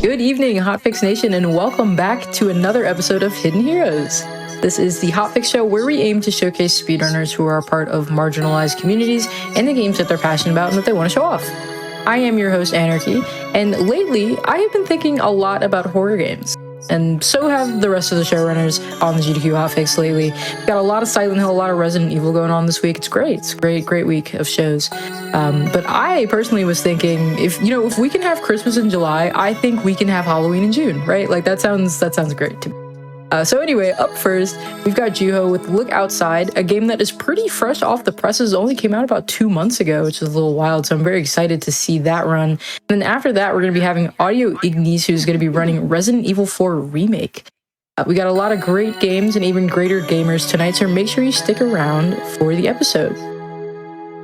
Good evening, Hotfix Nation, and welcome back to another episode of Hidden Heroes. This is the Hotfix show where we aim to showcase speedrunners who are a part of marginalized communities and the games that they're passionate about and that they want to show off. I am your host, Anarchy, and lately I have been thinking a lot about horror games. And so have the rest of the showrunners on the GDQ Hotfix lately. We've got a lot of Silent Hill, a lot of Resident Evil going on this week. It's great. It's a great week of shows. But I personally was thinking, if we can have Christmas in July, I think we can have Halloween in June, right? Like that sounds great to me. So anyway, up first, we've got Juho with Look Outside, a game that is pretty fresh off the presses, only came out about 2 months ago, which is a little wild, so I'm very excited to see that run. And then after that, we're going to be having Audio Ignis, who's going to be running Resident Evil 4 Remake. We got a lot of great games and even greater gamers tonight, so make sure you stick around for the episode.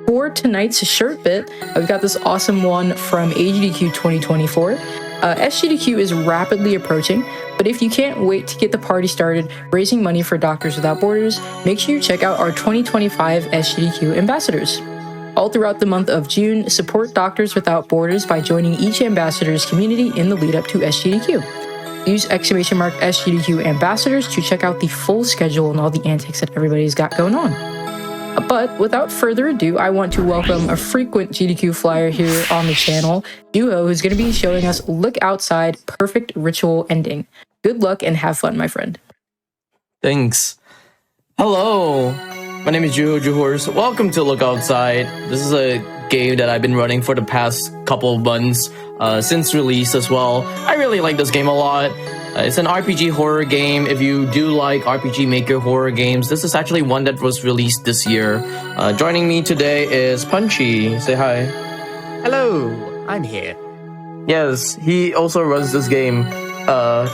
For tonight's shirt bit, we've got this awesome one from GDQ 2024. SGDQ is rapidly approaching, but if you can't wait to get the party started raising money for Doctors Without Borders, make sure you check out our 2025 SGDQ ambassadors. All throughout the month of June, support Doctors Without Borders by joining each ambassador's community in the lead up to SGDQ. Use !SGDQ ambassadors to check out the full schedule and all the antics that everybody's got going on. But without further ado, I want to welcome a frequent GDQ flyer here on the channel, Juho, who's going to be showing us Look Outside Perfect Ritual Ending. Good luck and have fun, my friend. Thanks. Hello, my name is Juho Juhors. Welcome to Look Outside. This is a game that I've been running for the past couple of months since release as well. I really like this game a lot. It's an RPG horror game. If you do like RPG Maker horror games, this is actually one that was released this year. Joining me today is Punchy. Say hi. Hello, I'm here. Yes, he also runs this game,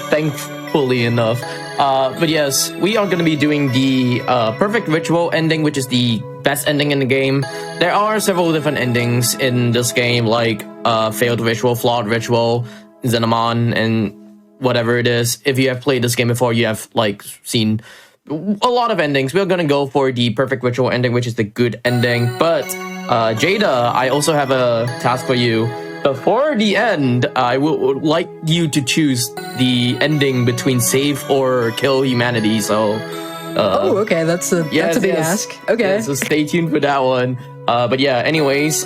thankfully enough. But yes, we are going to be doing the Perfect Ritual ending, which is the best ending in the game. There are several different endings in this game, like Failed Ritual, Flawed Ritual, Xenomon, and whatever it is. If you have played this game before, you have seen a lot of endings. We're gonna go for the Perfect Ritual ending, which is the good ending. But Jada, I also have a task for you. Before the end, I would like you to choose the ending between save or kill humanity. So okay, that's a big ask. Okay, yeah, so stay tuned for that one. But yeah, anyways,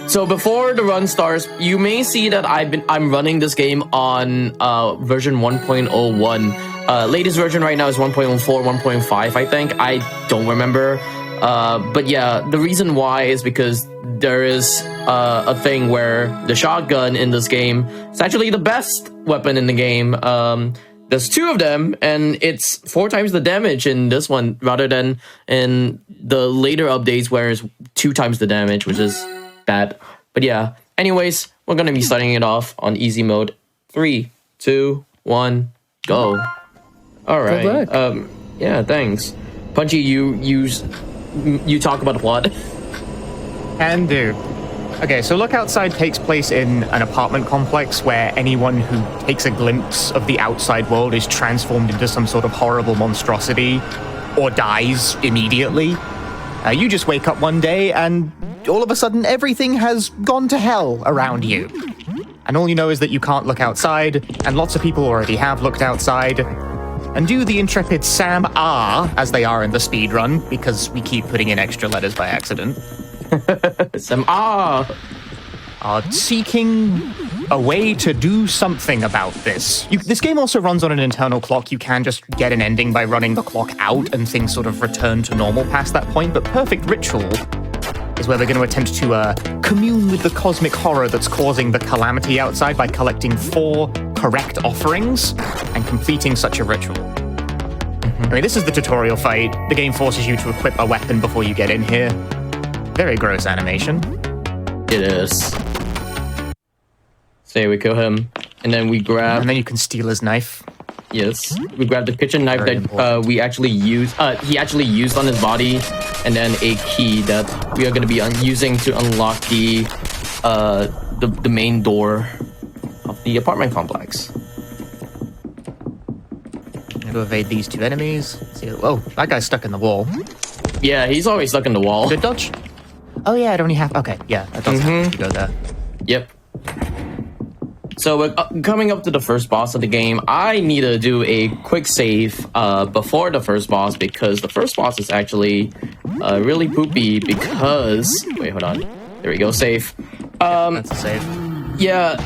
so before the run starts, you may see that I'm running this game on version 1.01. Latest version right now is 1.04, 1.5, I think. I don't remember. But yeah, the reason why is because there is a thing where the shotgun in this game is actually the best weapon in the game. There's 2 of them, and it's 4 times the damage in this one rather than in the later updates where it's 2 times the damage, which is bad. But yeah, anyways, we're gonna be starting it off on easy mode. 3, 2, 1, go. All right. Yeah, thanks. Punchy, you talk about the plot. Can do. Okay, so Look Outside takes place in an apartment complex where anyone who takes a glimpse of the outside world is transformed into some sort of horrible monstrosity or dies immediately. You just wake up one day and all of a sudden everything has gone to hell around you. And all you know is that you can't look outside, and lots of people already have looked outside. And do the intrepid Sam R, as they are in the speedrun, because we keep putting in extra letters by accident. Sam R are seeking a way to do something about this. This game also runs on an internal clock. You can just get an ending by running the clock out and things sort of return to normal past that point, but Perfect Ritual is where they're going to attempt to commune with the cosmic horror that's causing the calamity outside by collecting 4 correct offerings and completing such a ritual. I mean, this is the tutorial fight. The game forces you to equip a weapon before you get in here. Very gross animation. It is. So we kill him, and then we grab... And then you can steal his knife. Yes. We grab the kitchen knife that we actually used... he actually used on his body, and then a key that we are going to be using to unlock the main door of the apartment complex. I'm going to evade these 2 enemies. See, whoa, that guy's stuck in the wall. Yeah, he's always stuck in the wall. Good dodge? Oh yeah, it only have... Okay, yeah, that does have to go there. Yep. So we're coming up to the first boss of the game. I need to do a quick save before the first boss because the first boss is actually really poopy because... Wait, hold on. There we go, save. That's a save. Yeah,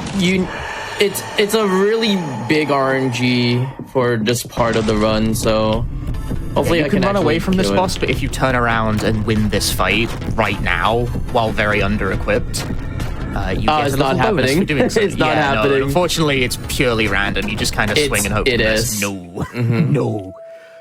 it's a really big RNG for this part of the run, so hopefully you can run away from this boss, but if you turn around and win this fight right now while very under-equipped, you get it's a not little bonus happening. for doing so. It's not happening. No, unfortunately, it's purely random. You just kind of swing and hope for the best. No. No.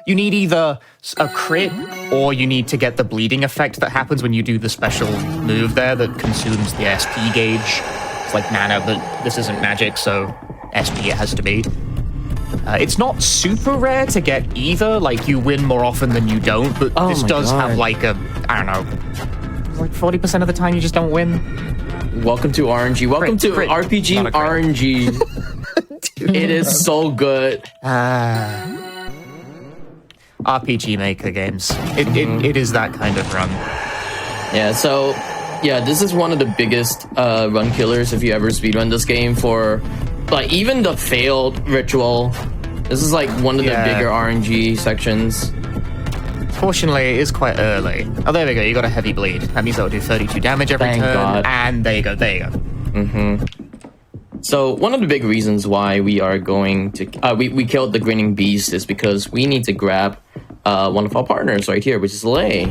You need either a crit or you need to get the bleeding effect that happens when you do the special move there that consumes the SP gauge. It's like mana, but this isn't magic, so SP it has to be. It's not super rare to get either, like you win more often than you don't, but this does have like a, I don't know, like 40% of the time you just don't win. Welcome to RNG. Welcome to RPG RNG. It is so good. RPG Maker games. It is that kind of run. Yeah, so yeah, this is one of the biggest run killers if you ever speedrun this game for like even the failed ritual. This is like one of the bigger RNG sections. Fortunately, it is quite early. Oh, there we go. You got a heavy bleed. That means that'll do 32 damage every Thank turn. God. And there you go. There you go. So one of the big reasons why we are going to we killed the grinning beast is because we need to grab one of our partners right here, which is Lei,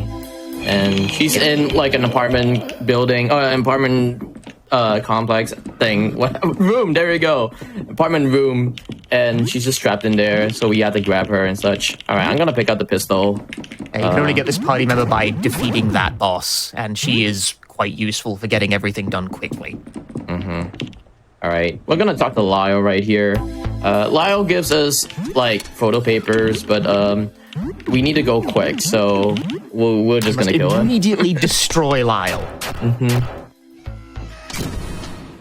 and she's in like an apartment building, apartment complex thing, room. There we go, apartment room, and she's just trapped in there. So we had to grab her and such. All right, I'm gonna pick up the pistol. And you can only get this party member by defeating that boss, and she is quite useful for getting everything done quickly. All right, we're gonna talk to Lyle right here. Lyle gives us like photo papers, but we need to go quick, so we're just gonna kill him. Immediately destroy Lyle.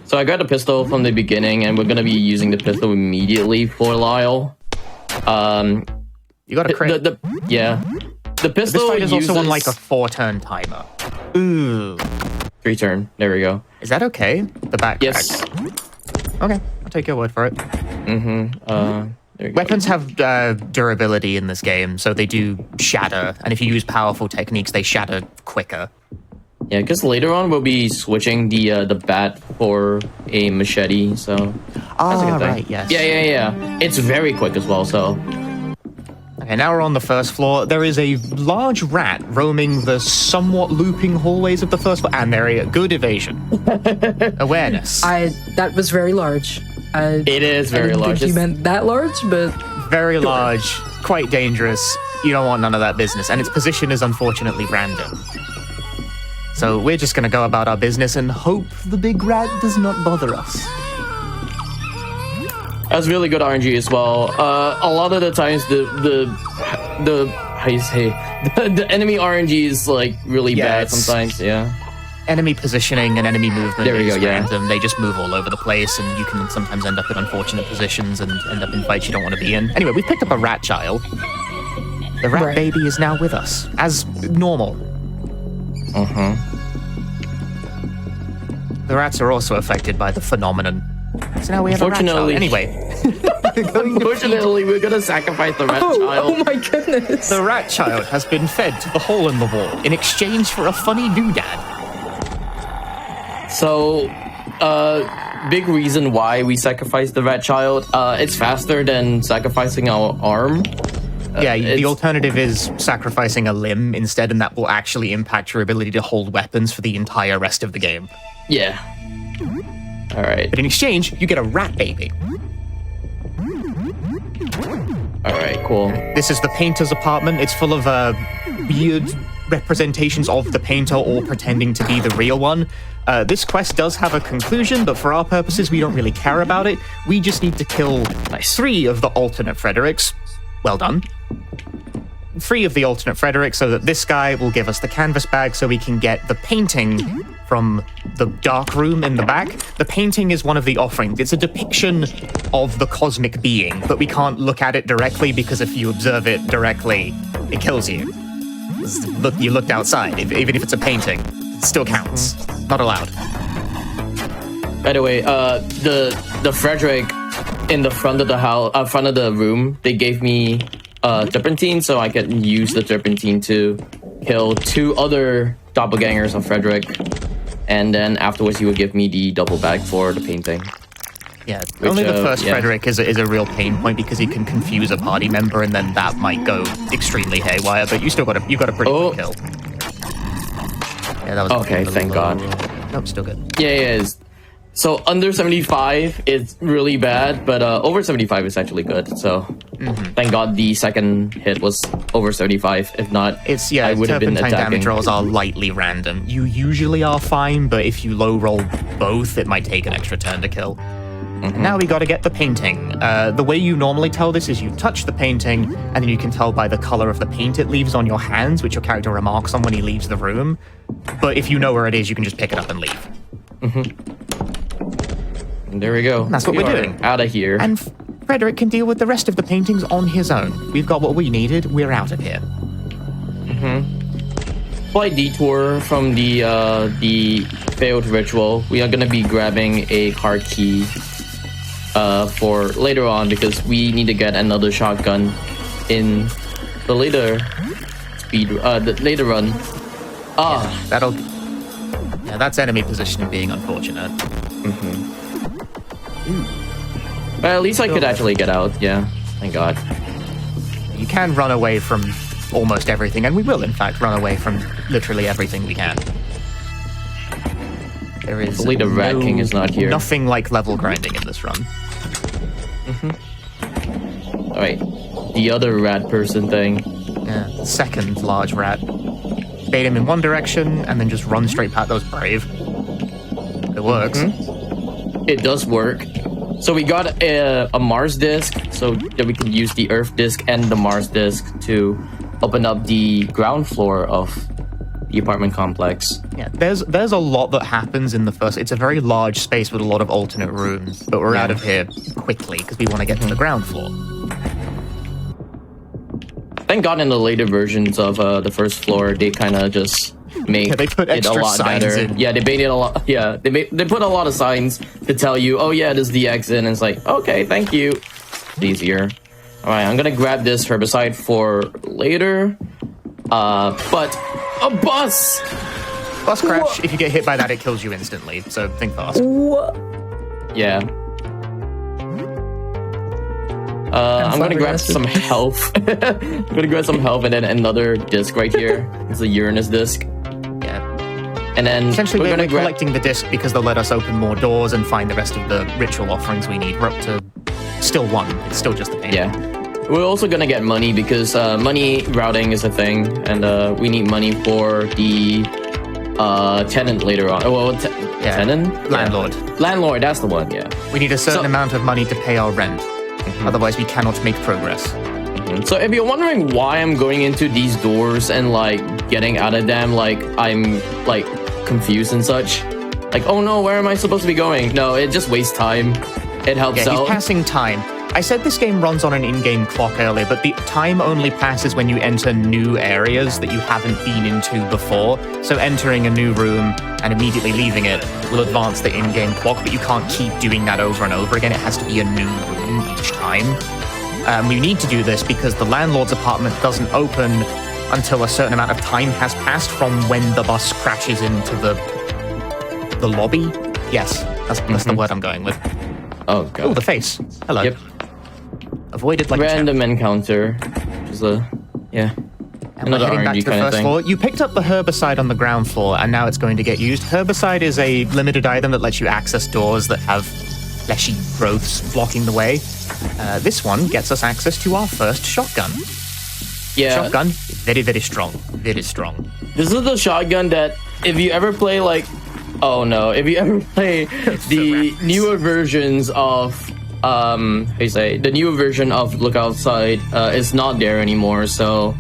So I got a pistol from the beginning, and we're gonna be using the pistol immediately for Lyle. You got a crit. The pistol This fight is uses also on like a 4-turn timer. Ooh. 3-turn. There we go. Is that okay? The backpack. Yes. Okay, I'll take your word for it. There we go. Weapons have durability in this game, so they do shatter, and if you use powerful techniques, they shatter quicker. Yeah, because later on we'll be switching the bat for a machete, so that's a good thing. Right, yes. Yeah. It's very quick as well, so. Okay, now we're on the first floor. There is a large rat roaming the somewhat looping hallways of the first floor, and there is good evasion. Awareness. That was very large. It is very I didn't large. think you meant that large, but Very large, quite dangerous. You don't want none of that business, and its position is unfortunately random. So we're just going to go about our business and hope the big rat does not bother us. That's really good RNG as well. A lot of the times the how you say the enemy RNG is like really bad sometimes. Yeah. Enemy positioning and enemy movement There we is go, yeah. random. They just move all over the place, and you can sometimes end up in unfortunate positions and end up in fights you don't want to be in. Anyway, we picked up a rat child. The rat baby is now with us, as normal. The rats are also affected by the phenomenon. So now we have a rat child. Anyway. Unfortunately, we're gonna sacrifice the rat child. Oh my goodness. The rat child has been fed to the hole in the wall in exchange for a funny doodad. So, big reason why we sacrifice the rat child. It's faster than sacrificing our arm. The alternative is sacrificing a limb instead, and that will actually impact your ability to hold weapons for the entire rest of the game. Yeah. All right. But in exchange, you get a rat baby. All right. Cool. This is the painter's apartment. It's full of weird representations of the painter all pretending to be the real one. This quest does have a conclusion, but for our purposes, we don't really care about it. We just need to kill 3 of the alternate Fredericks. Well done. 3 of the alternate Fredericks, so that this guy will give us the canvas bag so we can get the painting from the dark room in the back. The painting is one of the offerings. It's a depiction of the cosmic being, but we can't look at it directly because if you observe it directly, it kills you. Look, you looked outside. Even if it's a painting, it still counts. Not allowed. By the way, the Frederick in the front of the house, front of the room, they gave me turpentine, so I can use the turpentine to kill 2 other doppelgangers of Frederick, and then afterwards he would give me the double bag for the painting. Yeah, only the first Frederick is a real pain point because he can confuse a party member, and then that might go extremely haywire. But you got a pretty good kill. Yeah, that was okay. Thank God. Nope, still good. Yeah. So under 75 is really bad, but over 75 is actually good. So thank God the second hit was over 75. If not, I would have been attacking. Damage rolls are lightly random. You usually are fine, but if you low roll both, it might take an extra turn to kill. Now we got to get the painting. The way you normally tell this is you touch the painting, and then you can tell by the color of the paint it leaves on your hands, which your character remarks on when he leaves the room. But if you know where it is, you can just pick it up and leave. And there we go. And that's what we're doing. Out of here. And Frederick can deal with the rest of the paintings on his own. We've got what we needed. We're out of here. Slight detour from the failed ritual. We are going to be grabbing a car key for later on because we need to get another shotgun in the later later run. That's enemy positioning being unfortunate. But at least I could actually get out. Yeah, thank God. You can run away from almost everything, and we will in fact run away from literally everything we can. There is Hopefully the Rat King is not here. Nothing like level grinding in this run. Alright, the other rat person thing. Yeah, the second large rat. Bait him in one direction, and then just run straight past those brave. It works. It does work. So we got a Mars disc, so that we can use the Earth disc and the Mars disc to open up the ground floor of the apartment complex. Yeah, there's a lot that happens in the first. It's a very large space with a lot of alternate rooms, but we're out of here quickly because we want to get to the ground floor. Thank God in the later versions of the first floor, they kind of just make they put it a extra lot signs better. in. Yeah, they made it a lot. Yeah, they put a lot of signs to tell you, oh yeah, this is the exit, and it's like, okay, thank you. It's easier. All right, I'm gonna grab this herbicide for later. But a bus. Bus crash. If you get hit by that, it kills you instantly. So think fast. Yeah. I'm gonna grab some health. I'm gonna grab some health and then another disc right here. It's a Uranus disc. Yeah. And then Essentially, we're we're gonna collecting the disc because they'll let us open more doors and find the rest of the ritual offerings we need. We're up to still 1. It's still just the pain. Yeah. We're also gonna get money because money routing is a thing, and we need money for the tenant later on. Tenant? Landlord. Yeah. Landlord, that's the one, yeah. We need a certain amount of money to pay our rent. Otherwise, we cannot make progress. So if you're wondering why I'm going into these doors and like getting out of them, like I'm like confused and such, like, oh no, where am I supposed to be going? No, it just wastes time. It helps Yeah, out. he's passing time. I said this game runs on an in-game clock earlier, but the time only passes when you enter new areas that you haven't been into before. So entering a new room and immediately leaving it will advance the in-game clock, but you can't keep doing that over and over again. It has to be a new room each time. We need to do this because the landlord's apartment doesn't open until a certain amount of time has passed from when the bus crashes into the lobby. Yes, that's the word I'm going with. Oh god. Oh, the face. Hello. Yep. Avoided like Random encounter, which is another heading back RNG to the kind of first thing. floor. You picked up the herbicide on the ground floor, and now it's going to get used. Herbicide is a limited item that lets you access doors that have fleshy growths blocking the way. This one gets us access to our first shotgun. Yeah. Shotgun, very, very strong. Very strong. This is the shotgun that if you ever play if you ever play the newer versions of the newer version of Look Outside, it's not there anymore, so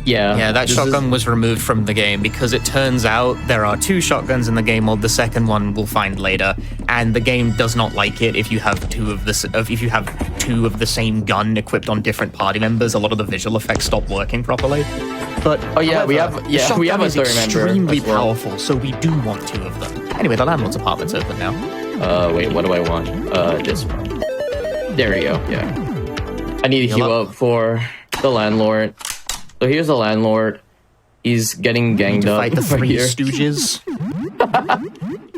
yeah, that shotgun was removed from the game because it turns out there are 2 shotguns in the game mode. The second one we'll find later, and the game does not like it if you have two of the same gun equipped on different party members. A lot of the visual effects stop working properly. But however, we have a third member extremely as well. powerful, so we do want 2 of them. Anyway, the landlord's apartment's open now. Wait, what do I want? This one. There we go. Yeah. I need to heal up for the landlord. So here's the landlord. He's getting ganged up. Fight the right three here. stooges.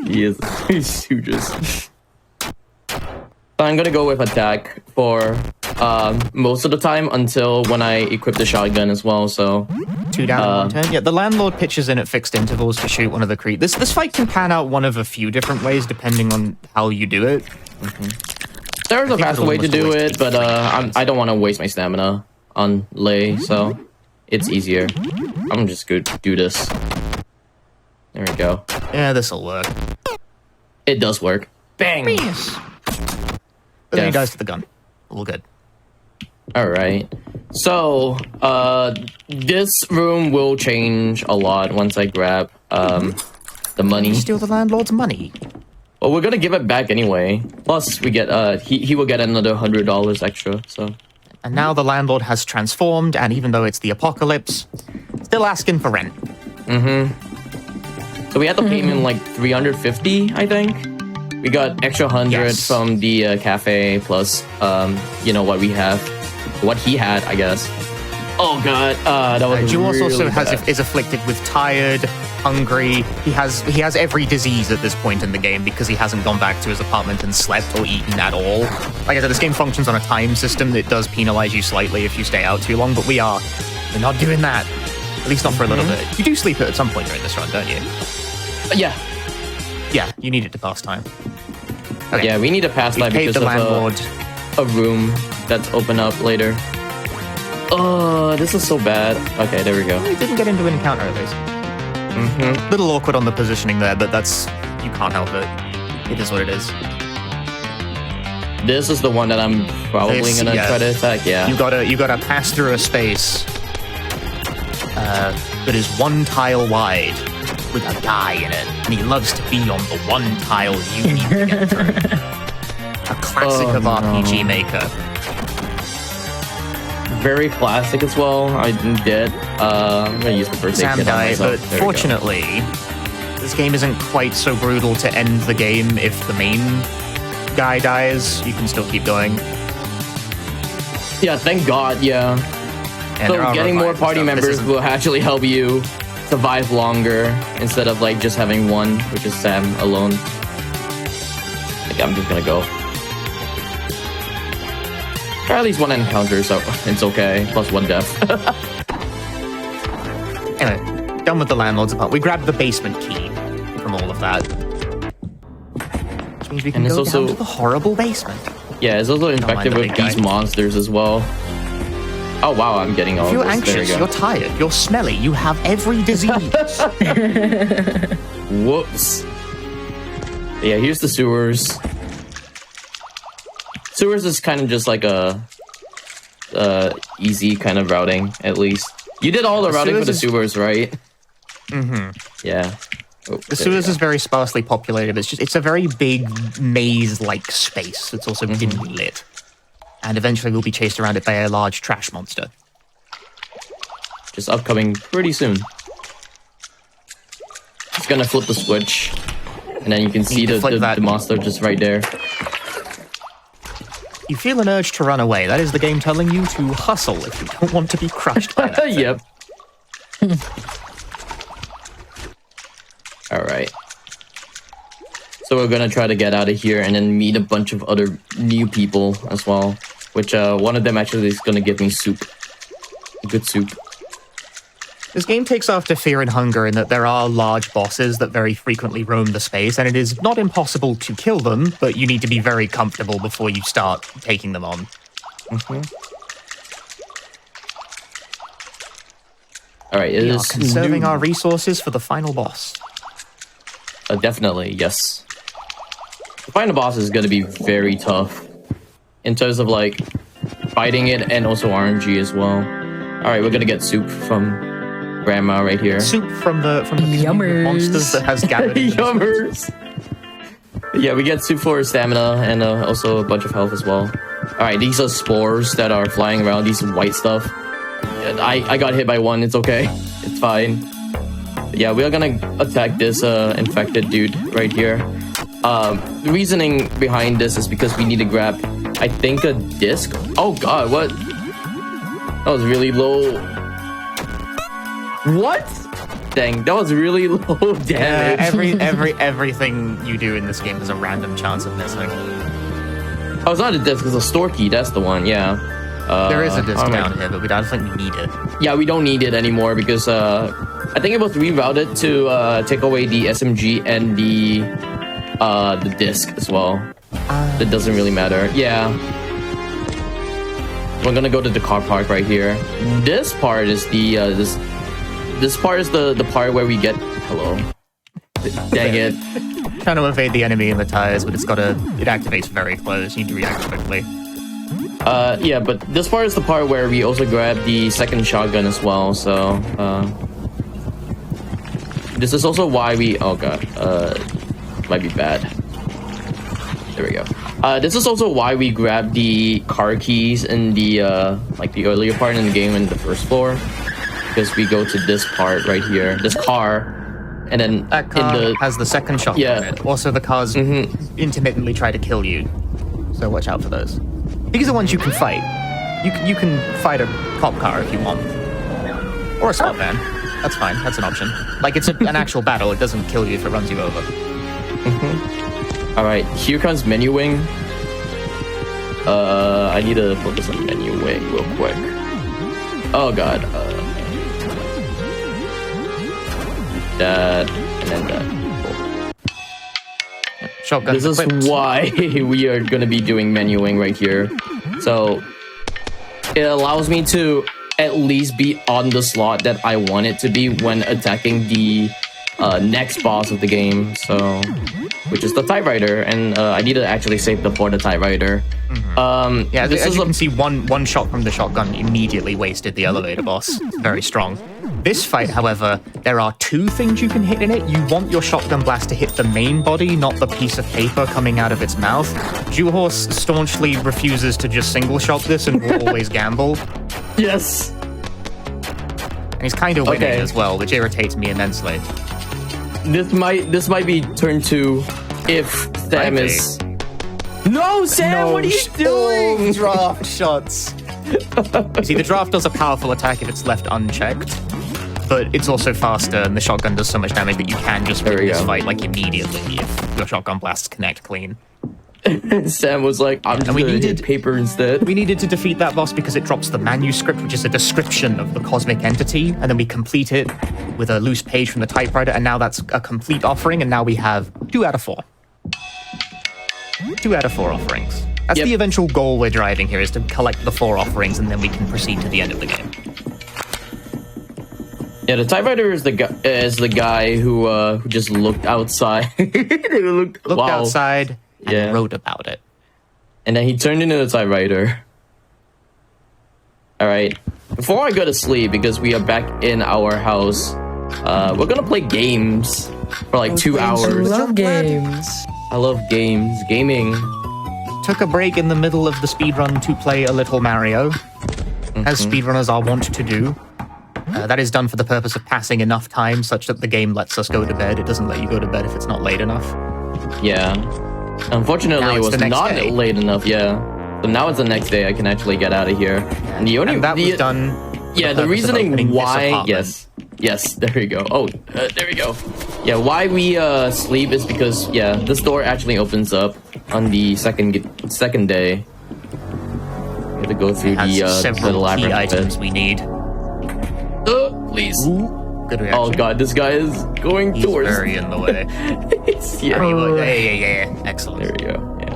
He is three stooges. So I'm gonna go with attack for most of the time until when I equip the shotgun as well. So 2 down in 1 turn. Yeah, the landlord pitches in at fixed intervals to shoot one of the creep. This fight can pan out one of a few different ways depending on how you do it. There's a faster way to do it, but I don't want to waste my stamina on lay, so it's easier. I'm just gonna do this. There we go. Yeah, this'll work. It does work. Bang! Yes. But then he dies to the gun. All good. Alright. So, this room will change a lot once I grab, the money. Steal the landlord's money. Well, we're gonna give it back anyway. Plus, we get, he will get another $100 extra, so. And now the landlord has transformed, and even though it's the apocalypse, still asking for rent. So we had to pay him like 350, I think. We got extra 100 from the cafe, plus, you know, what we have. What he had, I guess. Oh god, that was Jules really also bad. is afflicted with tired, hungry. He has every disease at this point in the game because he hasn't gone back to his apartment and slept or eaten at all. Like I said, this game functions on a time system that does penalize you slightly if you stay out too long, but we're not doing that. At least not for a little bit. You do sleep at some point during this run, don't you? Yeah. Yeah, you need it to pass time. Okay. Yeah, we need to pass by paid because the of landlord. a room that's open up later. Oh, this is so bad. Okay, there we go. We didn't get into an encounter at least. Little awkward on the positioning there, but you can't help it. It is what it is. This is the one that I'm probably gonna try to attack. Yeah. You gotta pass through a space that is 1 tile wide with a guy in it, and he loves to be on the 1 tile you need to get through. A classic of RPG Maker. Very classic as well. I did. I'm gonna use the birthday Sam kit on died, myself. but There we go. fortunately, this game isn't quite so brutal to end the game if the main guy dies. You can still keep going. Yeah, thank God. Yeah. And there So are getting more revives and party stuff. This members isn't- will actually help you survive longer instead of like just having one, which is Sam alone. Like, I'm just gonna go. Or at least 1 encounter, so it's okay. Plus 1 death. Anyway, done with the landlord's apartment. We grabbed the basement key from all of that. Which means we can And it's go also- down to the horrible basement. Yeah, it's also infected the with big guy. these monsters as well. Oh wow, I'm getting all If of you're this. There we anxious, go. you're tired, you're smelly, you have every disease. Whoops. Yeah, here's the sewers. Sewers is kind of just like a easy kind of routing, at least. You did all the routing for the sewers, right? Yeah. Oh, The sewers is very sparsely populated. It's a very big maze-like space that's also dimly lit. And eventually we'll be chased around it by a large trash monster. just upcoming pretty soon. It's gonna flip the switch, and then you can see the monster just right there. You feel an urge to run away. That is the game telling you to hustle if you don't want to be crushed by that. Yep. Alright. So we're gonna try to get out of here and then meet a bunch of other new people as well. Which one of them actually is gonna give me soup. Good soup. This game takes after Fear and Hunger in that there are large bosses that very frequently roam the space, and it is not impossible to kill them, but you need to be very comfortable before you start taking them on. Alright, it We are is conserving new. our resources for the final boss. Definitely, yes. The final boss is gonna be very tough in terms of like fighting it and also RNG as well. Alright, we're gonna get soup from Grandma right here. Soup from the Yummers. monsters that has gathered. Yummers! Yeah, we get soup for stamina and also a bunch of health as well. Alright, these are spores that are flying around, these white stuff. I got hit by one, it's okay. It's fine. Yeah, we are gonna attack this infected dude right here. The reasoning behind this is because we need to grab, I think, a disc. Oh god, what? That was really low. What? Dang, that was really low damage. Everything you do in this game has a random chance of missing. Oh, it's not a disc, it's a store key. That's the one, yeah. There is a disc down here, but we don't think we need it. Yeah, we don't need it anymore because I think it was rerouted to take away the SMG and the disc as well. That doesn't really matter. Yeah. We're gonna go to the car park right here. This part is the this part is the part where we get hello. Dang it. Trying to evade the enemy in the tires, but it activates very close. You need to react quickly. Yeah, but this part is the part where we also grab the second shotgun as well, so this is also why we oh god, might be bad. There we go. This is also why we grab the car keys in the like the earlier part in the game in the first floor, because we go to this part right here, this car, and then that car has the second shotgun. Yeah. In it. Also, the cars intermittently try to kill you, so watch out for those. These are the ones you can fight. You can fight a cop car if you want, or a SWAT van. That's fine. That's an option. Like it's an actual battle. It doesn't kill you if it runs you over. All right, here comes menuing. I need to focus on menuing real quick. Oh god. That and then that. Shotgun. This is why we are gonna be doing menuing right here. So it allows me to at least be on the slot that I want it to be when attacking the next boss of the game. So, which is the typewriter, and I need to actually save before the typewriter. Yeah, as you can see, one shot from the shotgun immediately wasted the elevator boss. It's very strong. This fight, however, there are two things you can hit in it. You want your shotgun blast to hit the main body, not the piece of paper coming out of its mouth. Jewhorse staunchly refuses to just single shot this and will always gamble. Yes. And he's kind of winning as well, which irritates me immensely. This might be turn 2 if Sam is. No, Sam, No, what are you doing? Draft shots. You see, the draft does a powerful attack if it's left unchecked, but it's also faster, and the shotgun does so much damage that you can just win this fight like immediately if your shotgun blasts connect clean. Sam was like, I'm just gonna hit paper instead. We needed to defeat that boss because it drops the manuscript, which is a description of the cosmic entity, and then we complete it with a loose page from the typewriter, and now that's a complete offering, and now we have 2 out of 4. 2 out of 4 offerings. That's the eventual goal we're driving here, is to collect the 4 offerings, and then we can proceed to the end of the game. Yeah, the typewriter is the guy who just looked outside. looked outside and wrote about it. And then he turned into the typewriter. Alright. Before I go to sleep, because we are back in our house, we're gonna play games for like 2 hours. I love games. I love games. Gaming. Took a break in the middle of the speedrun to play a little Mario, as speedrunners are wont to do. That is done for the purpose of passing enough time such that the game lets us go to bed. It doesn't let you go to bed if it's not late enough. Yeah. Unfortunately, it was not late enough, yeah. So now it's the next day I can actually get out of here. And the only... And that was done... Yeah, the reasoning why... Yes, there we go. Oh, there we go. Yeah, why we sleep is because, yeah, this door actually opens up on the second day. We have to go through the labyrinth key items we need. Please. Ooh, good reaction. Oh god, this guy is going He's towards... very in the way. Yeah. Excellent. There we go, yeah.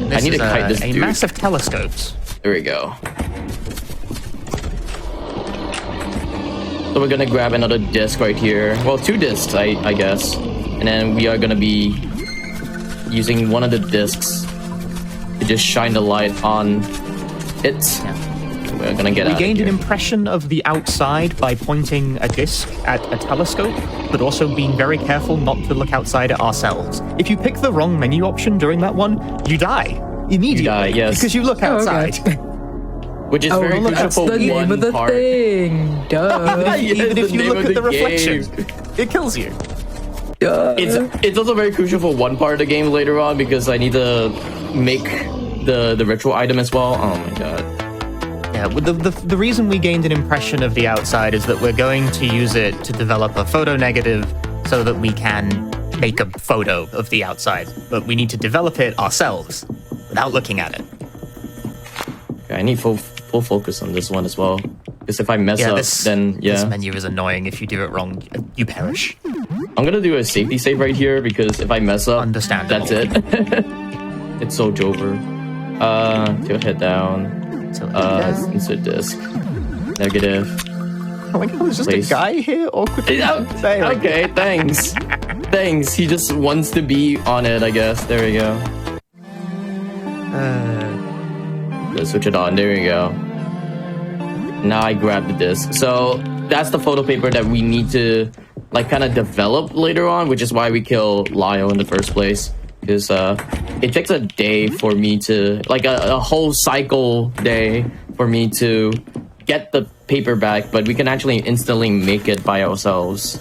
This I need to kite this a dude. massive telescopes. There we go. So we're gonna grab another disc right here. Well, 2 discs, I guess. And then we are gonna be using one of the discs to just shine the light on it. Yeah. We're gonna get out of here. We gained an impression of the outside by pointing a disc at a telescope, but also being very careful not to look outside at ourselves. If you pick the wrong menu option during that one, you die immediately. You die, yes. Because you look outside. Which is very crucial for the name of the part. thing. Duh. Even if you look at the reflection, it kills you. It's also very crucial for one part of the game later on because I need to make the ritual item as well. Oh my god. Yeah, the reason we gained an impression of the outside is that we're going to use it to develop a photo negative so that we can make a photo of the outside. But we need to develop it ourselves without looking at it. Okay, I need full focus on this one as well. Because if I mess up, then This menu is annoying. If you do it wrong, you perish. I'm gonna do a safety save right here because if I mess up, Understandable. that's it. It's so Jover. Tilt head down. Insert disc. Negative. Oh my god, there's just a guy here? Awkwardly. Okay, thanks. Thanks. He just wants to be on it, I guess. There we go. Let's switch it on. There we go. Now I grab the disc. So that's the photo paper that we need to like kind of develop later on, which is why we kill Lyle in the first place. Because it takes a day for me to, like a whole cycle day for me to get the paper back, but we can actually instantly make it by ourselves.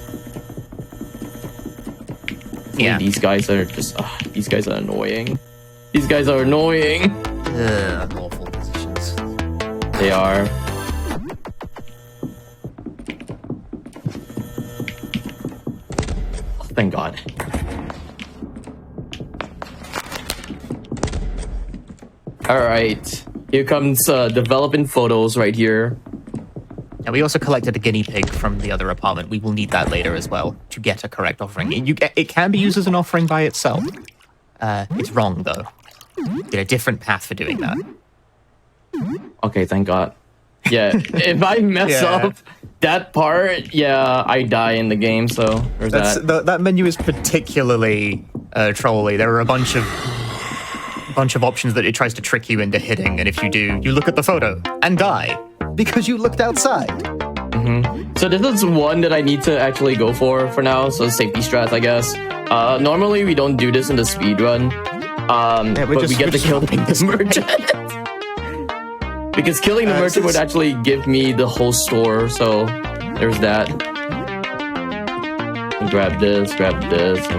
Yeah. These guys are just, these guys are annoying. These guys are annoying. Awful positions. They are. Oh, thank God. Alright, here comes developing photos right here. And we also collected a guinea pig from the other apartment. We will need that later as well to get a correct offering. It can be used as an offering by itself. It's wrong, though. Get a different path for doing that. Okay, thank God. Yeah, if I mess up that part, I die in the game, so there's that. That menu is particularly trolly. There are a bunch of options that it tries to trick you into hitting, and if you do, you look at the photo and die because you looked outside. So this is one that I need to actually go for now, so safety strats, I guess. Normally we don't do this in the speedrun, but we get to kill the merchant. Because killing the merchant would actually give me the whole store, so there's that. Grab this, and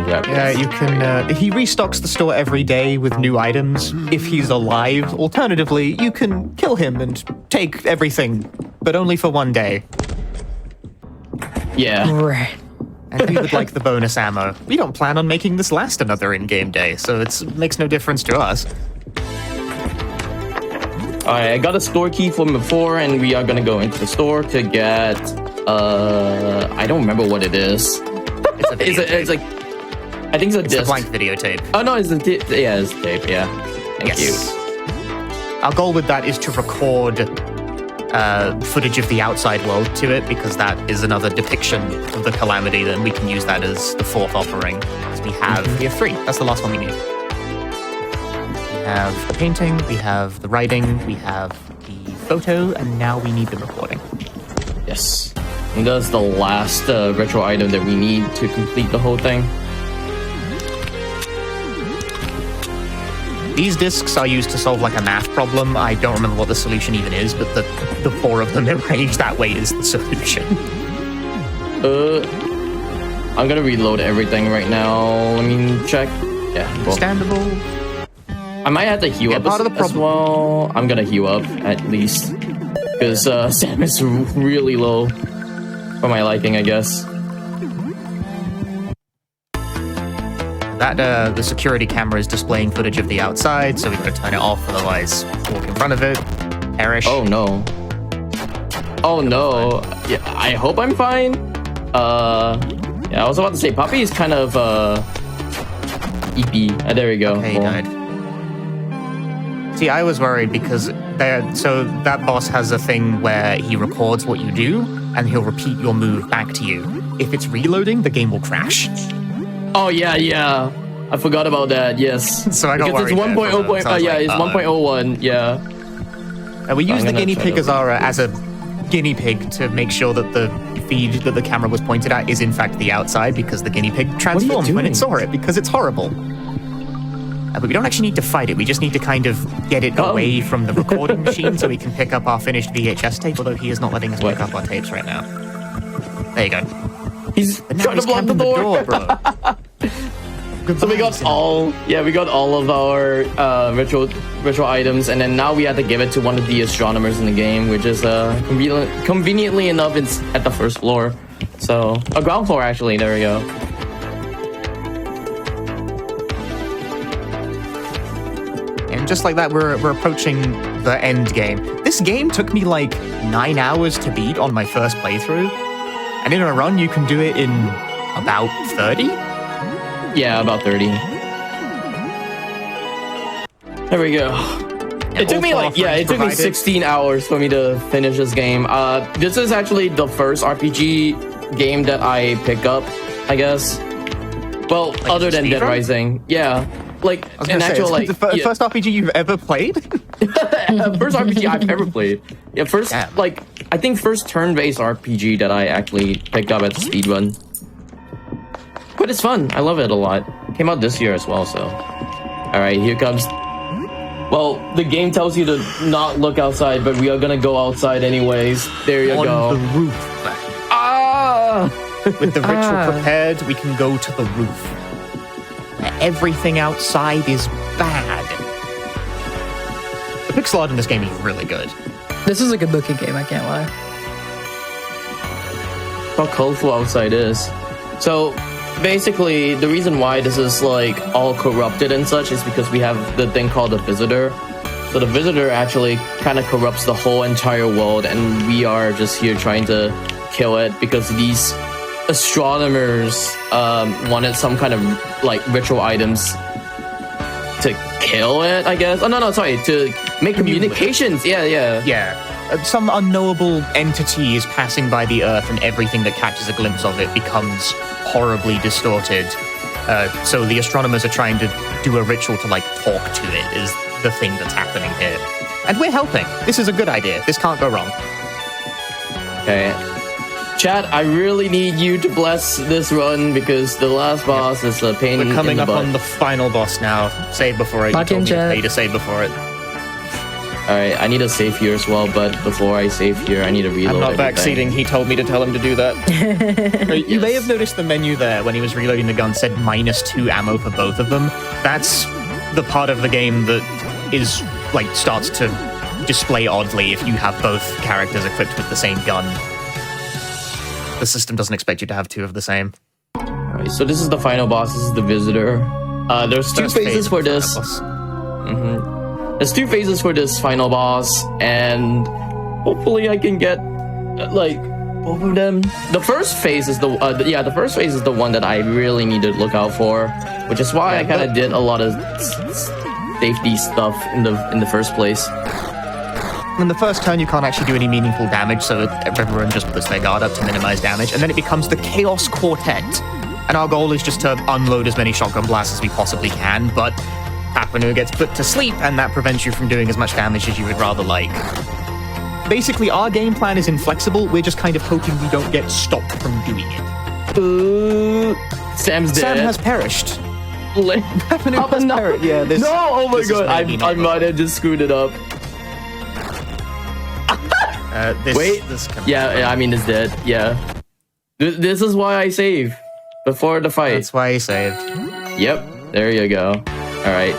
grab this. Yeah, you can. He restocks the store every day with new items if he's alive. Alternatively, you can kill him and take everything, but only for one day. Yeah. Right. And we would like the bonus ammo. We don't plan on making this last another in-game day, so it makes no difference to us. Alright, I got a store key from before, and we are gonna go into the store to get. I don't remember what it is. It's like, I think it's a disc. It's a blank videotape. Oh no, it's a tape. Yeah. Thank you. Our goal with that is to record footage of the outside world to it, because that is another depiction of the calamity. Then we can use that as the fourth offering. Because we have 3. That's the last one we need. We have the painting, we have the writing, we have the photo, and now we need the recording. Yes. And that's the last retro item that we need to complete the whole thing. These discs are used to solve like a math problem. I don't remember what the solution even is, but the 4 of them arranged that way is the solution. I'm gonna reload everything right now. Let me check. Yeah, cool. Understandable. I might have to heal up part of the as problem. well. I'm gonna heal up at least. Because Sam is really low. For my liking, I guess. That the security camera is displaying footage of the outside, so we gotta turn it off, otherwise walk in front of it, perish. Oh no. Oh no. Yeah, I hope I'm fine. Yeah, I was about to say Poppy is kind of EP. There we go. Okay, he Cool. died. See, I was worried because that boss has a thing where he records what you do, and he'll repeat your move back to you. If it's reloading, the game will crash. Oh yeah. I forgot about that. Yes. So I got because worried. It's 1.0. Yeah, it's 1.01. Yeah. And we used the guinea pig to as a guinea pig to make sure that the feed that the camera was pointed at is in fact the outside, because the guinea pig transformed when it saw it, because it's horrible. But we don't actually need to fight it. We just need to kind of get it away from the recording machine so we can pick up our finished VHS tape, although he is not letting us pick up our tapes right now. There you go. He's But now trying to he's block the camping door. bro. So we got all of our ritual items, and then now we have to give it to one of the astronomers in the game, which is conveniently enough, it's at the first floor. So a ground floor actually. There we go. And just like that, we're approaching the end game. This game took me like 9 hours to beat on my first playthrough, and in a run you can do it in about 30. Yeah, about 30. There we go. It took me it took me 16 hours for me to finish this game. This is actually the first RPG game that I pick up, I guess. Well, like other than Dead Rising. Yeah. Like an actual the first RPG you've ever played? First RPG I've ever played. Yeah, first like I think first turn-based RPG that I actually picked up at the speedrun. But it's fun. I love it a lot. Came out this year as well, so. Alright, here comes. Well, the game tells you to not look outside, but we are gonna go outside anyways. There you go. On the roof. Ah! With the ritual prepared, we can go to the roof. Where everything outside is bad. The pixel art in this game is really good. This is a good looking game, I can't lie. How colorful outside is. So, basically, the reason why this is like all corrupted and such is because we have the thing called the Visitor. So the Visitor actually kind of corrupts the whole entire world, and we are just here trying to kill it because these astronomers wanted some kind of like ritual items to kill it, I guess. Oh no, sorry, to make communications. Yeah. Some unknowable entity is passing by the Earth, and everything that catches a glimpse of it becomes horribly distorted. So the astronomers are trying to do a ritual to like talk to it is the thing that's happening here. And we're helping. This is a good idea. This can't go wrong. Okay. Chat, I really need you to bless this run because the last boss is a pain in the butt. We're coming up on the final boss now. Save before it. You told me to pay to save before it. Alright, I need to save here as well, but before I save here, I need to reload. I'm not backseating. He told me to tell him to do that. You may have noticed the menu there when he was reloading the gun said -2 ammo for both of them. That's the part of the game that is like starts to display oddly if you have both characters equipped with the same gun. The system doesn't expect you to have two of the same. Alright, so this is the final boss. This is the Visitor. There's two phases for this. There's two phases for this final boss, and hopefully I can get like both of them. The first phase is the first phase is the one that I really need to look out for, which is why I kind of did a lot of safety stuff in the first place. In the first turn, you can't actually do any meaningful damage, so everyone just puts their guard up to minimize damage, and then it becomes the Chaos Quartet. And our goal is just to unload as many shotgun blasts as we possibly can, but Apanu gets put to sleep, and that prevents you from doing as much damage as you would rather like. Basically, our game plan is inflexible. We're just kind of hoping we don't get stopped from doing it. Sam's dead. Sam has perished. Apanu has perished. Yeah, this. No! Oh my god! I might have just screwed it up. I mean, it's dead. Yeah. This is why I save before the fight. That's why he saved. Yep. There you go. All right.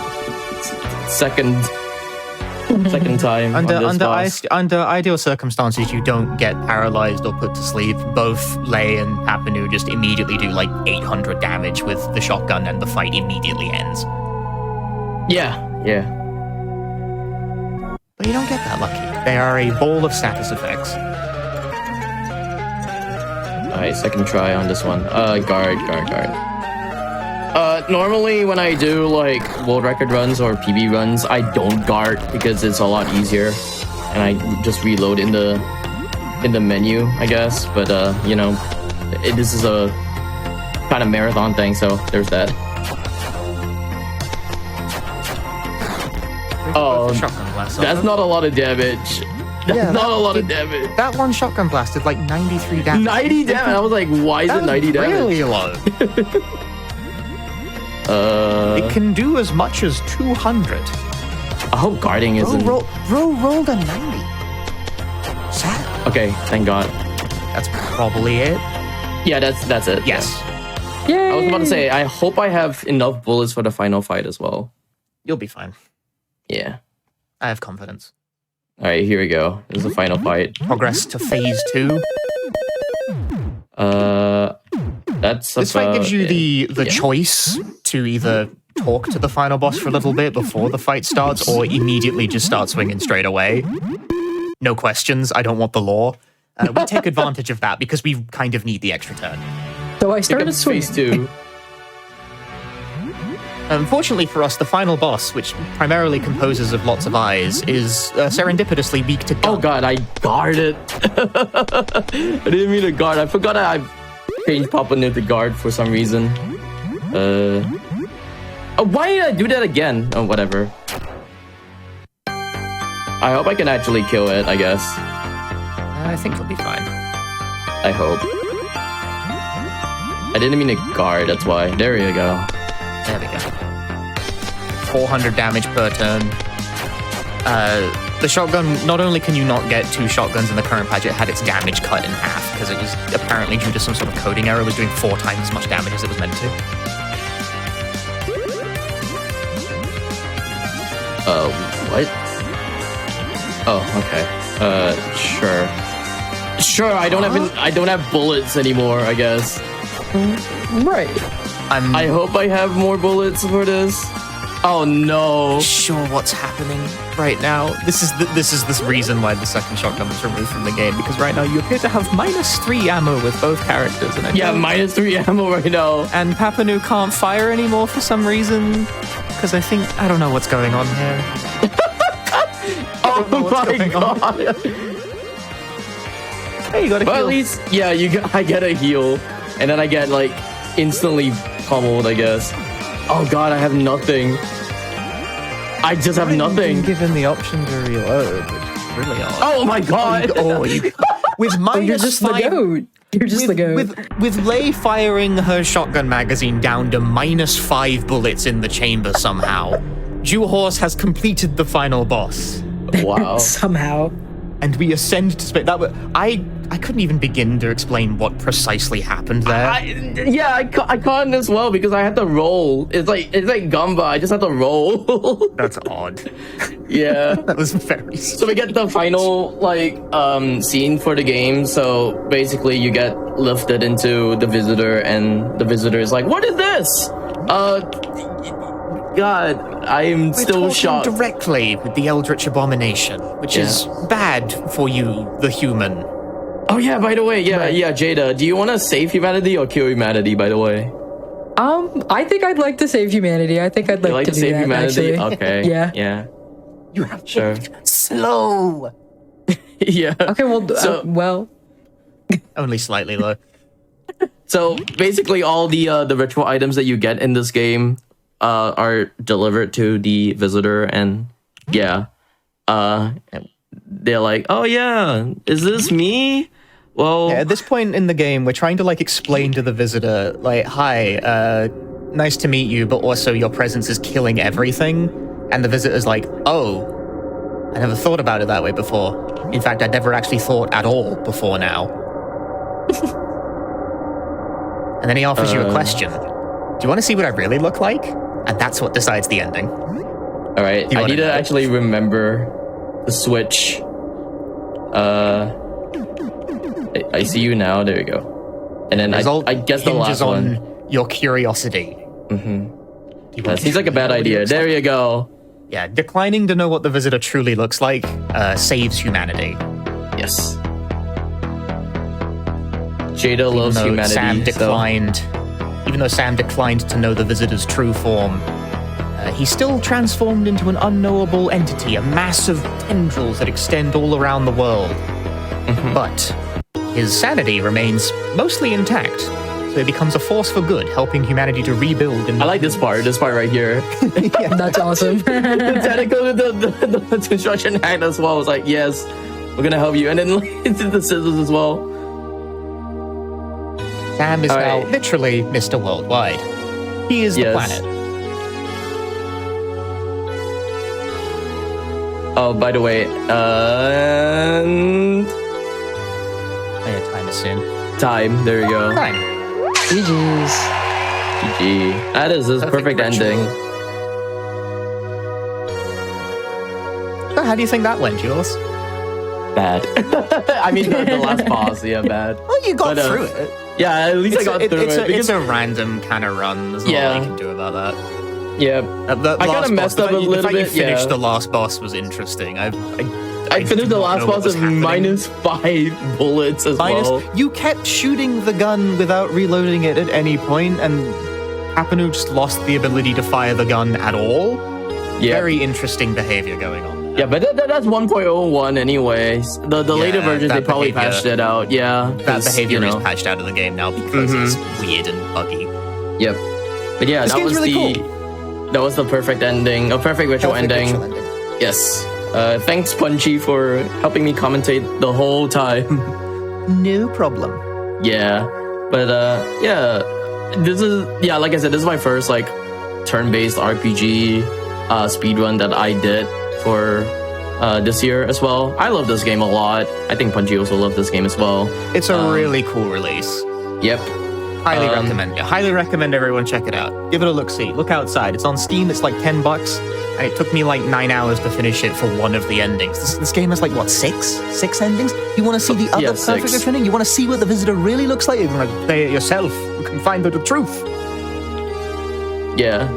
Second time. Under ideal circumstances, you don't get paralyzed or put to sleep. Both Lei and Apanu just immediately do like 800 damage with the shotgun, and the fight immediately ends. Yeah. But you don't get that lucky. They are a ball of status effects. Alright, second try on this one. Guard. Normally when I do like world record runs or PB runs, I don't guard because it's a lot easier, and I just reload in the menu, I guess. But you know, this is a kind of marathon thing, so there's that. Oh, that's not a lot of damage. That's not a lot of damage. That one shotgun blast did like 93 damage. 90 damage? I was like, why is it 90 damage? Really low. It can do as much as 200. I hope guarding isn't... Rolled a 90. Sad. Okay, thank God. That's probably it. Yeah, that's it. Yes. Yay! I was about to say, I hope I have enough bullets for the final fight as well. You'll be fine. Yeah. I have confidence. All right, here we go. This is the final fight. Progress to phase 2. That's This fight gives you the yeah. choice to either talk to the final boss for a little bit before the fight starts, or immediately just start swinging straight away. No questions. I don't want the law. We take advantage of that because we kind of need the extra turn. So I started phase swinging. 2. Unfortunately for us, the final boss, which primarily composes of lots of eyes, is serendipitously weak to gun. Oh god, I guarded. I didn't mean to guard. I forgot I changed Papa New to guard for some reason. Oh, why did I do that again? Oh, whatever. I hope I can actually kill it, I guess. I think you'll be fine. I hope. I didn't mean to guard, that's why. There you go. There we go. 400 damage per turn. The shotgun, not only can you not get 2 shotguns in the current patch, it had its damage cut in half, because it was apparently due to some sort of coding error, it was doing 4 times as much damage as it was meant to. What? Oh, okay. Sure. Sure, I don't have bullets anymore, I guess. Right. I hope I have more bullets for this. Oh no. Sure what's happening right now. This is the reason why the second shotgun was removed from the game, because right now you appear to have -3 ammo with both characters. And Yeah, -3 ammo right now. And Papanu can't fire anymore for some reason. Because I don't know what's going on here. Oh my god. Hey, you got a But heal. at least, yeah, I get a heal. And then I get, like, instantly pummeled, I guess. Oh god, I have nothing. I just have nothing. Given the option to reload, which is really odd. Oh my god. With You're just the goat. You're just the goat. With Lei firing her shotgun magazine down to -5 bullets in the chamber somehow, Jewhorse has completed the final boss. Wow. Somehow. And we ascend to space. I couldn't even begin to explain what precisely happened there. I can't as well because I had to roll. It's like Gumba. I just had to roll. That's odd. Yeah. That was very So we get the final scene for the game. So basically, you get lifted into the visitor, and the visitor is like, "What is this?" God, I'm still shocked. Directly with the Eldritch Abomination, which is bad for you, the human. Oh yeah, by the way, Jada, do you want to save humanity or kill humanity, by the way? I think I'd like to save humanity. I think I'd like to do save that, humanity? actually. Okay. Yeah. You have to Sure. slow. Yeah. Okay, well, Only slightly low. So basically all the ritual items that you get in this game are delivered to the visitor, and they're like, "Oh yeah, is this me?" Well, at this point in the game, we're trying to explain to the visitor, "Hi, nice to meet you, but also your presence is killing everything." And the visitor's like, "Oh, I never thought about it that way before. In fact, I'd never actually thought at all before now." And then he offers you a question. Do you want to see what I really look like? And that's what decides the ending. all right, I need to know? actually remember the switch. I see you now. There we go. And then I guess the last on one. Your curiosity. That seems like a bad idea. There you go. Yeah, declining to know what the visitor truly looks like saves humanity. Yes. Jada loves Even though humanity. Sam declined, even though Sam declined to know the visitor's true form, he's still transformed into an unknowable entity, a mass of tendrils that extend all around the world. But his sanity remains mostly intact, so he becomes a force for good, helping humanity to rebuild. I like this part right here. that's awesome. Technically, the construction act as well was like, yes, we're gonna help you, and then into the scissors as well. Sam is All now right. literally Mr. Worldwide. He is the Yes. planet. Oh, by the way, Your time is soon. Time. There you go. Fine. GG's. GG. That is this perfect ending. So how do you think that went, Jules? Bad. I mean, the last boss, yeah, bad. Well, you got But, through it. Yeah, at least I got through it. It's a random kind of run. There's not a lot you can do about that. Yeah. The I kind last of messed up a the little fact bit. you finished Yeah. the last boss was interesting. I finished the last boss with -5 bullets as well. You kept shooting the gun without reloading it at any point, and Hapanu just lost the ability to fire the gun at all. Yeah. Very interesting behavior going on. Yeah, but that's 1.01 anyways. The later versions, they probably patched it out. Yeah. That behavior is patched out of the game now because it's weird and buggy. Yep. But yeah, This that game's was really that was the perfect ending, a perfect ritual ending. Yes. Thanks, Punchy, for helping me commentate the whole time. No problem. Yeah. But yeah, like I said, this is my first like turn-based RPG speedrun that I did for this year as well. I love this game a lot. I think Punchy also loved this game as well. It's a really cool release. Yep. Highly recommend it. Highly recommend everyone check it out. Give it a look-see. Look outside. It's on Steam. It's like $10. And it took me like 9 hours to finish it for one of the endings. This game has like, what, six endings? You want to see the other perfect ending? You want to see what the visitor really looks like? You want to play it yourself. You can find the truth. Yeah.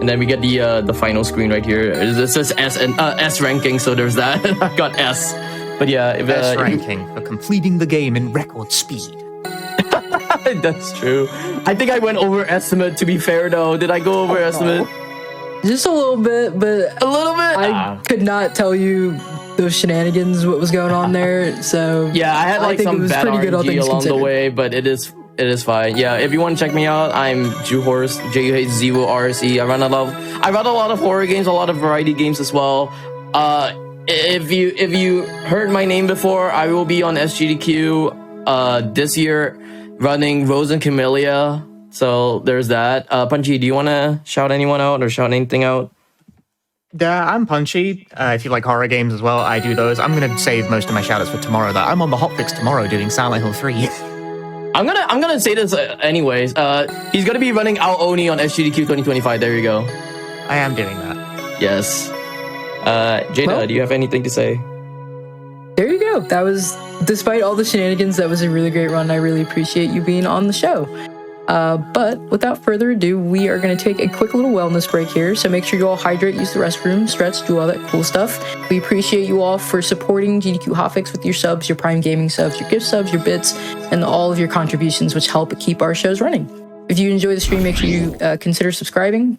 And then we get the final screen right here. It says S and S ranking, so there's that. I got S. But yeah, S ranking for completing the game in record speed. That's true. I think I went over estimate, to be fair, though. Did I go over estimate? Just a little bit, but a little bit. I could not tell you those shenanigans, what was going on there. So yeah, I had like some bad RNG along the way, but it is fine. Yeah, if you want to check me out, I'm Juhorse, JUHZORC. I run a lot of horror games, a lot of variety games as well. If you heard my name before, I will be on SGDQ this year, running Rose and Camellia. So there's that. Punchy, do you want to shout anyone out or shout anything out? I'm Punchy. If you like horror games as well, I do those. I'm going to save most of my shoutouts for tomorrow, though. I'm on the Hotfix tomorrow doing Silent Hill 3. I'm gonna say this anyways. He's gonna be running Ao Oni on SGDQ 2025. There you go. I am doing that. Yes. Jada, do you have anything to say? There you go. That was, despite all the shenanigans, that was a really great run. I really appreciate you being on the show. But without further ado, we are going to take a quick little wellness break here. So make sure you all hydrate, use the restroom, stretch, do all that cool stuff. We appreciate you all for supporting GDQ Hotfix with your subs, your Prime Gaming subs, your gift subs, your bits, and all of your contributions, which help keep our shows running. If you enjoy the stream, make sure you consider subscribing.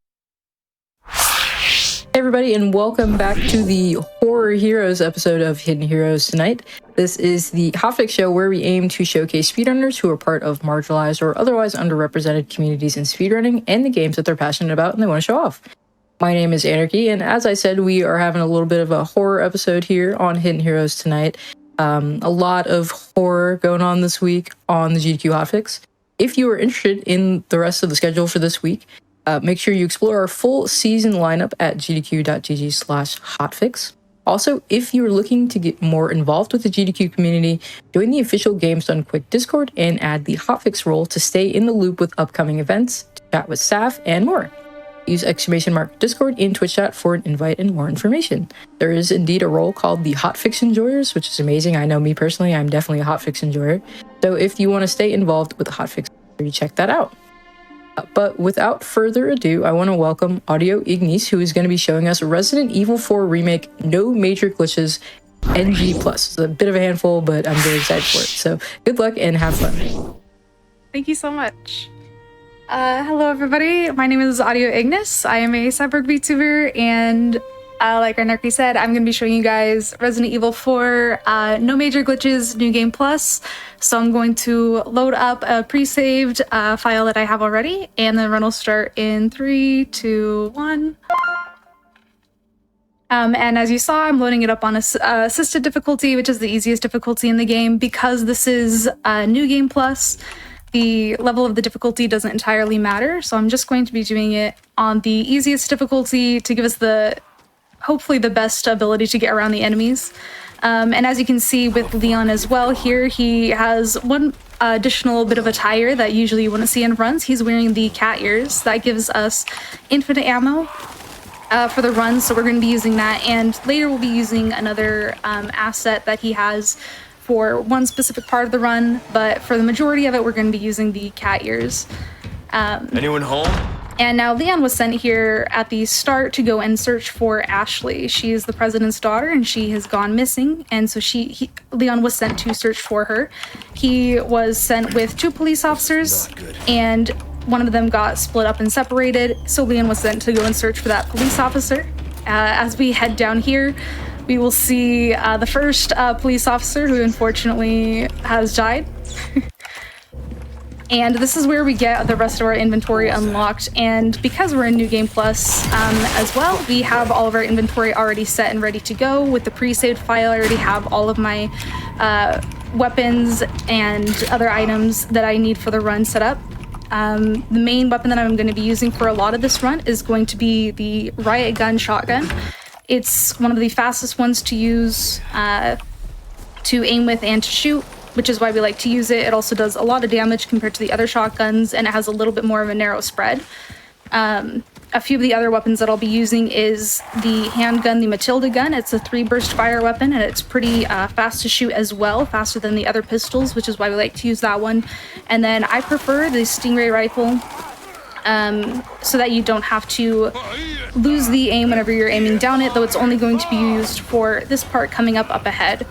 Hey everybody, and welcome back to the Horror Heroes episode of Hidden Heroes tonight. This is the Hotfix show where we aim to showcase speedrunners who are part of marginalized or otherwise underrepresented communities in speedrunning and the games that they're passionate about and they want to show off. My name is Anarchy, and as I said, we are having a little bit of a horror episode here on Hidden Heroes tonight. A lot of horror going on this week on the GDQ Hotfix. If you are interested in the rest of the schedule for this week, make sure you explore our full season lineup at gdq.gg/hotfix. Also, if you're looking to get more involved with the GDQ community, join the official Games Done Quick Discord and add the Hotfix role to stay in the loop with upcoming events, to chat with staff, and more. Use !Discord in Twitch chat for an invite and more information. There is indeed a role called the Hotfix Enjoyers, which is amazing. I know me personally, I'm definitely a Hotfix enjoyer. So if you want to stay involved with the Hotfix, you check that out. But without further ado, I want to welcome Audio Ignis, who is going to be showing us Resident Evil 4 Remake, No Major Glitches, NG+. It's a bit of a handful, but I'm very excited for it. So good luck and have fun. Thank you so much. Hello everybody, my name is Audio Ignis. I am a cyborg VTuber, and like Anarchy said, I'm going to be showing you guys Resident Evil 4, No Major Glitches, New Game Plus. So I'm going to load up a pre-saved file that I have already, and the run will start in 3, 2, 1. And as you saw, I'm loading it up on assisted difficulty, which is the easiest difficulty in the game. Because this is New Game Plus, the level of the difficulty doesn't entirely matter. So I'm just going to be doing it on the easiest difficulty to give us hopefully the best ability to get around the enemies. And as you can see with Leon as well here, he has one additional bit of attire that usually you wouldn't see in runs. He's wearing the cat ears. That gives us infinite ammo for the run, so we're going to be using that. And later we'll be using another asset that he has for one specific part of the run, but for the majority of it, we're going to be using the cat ears. Anyone home? And now Leon was sent here at the start to go and search for Ashley. She is the president's daughter, and she has gone missing. And so Leon was sent to search for her. He was sent with 2 police officers, and one of them got split up and separated. So Leon was sent to go and search for that police officer. As we head down here, we will see the first police officer, who unfortunately has died. And this is where we get the rest of our inventory unlocked. And because we're in New Game Plus as well, we have all of our inventory already set and ready to go. With the pre-saved file, I already have all of my weapons and other items that I need for the run set up. The main weapon that I'm going to be using for a lot of this run is going to be the riot gun shotgun. It's one of the fastest ones to use, to aim with and to shoot, which is why we like to use it. It also does a lot of damage compared to the other shotguns, and it has a little bit more of a narrow spread. A few of the other weapons that I'll be using is the handgun, the Matilda gun. It's a 3-burst fire weapon, and it's pretty fast to shoot as well, faster than the other pistols, which is why we like to use that one. And then I prefer the Stingray rifle, so that you don't have to lose the aim whenever you're aiming down it, though it's only going to be used for this part coming up ahead.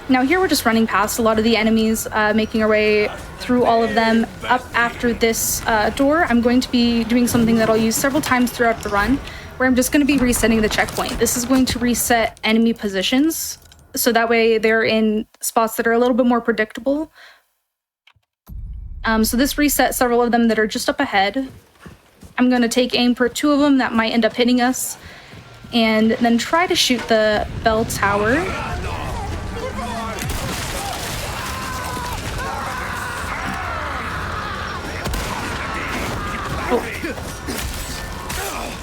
Now here we're just running past a lot of the enemies, making our way through all of them. Up after this door, I'm going to be doing something that I'll use several times throughout the run, where I'm just going to be resetting the checkpoint. This is going to reset enemy positions, so that way they're in spots that are a little bit more predictable. So this resets several of them that are just up ahead. I'm going to take aim for 2 of them that might end up hitting us, and then try to shoot the bell tower.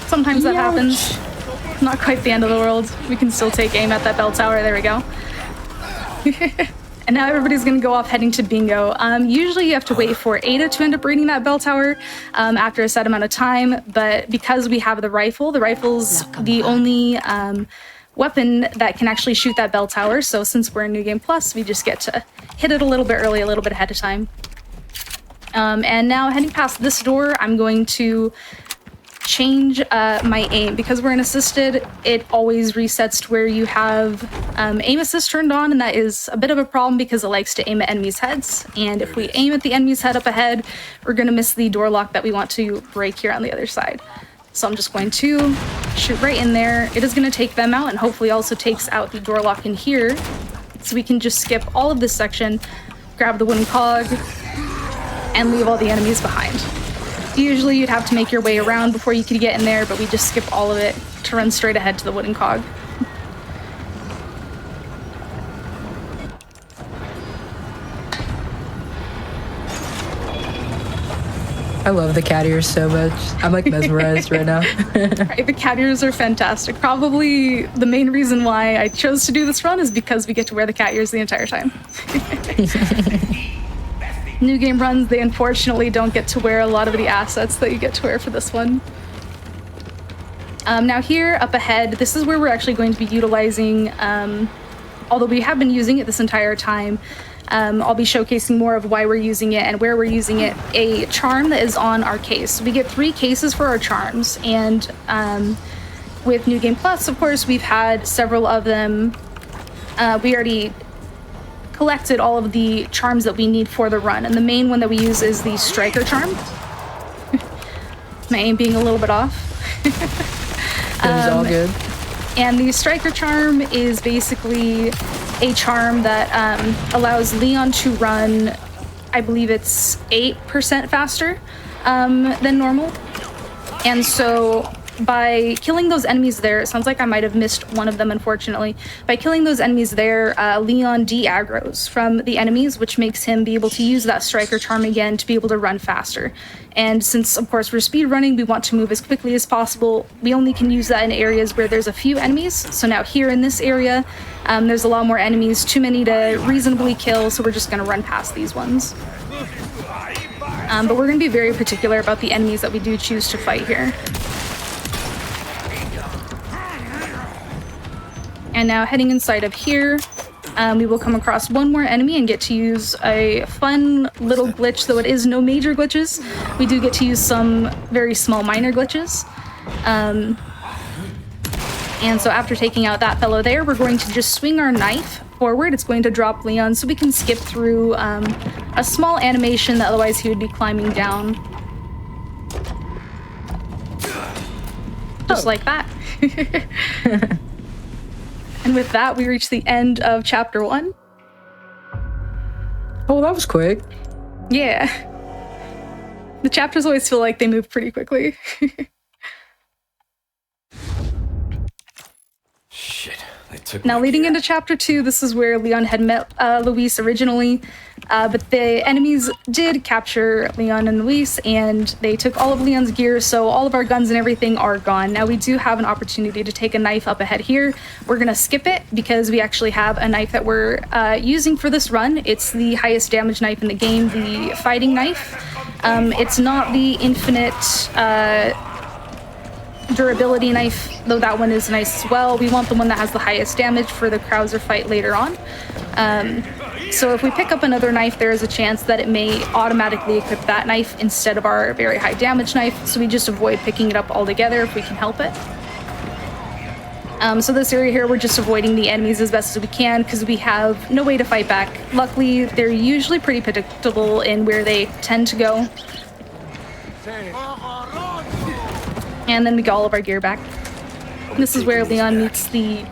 Sometimes that happens. Not quite the end of the world. We can still take aim at that bell tower. There we go. And now everybody's going to go off heading to bingo. Usually you have to wait for Ada to end up raiding that bell tower after a set amount of time, but because we have the rifle's the only weapon that can actually shoot that bell tower, so since we're in New Game Plus, we just get to hit it a little bit early, a little bit ahead of time. And now heading past this door, I'm going to change my aim. Because we're in assisted, it always resets to where you have aim assist turned on, and that is a bit of a problem because it likes to aim at enemies' heads, and if we aim at the enemy's head up ahead, we're going to miss the door lock that we want to break here on the other side. So I'm just going to shoot right in there. It is going to take them out, and hopefully also takes out the door lock in here, so we can just skip all of this section, grab the wooden cog, and leave all the enemies behind. Usually you'd have to make your way around before you could get in there, but we just skip all of it to run straight ahead to the wooden cog. I love the cat ears so much. I'm like mesmerized right now. Right, the cat ears are fantastic. Probably the main reason why I chose to do this run is because we get to wear the cat ears the entire time. New game runs, they unfortunately don't get to wear a lot of the assets that you get to wear for this one. Now here, up ahead, this is where we're actually going to be utilizing, although we have been using it this entire time, I'll be showcasing more of why we're using it and where we're using it, a charm that is on our case. We get 3 cases for our charms, and with New Game Plus, of course, we've had several of them. We already collected all of the charms that we need for the run, and the main one that we use is the striker charm. My aim being a little bit off. It's all good. And the striker charm is basically a charm that allows Leon to run, I believe it's 8% faster than normal. And so by killing those enemies there, it sounds like I might have missed one of them, unfortunately. By killing those enemies there, Leon de-aggroes from the enemies, which makes him be able to use that striker charm again to be able to run faster. And since, of course, we're speedrunning, we want to move as quickly as possible. We only can use that in areas where there's a few enemies. So now here in this area, There's a lot more enemies, too many to reasonably kill, so we're just going to run past these ones. But we're going to be very particular about the enemies that we do choose to fight here. And now heading inside of here, we will come across one more enemy and get to use a fun little glitch, though it is no major glitches. We do get to use some very small minor glitches. And so after taking out that fellow there, we're going to just swing our knife forward. It's going to drop Leon so we can skip through a small animation that otherwise he would be climbing down. Just like that. And with that, we reach the end of chapter 1. Oh, that was quick. Yeah. The chapters always feel like they move pretty quickly. Shit, they took Now, my leading gear. into chapter 2, this is where Leon had met Luis originally, but the enemies did capture Leon and Luis, and they took all of Leon's gear, so all of our guns and everything are gone. Now, we do have an opportunity to take a knife up ahead here. We're going to skip it because we actually have a knife that we're using for this run. It's the highest damage knife in the game, the fighting knife. It's not the infinite durability knife, though that one is nice as well. We want the one that has the highest damage for the Krauser fight later on. So if we pick up another knife, there is a chance that it may automatically equip that knife instead of our very high damage knife, so we just avoid picking it up altogether if we can help it. So this area here, we're just avoiding the enemies as best as we can because we have no way to fight back. Luckily, they're usually pretty predictable in where they tend to go. And then we get all of our gear back. This is where Leon meets the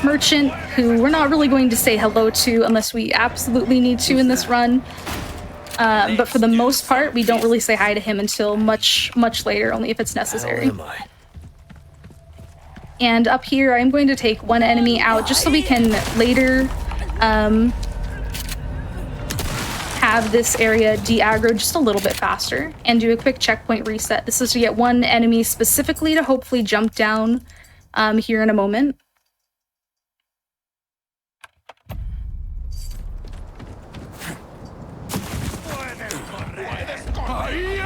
merchant, who we're not really going to say hello to unless we absolutely need to in this run. But for the most part, we don't really say hi to him until much, much later, only if it's necessary. How am I? And up here, I'm going to take one enemy out just so we can later have this area de-aggro just a little bit faster and do a quick checkpoint reset. This is to get one enemy specifically to hopefully jump down here in a moment.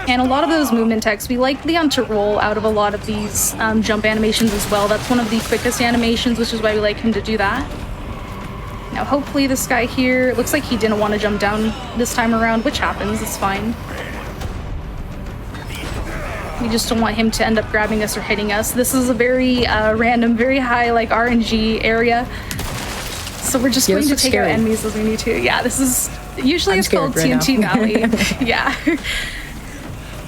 And a lot of those movement techs, we like Leon to roll out of a lot of these jump animations as well. That's one of the quickest animations, which is why we like him to do that. Now, hopefully this guy here, looks like he didn't want to jump down this time around, which happens, it's fine. We just don't want him to end up grabbing us or hitting us. This is a very random, very high, like, RNG area. So we're just going to take our enemies as we need to. Yeah, this is, usually it's called TNT Valley. Yeah.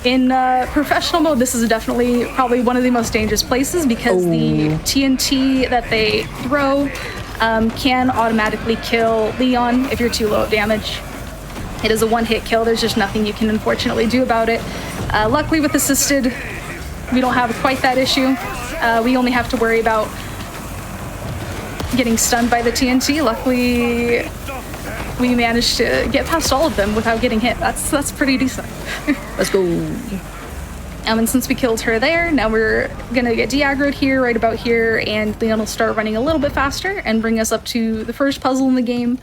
In professional mode, this is definitely probably one of the most dangerous places because the TNT that they throw can automatically kill Leon if you're too low of damage. It is a one-hit kill. There's just nothing you can unfortunately do about it. Luckily with assisted, we don't have quite that issue. We only have to worry about getting stunned by the TNT. Luckily, we managed to get past all of them without getting hit. That's pretty decent. Let's go. And since we killed her there, now we're gonna get de-aggroed here, right about here, and Leon will start running a little bit faster and bring us up to the first puzzle in the game.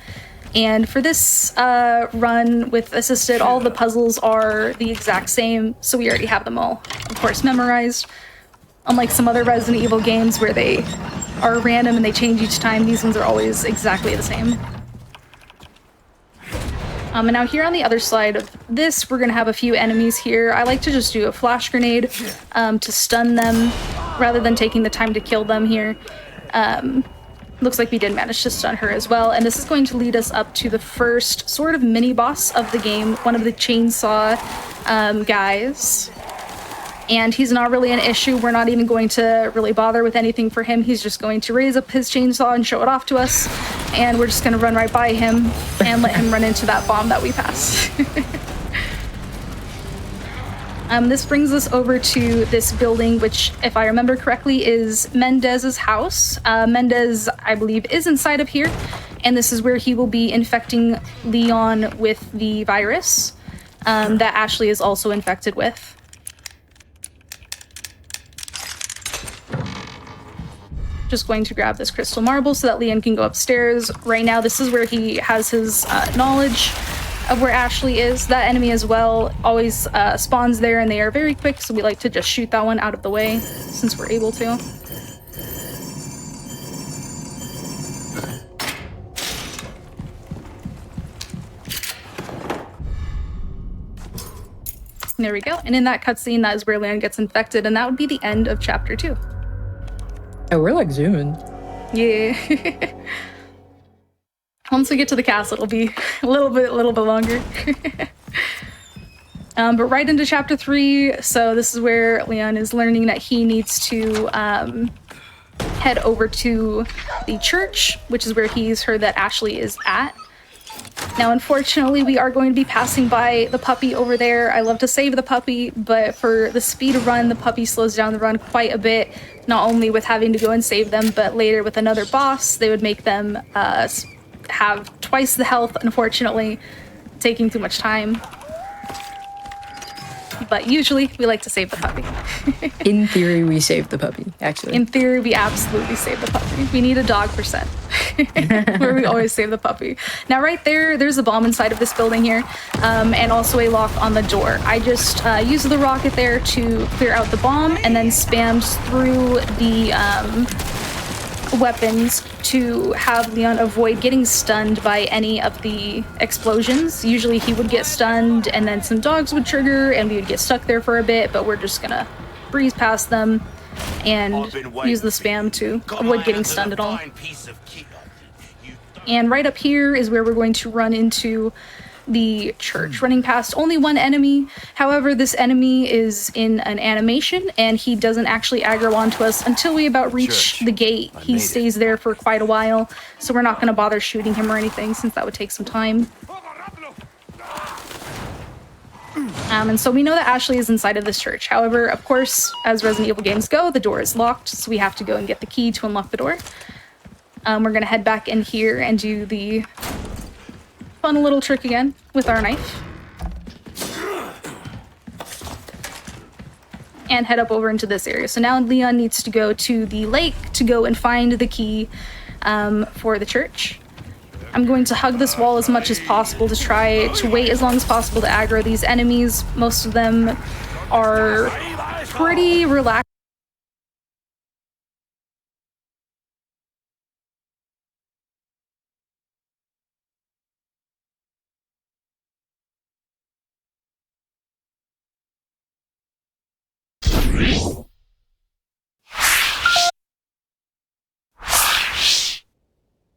And for this run with assisted, all the puzzles are the exact same, so we already have them all, of course, memorized. Unlike some other Resident Evil games where they are random and they change each time, these ones are always exactly the same. And now here on the other side of this, we're gonna have a few enemies here. I like to just do a flash grenade to stun them rather than taking the time to kill them here. Looks like we did manage to stun her as well. And this is going to lead us up to the first sort of mini boss of the game, one of the chainsaw guys. And he's not really an issue. We're not even going to really bother with anything for him. He's just going to raise up his chainsaw and show it off to us. And we're just going to run right by him and let him run into that bomb that we passed. This brings us over to this building, which, if I remember correctly, is Mendez's house. Mendez, I believe, is inside of here. And this is where he will be infecting Leon with the virus that Ashley is also infected with. just going to grab this crystal marble so that Leon can go upstairs. Right now, this is where he has his knowledge of where Ashley is. That enemy as well always spawns there, and they are very quick, so we like to just shoot that one out of the way since we're able to. There we go. And in that cutscene, that is where Leon gets infected, and that would be the end of chapter 2. Oh, we're like zooming. Yeah. Once we get to the castle, it'll be a little bit longer. But right into chapter 3, so this is where Leon is learning that he needs to head over to the church, which is where he's heard that Ashley is at. Now, unfortunately, we are going to be passing by the puppy over there. I love to save the puppy, but for the speed run, the puppy slows down the run quite a bit, not only with having to go and save them, but later with another boss, they would make them have twice the health, unfortunately, taking too much time. But usually, we like to save the puppy. In theory, we saved the puppy, actually. In theory, we absolutely save the puppy. We need a dog percent, where we always save the puppy. Now, right there's a bomb inside of this building here, and also a lock on the door. I just used the rocket there to clear out the bomb, and then spammed through the weapons to have Leon avoid getting stunned by any of the explosions. Usually he would get stunned and then some dogs would trigger and we would get stuck there for a bit, but we're just gonna breeze past them and use the spam to avoid getting stunned at all. And right up here is where we're going to run into the church, running past only one enemy. However, this enemy is in an animation and he doesn't actually aggro onto us until we about reach the gate. He stays there for quite a while, so we're not going to bother shooting him or anything since that would take some time. And so we know that Ashley is inside of this church. However, of course, as Resident Evil games go, the door is locked, so we have to go and get the key to unlock the door. We're going to head back in here and do the fun little trick again with our knife. And head up over into this area. So now Leon needs to go to the lake to go and find the key for the church. I'm going to hug this wall as much as possible to try to wait as long as possible to aggro these enemies. Most of them are pretty relaxed.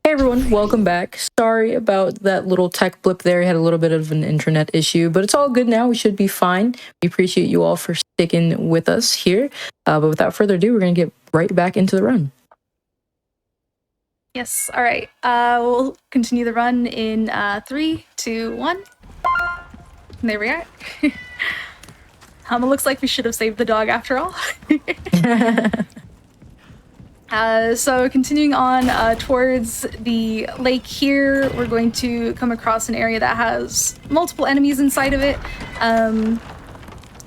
Hey everyone, welcome back. Sorry about that little tech blip there. We had a little bit of an internet issue, but it's all good now. We should be fine. We appreciate you all for sticking with us here. But without further ado, we're going to get right back into the run. Yes, all right. We'll continue the run in 3, 2, 1. And there we are. It looks like we should have saved the dog after all. So continuing on towards the lake here, we're going to come across an area that has multiple enemies inside of it.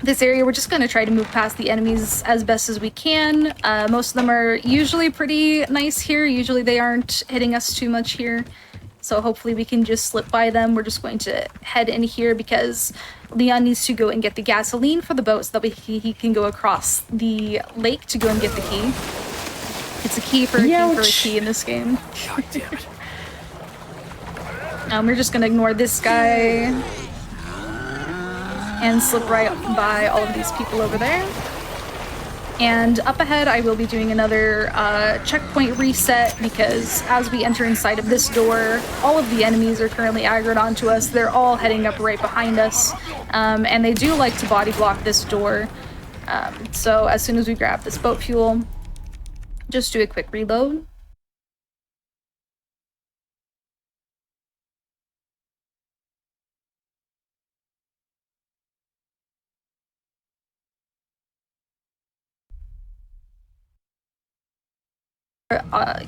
This area, we're just going to try to move past the enemies as best as we can. Most of them are usually pretty nice here. Usually they aren't hitting us too much here. So hopefully we can just slip by them. We're just going to head in here because Leon needs to go and get the gasoline for the boat so that he can go across the lake to go and get the key. It's a key for a key for a key in this game. God damn it. We're just gonna ignore this guy and slip right by all of these people over there. And up ahead, I will be doing another checkpoint reset because as we enter inside of this door, all of the enemies are currently aggroed onto us. They're all heading up right behind us, and they do like to body block this door. So as soon as we grab this boat fuel, just do a quick reload.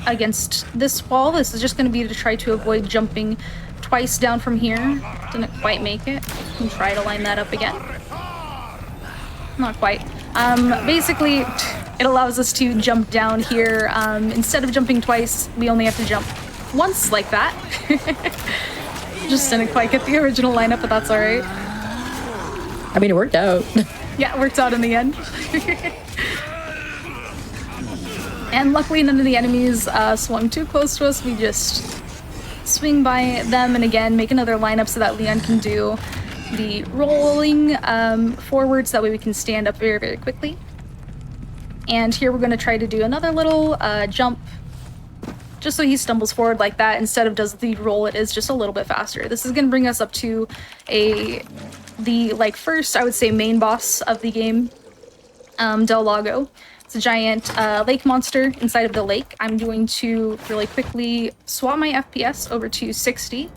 Against this wall, this is just going to be to try to avoid jumping twice down from here. Didn't quite make it. And try to line that up again. Not quite. Basically, it allows us to jump down here. Instead of jumping twice, we only have to jump once like that. Just didn't quite get the original lineup, but that's all right. I mean, it worked out. Yeah, it worked out in the end. And luckily none of the enemies swung too close to us. We just swing by them and again make another lineup so that Leon can do the rolling forward so that way we can stand up very, very quickly. And here we're going to try to do another little jump just so he stumbles forward like that. Instead of does the roll, it is just a little bit faster. This is going to bring us up to the like first, I would say, main boss of the game, Del Lago. It's a giant lake monster inside of the lake. I'm going to really quickly swap my FPS over to 60.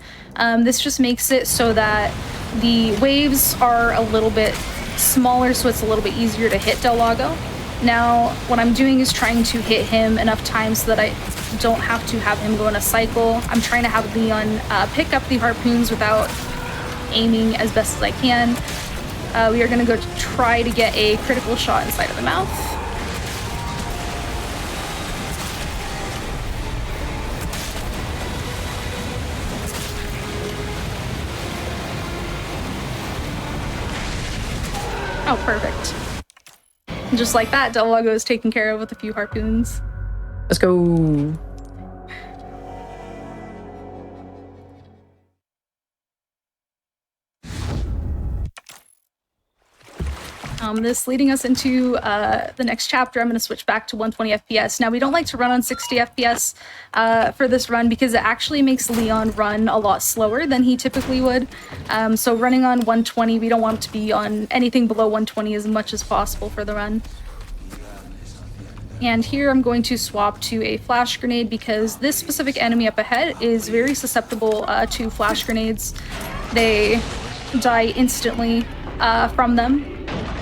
This just makes it so that the waves are a little bit smaller, so it's a little bit easier to hit Del Lago. Now, what I'm doing is trying to hit him enough times so that I don't have to have him go in a cycle. I'm trying to have Leon pick up the harpoons without aiming as best as I can. We are going to go try to get a critical shot inside of the mouth. Oh, perfect. Just like that, Del Lago is taken care of with a few harpoons. Let's go. This leading us into the next chapter. I'm going to switch back to 120 FPS. Now, we don't like to run on 60 FPS for this run because it actually makes Leon run a lot slower than he typically would. So running on 120, we don't want to be on anything below 120 as much as possible for the run. And here I'm going to swap to a flash grenade because this specific enemy up ahead is very susceptible to flash grenades. They die instantly from them.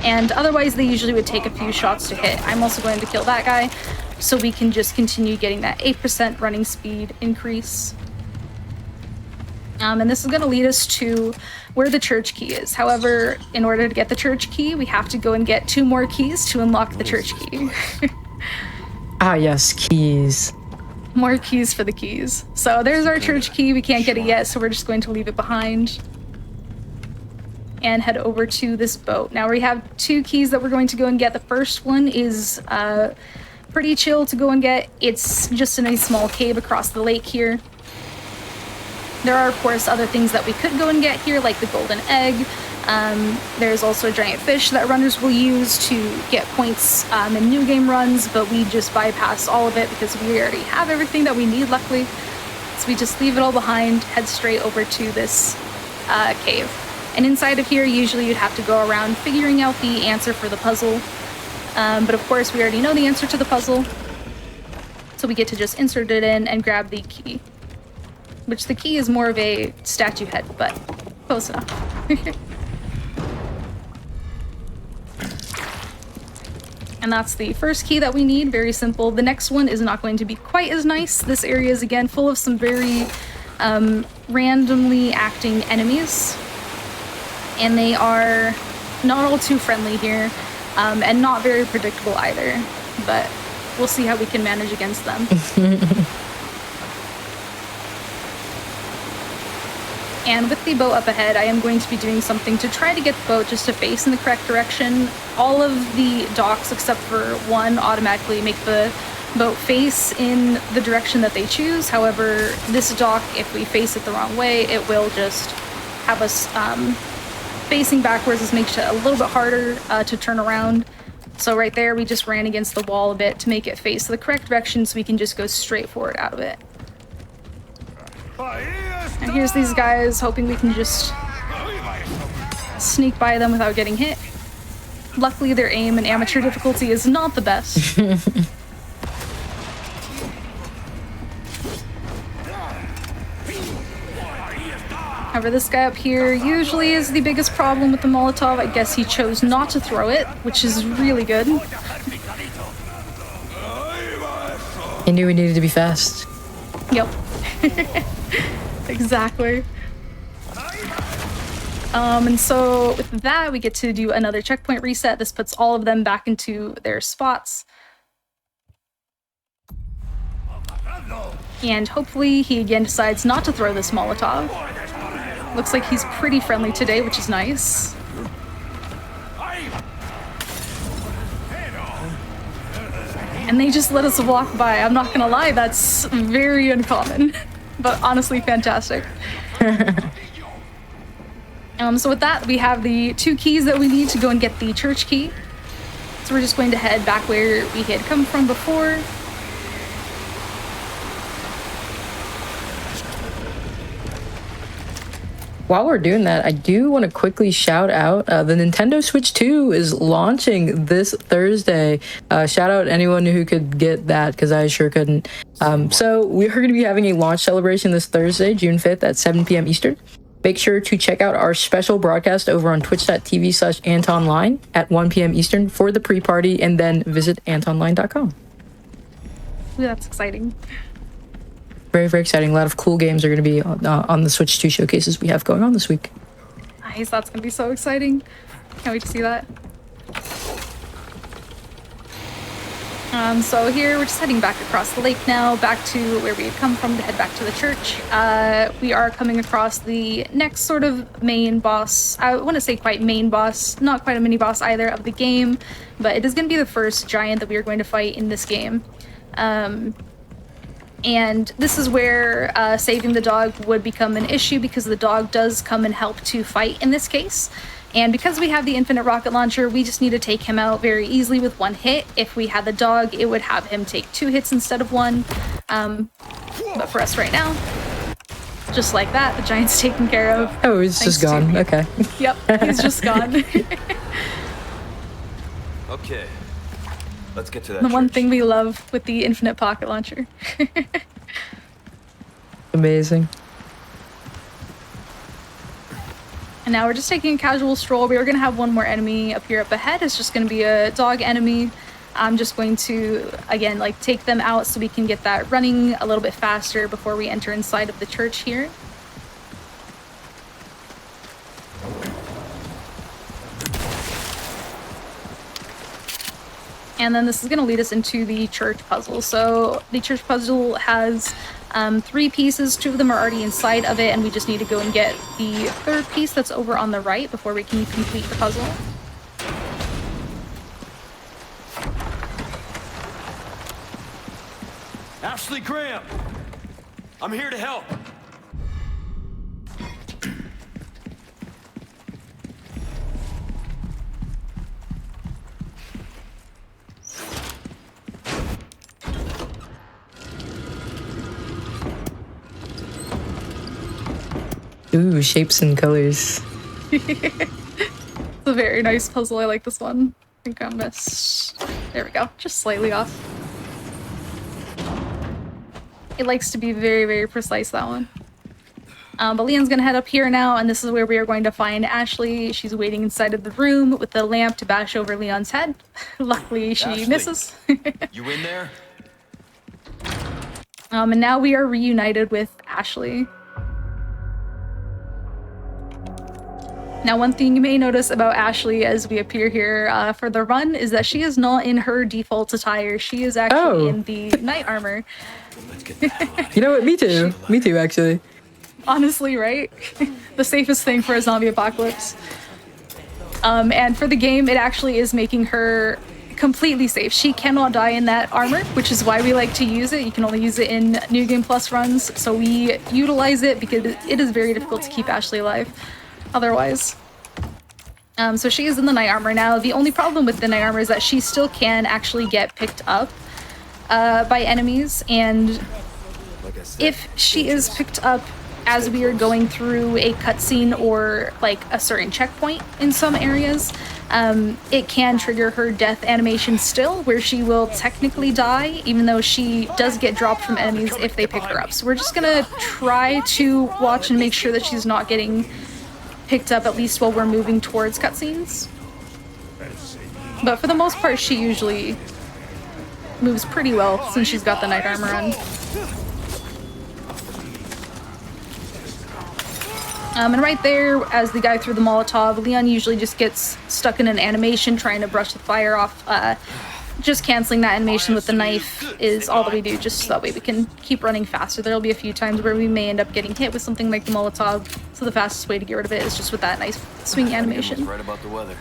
And otherwise, they usually would take a few shots to hit. I'm also going to kill that guy so we can just continue getting that 8% running speed increase. And this is going to lead us to where the church key is. However, in order to get the church key, we have to go and get 2 more keys to unlock the church key. Ah, yes, keys. More keys for the keys. So there's our church key. We can't get it yet, so we're just going to leave it behind and head over to this boat. Now we have 2 keys that we're going to go and get. The first one is pretty chill to go and get. It's just in a small cave across the lake here. There are, of course, other things that we could go and get here, like the golden egg. There's also a giant fish that runners will use to get points in new game runs, but we just bypass all of it because we already have everything that we need, luckily. So we just leave it all behind, head straight over to this cave. And inside of here, usually you'd have to go around figuring out the answer for the puzzle. But of course, we already know the answer to the puzzle. So we get to just insert it in and grab the key. Which the key is more of a statue head, but close enough. And that's the first key that we need, very simple. The next one is not going to be quite as nice. This area is again full of some very randomly acting enemies. And they are not all too friendly here, and not very predictable either, but we'll see how we can manage against them. And with the boat up ahead, I am going to be doing something to try to get the boat just to face in the correct direction. All of the docks, except for one, automatically make the boat face in the direction that they choose. However, this dock, if we face it the wrong way, it will just have us facing backwards. This makes it a little bit harder to turn around. So right there, we just ran against the wall a bit to make it face the correct direction so we can just go straight forward out of it. And here's these guys, hoping we can just sneak by them without getting hit. Luckily, their aim and amateur difficulty is not the best. However, this guy up here usually is the biggest problem with the Molotov. I guess he chose not to throw it, which is really good. He knew we needed to be fast. Yep. Exactly. And so with that, we get to do another checkpoint reset. This puts all of them back into their spots. And hopefully he again decides not to throw this Molotov. Looks like he's pretty friendly today, which is nice. And they just let us walk by. I'm not gonna lie, that's very uncommon, but honestly fantastic. So with that, we have the 2 keys that we need to go and get the church key. So we're just going to head back where we had come from before. While we're doing that, I do want to quickly shout out the Nintendo Switch 2 is launching this Thursday. Shout out anyone who could get that, because I sure couldn't. So we're going to be having a launch celebration this Thursday, June 5th at 7 p.m. Eastern. Make sure to check out our special broadcast over on twitch.tv/AntonLine at 1 p.m. Eastern for the pre-party, and then visit antonline.com. Ooh, that's exciting. Very, very exciting. A lot of cool games are going to be on the Switch 2 showcases we have going on this week. Nice, that's going to be so exciting. Can't wait to see that. So here we're just heading back across the lake now, back to where we had come from to head back to the church. We are coming across the next sort of main boss. I want to say quite main boss, not quite a mini boss either of the game, but it is going to be the first giant that we are going to fight in this game. And this is where saving the dog would become an issue, because the dog does come and help to fight in this case. And because we have the infinite rocket launcher, we just need to take him out very easily with 1 hit. If we had the dog, it would have him take 2 hits instead of 1. But for us right now, just like that, the giant's taken care of. Oh, he's just gone. Okay. Yep, he's just gone. Okay. Let's get to that. The one church. thing we love with the infinite pocket launcher. Amazing. And now we're just taking a casual stroll. We are going to have one more enemy up here up ahead. It's just going to be a dog enemy. I'm just going to, again, like take them out so we can get that running a little bit faster before we enter inside of the church here. And then this is going to lead us into the church puzzle. So the church puzzle has 3 pieces. 2 of them are already inside of it, and we just need to go and get the 3rd piece that's over on the right before we can complete the puzzle. Ashley Graham, I'm here to help. Ooh, shapes and colors. It's a very nice puzzle. I like this one. I think I missed. There we go. Just slightly off. It likes to be very, very precise, that one. But Leon's gonna head up here now, and this is where we are going to find Ashley. She's waiting inside of the room with the lamp to bash over Leon's head. Luckily, she Ashley, misses. You in there? And now we are reunited with Ashley. Now, one thing you may notice about Ashley as we appear here for the run is that she is not in her default attire. She is actually in the knight armor. Let's get the hell out of here. You know what? Me too. Me too, actually. Honestly, right? The safest thing for a zombie apocalypse. And for the game, it actually is making her completely safe. She cannot die in that armor, which is why we like to use it. You can only use it in New Game Plus runs, so we utilize it because it is very difficult to keep Ashley alive otherwise. So she is in the knight armor now. The only problem with the knight armor is that she still can actually get picked up by enemies, and Like I said, if she is picked up as we are going through a cutscene or like a certain checkpoint in some areas, it can trigger her death animation still, where she will technically die, even though she does get dropped from enemies if they pick her up. So we're just gonna try to watch and make sure that she's not getting picked up, at least while we're moving towards cutscenes. But for the most part, she usually moves pretty well since she's got the knight armor on. And right there, as the guy threw the Molotov, Leon usually just gets stuck in an animation trying to brush the fire off just canceling that animation with the knife is all that we do, just so that way we can keep running faster. There'll be a few times where we may end up getting hit with something like the Molotov, so the fastest way to get rid of it is just with that nice swing animation. Right about the weather.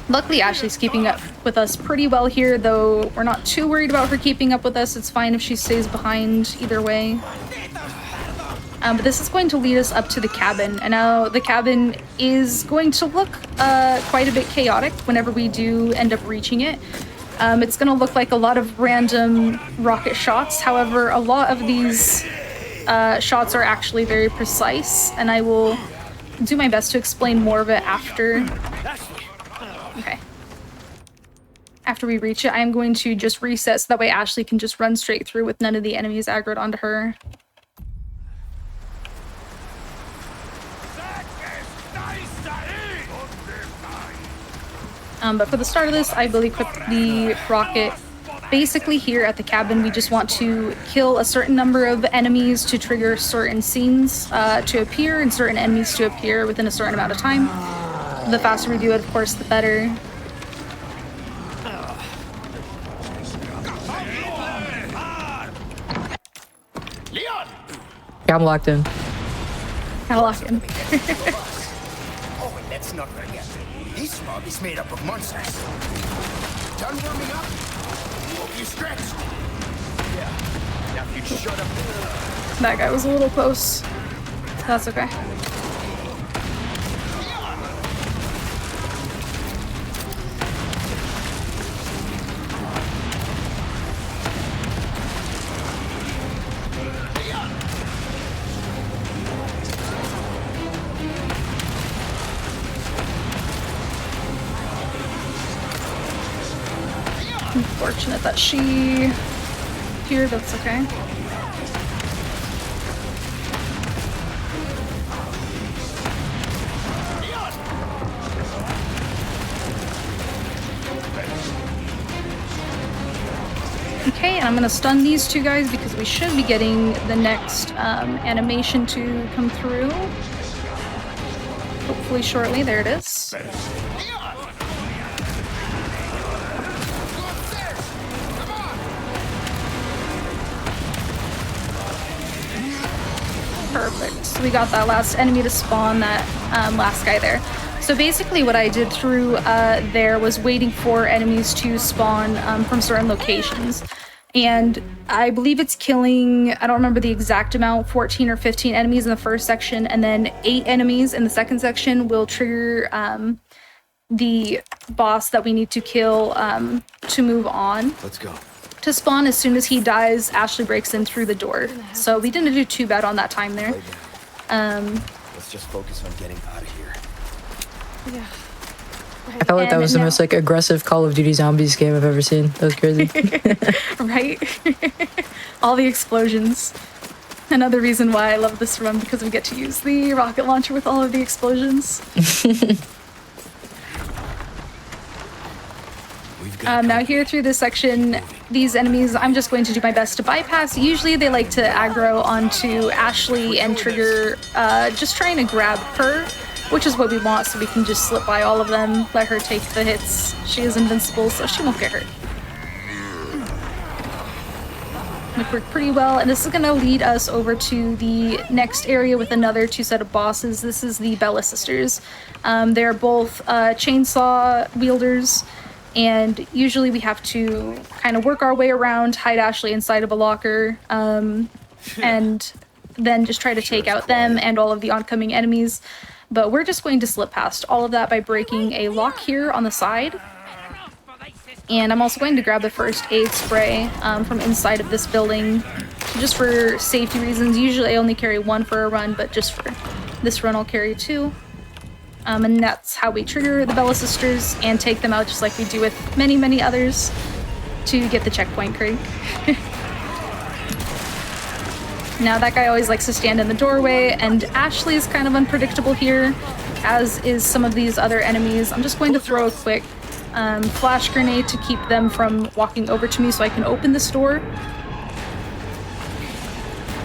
Luckily, Ashley's keeping up with us pretty well here, though we're not too worried about her keeping up with us. It's fine if she stays behind either way. But this is going to lead us up to the cabin, and now the cabin is going to look quite a bit chaotic whenever we do end up reaching it. It's going to look like a lot of random rocket shots. However, a lot of these shots are actually very precise, and I will do my best to explain more of it after. Okay. After we reach it, I am going to just reset so that way Ashley can just run straight through with none of the enemies aggroed onto her. But for the start of this, I will equip the rocket. Basically here at the cabin, we just want to kill a certain number of enemies to trigger certain scenes to appear and certain enemies to appear within a certain amount of time. The faster we do it, of course, the better. Yeah, I'm locked in. Gotta lock in. Oh, and let's not forget, this mob is made up of monsters. Done warming up? Hope you stretched. Yeah. Now if you'd shut up. That guy was a little close. That's okay. Unfortunate that she here, that's okay. Okay, and I'm gonna stun these two guys because we should be getting the next animation to come through. Hopefully shortly. There it is. Perfect. So we got that last enemy to spawn, that last guy there. So basically what I did through there was waiting for enemies to spawn from certain locations. And I believe it's killing, I don't remember the exact amount, 14 or 15 enemies in the first section, and then 8 enemies in the second section will trigger the boss that we need to kill to move on. Let's go. To spawn. As soon as he dies, Ashley breaks in through the door. So we didn't do too bad on that time there. Let's just focus on getting out of here. Yeah. I felt like that was the most like aggressive Call of Duty Zombies game I've ever seen. That was crazy. Right? All the explosions. Another reason why I love this run, because we get to use the rocket launcher with all of the explosions. Now here through this section, these enemies, I'm just going to do my best to bypass. Usually they like to aggro onto Ashley and trigger just trying to grab her, which is what we want, so we can just slip by all of them, let her take the hits. She is invincible, so she won't get hurt. It worked pretty well, and this is going to lead us over to the next area with another 2 set of bosses. This is the Bella sisters. They're both chainsaw wielders, and usually we have to kind of work our way around, hide Ashley inside of a locker, and then just try to take out them and all of the oncoming enemies. But we're just going to slip past all of that by breaking a lock here on the side. And I'm also going to grab the first aid spray from inside of this building, just for safety reasons. Usually I only carry 1 for a run, but just for this run I'll carry 2. And that's how we trigger the Bella sisters and take them out, just like we do with many, many others, to get the checkpoint, Craig. Now that guy always likes to stand in the doorway, and Ashley is kind of unpredictable here, as is some of these other enemies. I'm just going to throw a quick flash grenade to keep them from walking over to me so I can open this door.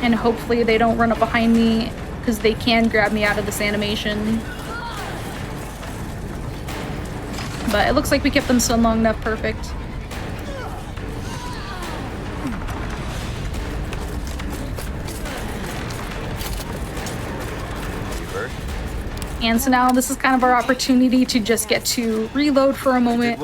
And hopefully they don't run up behind me, because they can grab me out of this animation. But it looks like we kept them stun long enough. Perfect. And so now this is kind of our opportunity to just get to reload for a moment.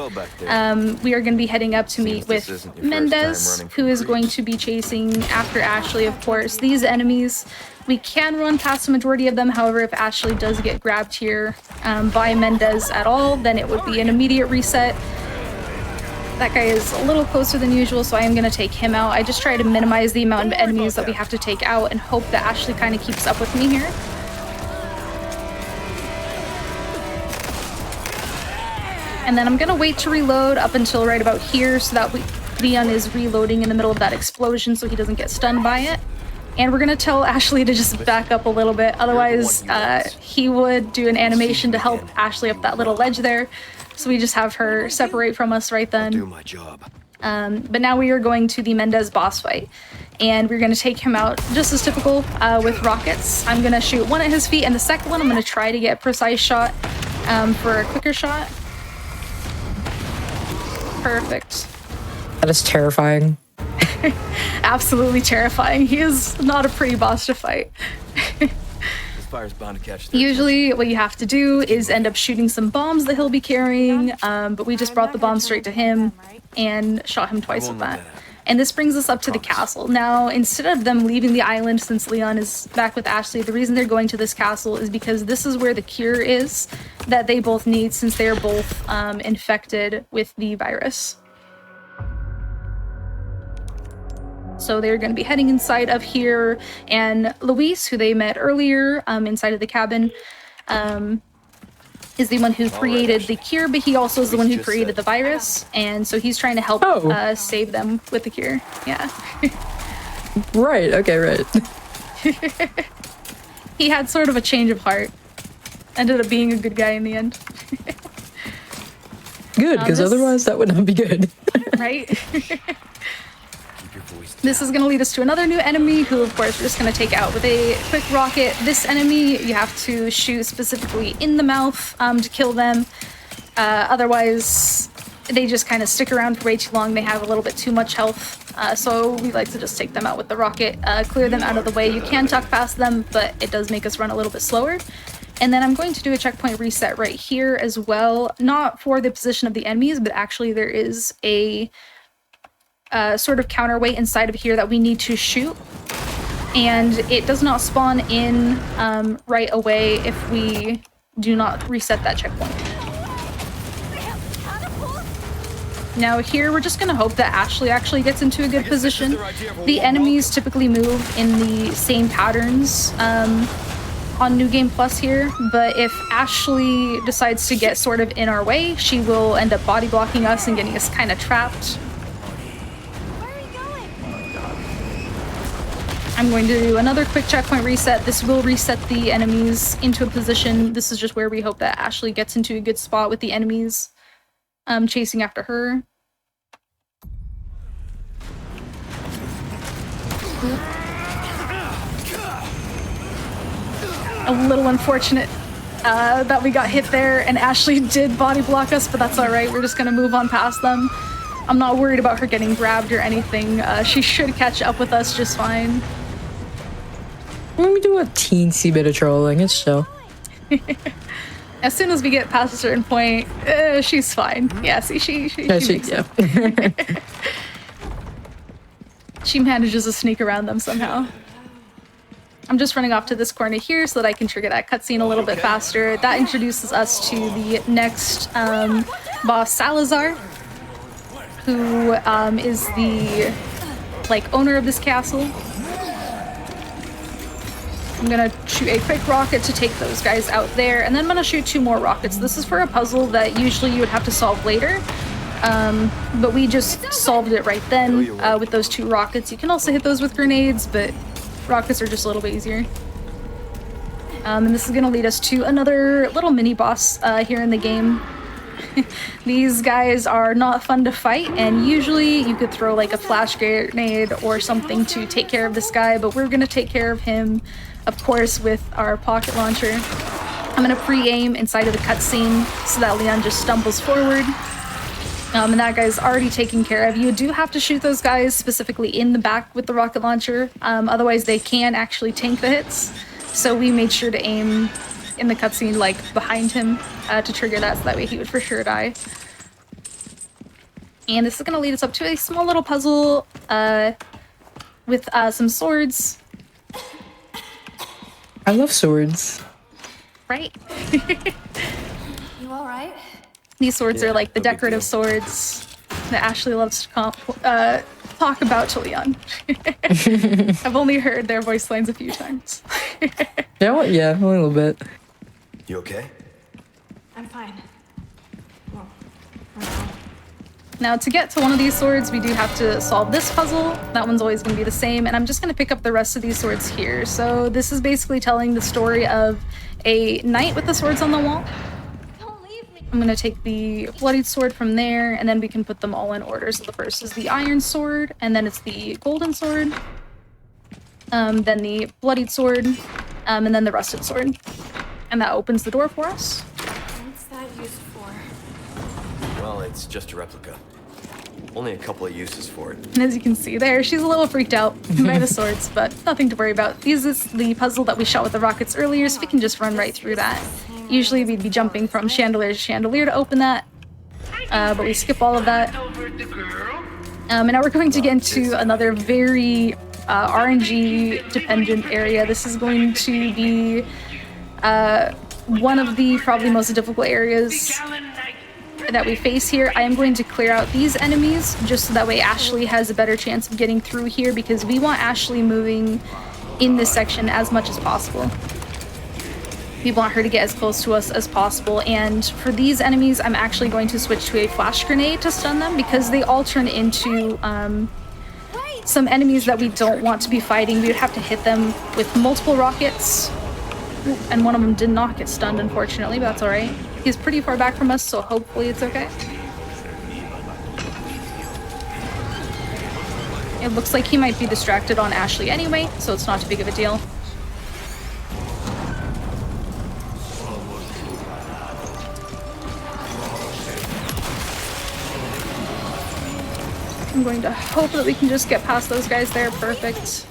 We are going to be heading up to meet with Mendez, who is going to be chasing after Ashley, of course. These enemies, we can run past the majority of them. However, if Ashley does get grabbed here by Mendez at all, then it would be an immediate reset. That guy is a little closer than usual, so I am going to take him out. I just try to minimize the amount of enemies that we have to take out and hope that Ashley kind of keeps up with me here. And then I'm going to wait to reload up until right about here so that Leon is reloading in the middle of that explosion so he doesn't get stunned by it. And we're going to tell Ashley to just back up a little bit. Otherwise, he would do an animation to help Ashley up that little ledge there. So we just have her separate from us right then. Do my job. But now we are going to the Mendez boss fight. And we're going to take him out just as typical with rockets. I'm going to shoot one at his feet, and the second one I'm going to try to get a precise shot for a quicker shot. Perfect. That is terrifying. Absolutely terrifying. He is not a pretty boss to fight. This fire's bound to catch their Usually what you have to do is end up shooting some bombs that he'll be carrying, but we just brought the bomb straight to him and shot him twice with that. And this brings us up to the castle. Now, instead of them leaving the island since Leon is back with Ashley, the reason they're going to this castle is because this is where the cure is that they both need since they are both infected with the virus. So they're going to be heading inside of here, and Luis, who they met earlier inside of the cabin, is the one who created the cure, but he also is the one who created the virus, and so he's trying to help save them with the cure. Yeah. Right, okay, right. He had sort of a change of heart. Ended up being a good guy in the end. Good, because otherwise that would not be good. Right? This is going to lead us to another new enemy who, of course, we're just going to take out with a quick rocket. This enemy, you have to shoot specifically in the mouth to kill them. Otherwise, they just kind of stick around for way too long. They have a little bit too much health. So we like to just take them out with the rocket, clear them out of the way. You can tuck past them, but it does make us run a little bit slower. And then I'm going to do a checkpoint reset right here as well. Not for the position of the enemies, but actually there is a sort of counterweight inside of here that we need to shoot, and it does not spawn in right away if we do not reset that checkpoint. Now here we're just gonna hope that Ashley actually gets into a good position. The enemies typically move in the same patterns on New Game Plus here, but if Ashley decides to get sort of in our way, she will end up body blocking us and getting us kind of trapped. I'm going to do another quick checkpoint reset. This will reset the enemies into a position. This is just where we hope that Ashley gets into a good spot with the enemies chasing after her. A little unfortunate that we got hit there, and Ashley did body block us, but that's alright. We're just going to move on past them. I'm not worried about her getting grabbed or anything. She should catch up with us just fine. Let me do a teensy bit of trolling, it's chill. As soon as we get past a certain point, she's fine. Yeah, see, she makes it. She manages to sneak around them somehow. I'm just running off to this corner here so that I can trigger that cutscene a little bit faster. That introduces us to the next boss, Salazar, who is the owner of this castle. I'm gonna shoot a quick rocket to take those guys out there, and then I'm gonna shoot 2 more rockets. This is for a puzzle that usually you would have to solve later, but we just solved it right then with those 2 rockets. You can also hit those with grenades, but rockets are just a little bit easier. And this is gonna lead us to another little mini boss here in the game. These guys are not fun to fight, and usually you could throw like a flash grenade or something to take care of this guy, but we're gonna take care of him, of course, with our pocket launcher. I'm gonna pre-aim inside of the cutscene so that Leon just stumbles forward. And that guy's already taken care of. You do have to shoot those guys specifically in the back with the rocket launcher, otherwise they can actually tank the hits. So we made sure to aim in the cutscene, like, behind him to trigger that, so that way he would for sure die. And this is going to lead us up to a small little puzzle with some swords. I love swords. Right? You all right? These swords are like the no big decorative deal. swords that Ashley loves to talk about to Leon. I've only heard their voice lines a few times. Yeah, only a little bit. You okay? I'm fine. Well, Now, to get to one of these swords, we do have to solve this puzzle. That one's always going to be the same, and I'm just going to pick up the rest of these swords here. So this is basically telling the story of a knight with the swords on the wall. don't leave me. I'm going to take the bloodied sword from there, and then we can put them all in order. So the first is the iron sword, and then it's the golden sword, then the bloodied sword, and then the rusted sword. And that opens the door for us. What's that used for? Well, it's just a replica. Only a couple of uses for it. And as you can see there, she's a little freaked out by the swords, but nothing to worry about. This is the puzzle that we shot with the rockets earlier, so we can just run right through that. Usually we'd be jumping from chandelier to chandelier to open that, but we skip all of that. And now we're going to get into another very RNG dependent area. This is going to be one of the probably most difficult areas that we face here. I am going to clear out these enemies just so that way Ashley has a better chance of getting through here, because we want Ashley moving in this section as much as possible. We want her to get as close to us as possible, and for these enemies I'm actually going to switch to a flash grenade to stun them, because they all turn into some enemies that we don't want to be fighting. We would have to hit them with multiple rockets. Ooh, and one of them did not get stunned, unfortunately, but that's alright. He's pretty far back from us, so hopefully it's okay. It looks like he might be distracted on Ashley anyway, so it's not too big of a deal. I'm going to hope that we can just get past those guys there. Perfect.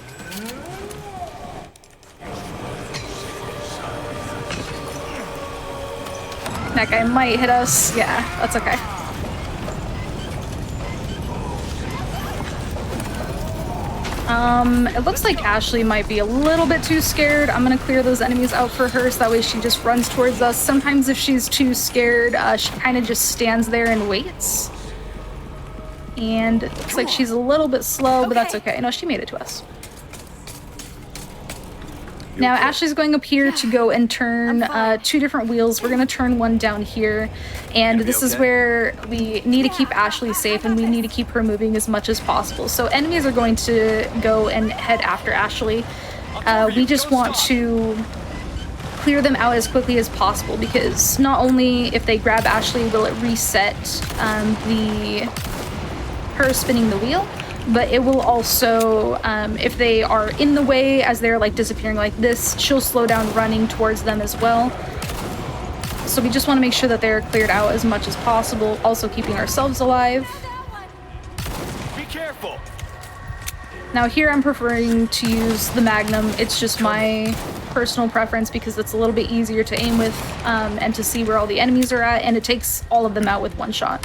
That guy might hit us. Yeah, that's okay. It looks like Ashley might be a little bit too scared. I'm gonna clear those enemies out for her so that way she just runs towards us. Sometimes if she's too scared, she kind of just stands there and waits. And it looks like she's a little bit slow, but that's okay. No, she made it to us. Now Ashley's going up here to go and turn two different wheels. We're going to turn one down here, and this is where we need to keep Ashley safe, and we need to keep her moving as much as possible. So enemies are going to go and head after Ashley. We just want to clear them out as quickly as possible, because not only if they grab Ashley will it reset her spinning the wheel, but it will also, if they are in the way as they're like disappearing like this, she'll slow down running towards them as well. So we just want to make sure that they're cleared out as much as possible, also keeping ourselves alive. Be careful. Now here I'm preferring to use the Magnum. It's just my personal preference because it's a little bit easier to aim with and to see where all the enemies are at, and it takes all of them out with one shot.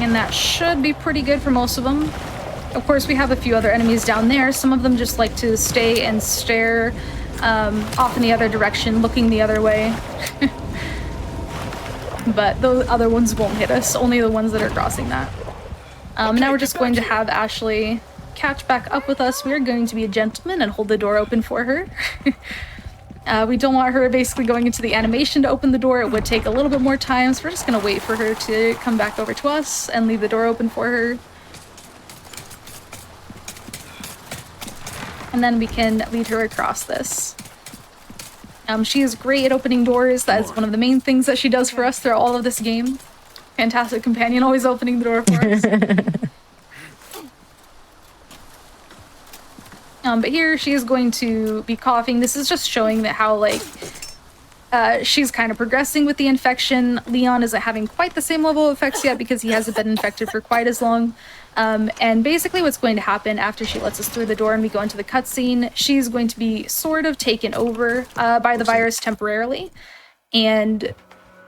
And that should be pretty good for most of them. Of course, we have a few other enemies down there. Some of them just like to stay and stare off in the other direction, looking the other way. But those other ones won't hit us, only the ones that are crossing that. Now we're just going to have Ashley catch back up with us. We're going to be a gentleman and hold the door open for her. We don't want her basically going into the animation to open the door. It would take a little bit more time, so we're just going to wait for her to come back over to us and leave the door open for her. And then we can lead her across this. She is great at opening doors. That is one of the main things that she does for us throughout all of this game. Fantastic companion, always opening the door for us. But here she is going to be coughing. This is just showing that how like she's kind of progressing with the infection. Leon isn't having quite the same level of effects yet because he hasn't been infected for quite as long. And basically what's going to happen after she lets us through the door and we go into the cutscene, she's going to be sort of taken over by the virus temporarily. And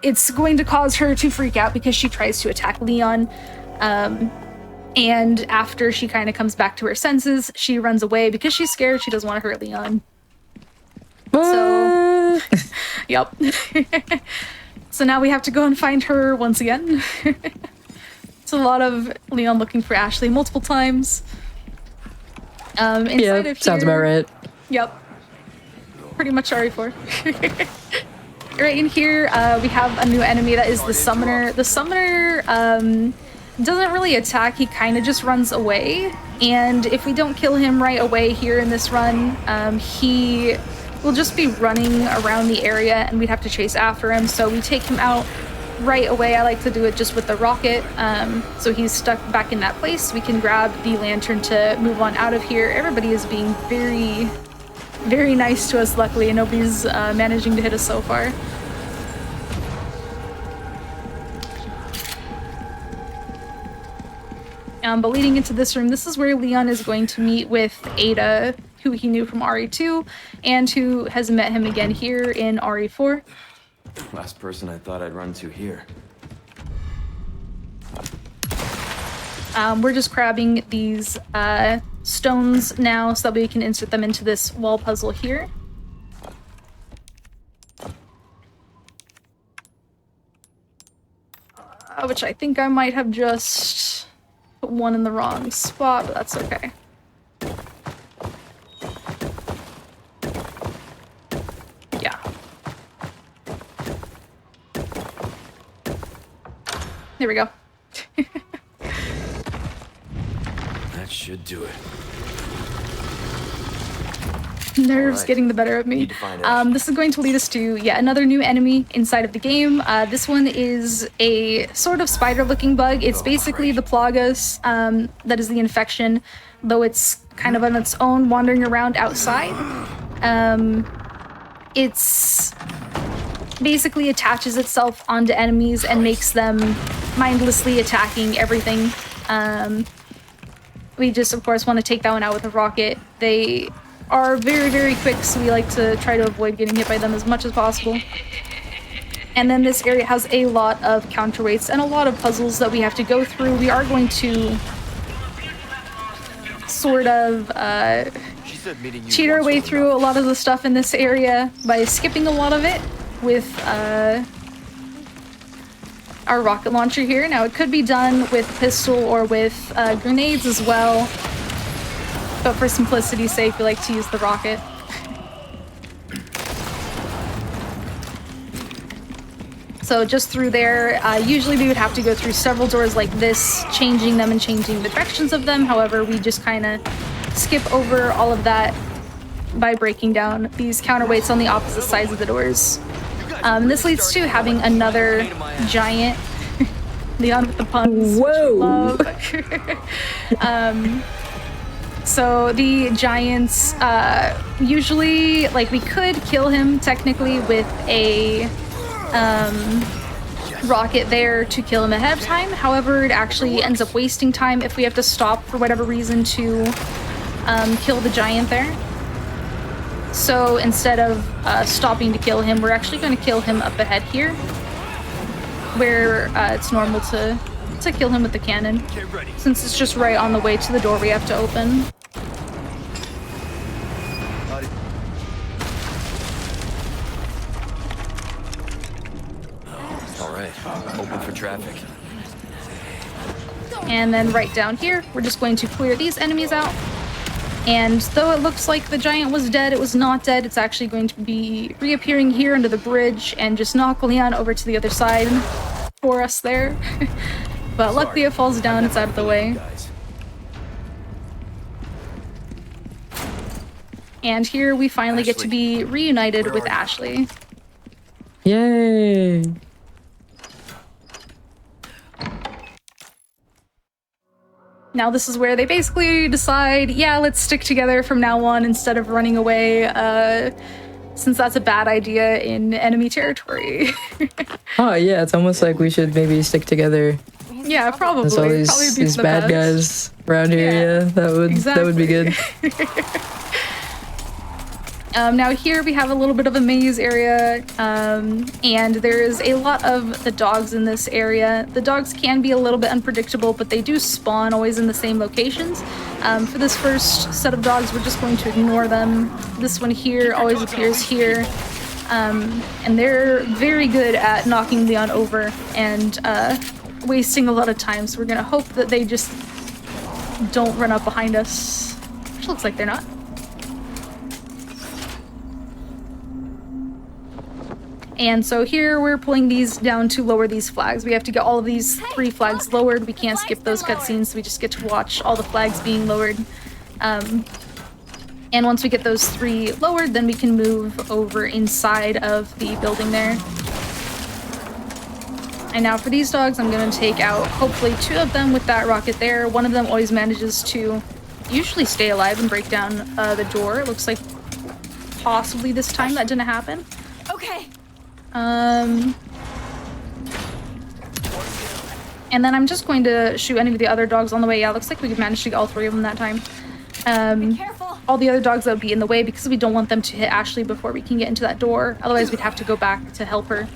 it's going to cause her to freak out because she tries to attack Leon. And after she kind of comes back to her senses, she runs away because she's scared. She doesn't want to hurt Leon. So, yep. So now we have to go and find her once again. It's a lot of Leon looking for Ashley multiple times. Inside of here, sounds about right. Yep. Pretty much RE4. Right in here, we have a new enemy that is the Summoner. The Summoner doesn't really attack, he kind of just runs away. And if we don't kill him right away here in this run, he will just be running around the area and we'd have to chase after him. So we take him out right away. I like to do it just with the rocket. So he's stuck back in that place. We can grab the lantern to move on out of here. Everybody is being very, very nice to us, luckily, and nobody's managing to hit us so far. But leading into this room, this is where Leon is going to meet with Ada, who he knew from RE2, and who has met him again here in RE4. Last person I thought I'd run to here. We're just grabbing these stones now so that we can insert them into this wall puzzle here. Which I think I might have just put one in the wrong spot, but that's okay. Yeah. There we go. That should do it. Nerves Alright. getting the better of me. Need to find out. This is going to lead us to yet another new enemy inside of the game. This one is a sort of spider-looking bug. It's basically the Plagas that is the infection, though it's kind of on its own, wandering around outside. It's basically attaches itself onto enemies and makes them mindlessly attacking everything. We just, of course, want to take that one out with a rocket. They are very, very quick, so we like to try to avoid getting hit by them as much as possible. And then this area has a lot of counterweights and a lot of puzzles that we have to go through. We are going to sort of cheat our way through a lot of the stuff in this area by skipping a lot of it with our rocket launcher here. Now, it could be done with pistol or with grenades as well, but for simplicity's sake, we like to use the rocket. So just through there, usually we would have to go through several doors like this, changing them and changing the directions of them. However, we just kind of skip over all of that by breaking down these counterweights on the opposite sides of the doors. This leads to having another giant. Leon with the puns. Whoa! So the giants, usually, like, we could kill him technically with a rocket there to kill him ahead of time. However, it actually ends up wasting time if we have to stop for whatever reason to kill the giant there. So instead of stopping to kill him, we're actually going to kill him up ahead here, where it's normal to kill him with the cannon, since it's just right on the way to the door we have to open. Alright, open for traffic. And then right down here, we're just going to clear these enemies out. And though it looks like the giant was dead, it was not dead. It's actually going to be reappearing here under the bridge and just knock Leon over to the other side for us there. But luckily it falls down, it's out of the way. And here we finally get to be reunited with Ashley. Yay! Now this is where they basically decide, yeah, let's stick together from now on instead of running away. since that's a bad idea in enemy territory. Oh yeah, it's almost like we should maybe stick together. Yeah, probably. There's all Probably these, be these the bad best. guys around here. Yeah, that would be good. Now here we have a little bit of a maze area, and there is a lot of the dogs in this area. The dogs can be a little bit unpredictable, but they do spawn always in the same locations. For this first set of dogs, we're just going to ignore them. This one here always appears here, and they're very good at knocking Leon over and wasting a lot of time, so we're gonna hope that they just don't run up behind us, which looks like they're not. And so here we're pulling these down to lower these flags. We have to get all of these 3 flags lowered. We can't skip those cutscenes, so we just get to watch all the flags being lowered. And once we get those 3 lowered, then we can move over inside of the building there. And now for these dogs, I'm going to take out hopefully 2 of them with that rocket there. One of them always manages to usually stay alive and break down the door. It looks like possibly this time that didn't happen. Okay. And then I'm just going to shoot any of the other dogs on the way. Yeah, looks like we managed to get all 3 of them that time. Careful. All the other dogs that would be in the way, because we don't want them to hit Ashley before we can get into that door. Otherwise, we'd have to go back to help her.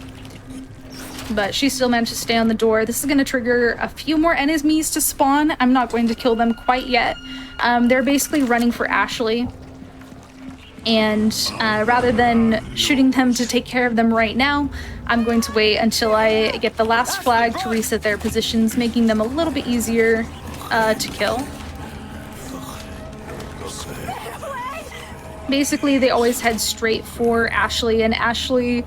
But she still managed to stay on the door. This is going to trigger a few more enemies to spawn. I'm not going to kill them quite yet. They're basically running for Ashley. And rather than shooting them to take care of them right now, I'm going to wait until I get the last flag to reset their positions, making them a little bit easier to kill. Basically, they always head straight for Ashley, and Ashley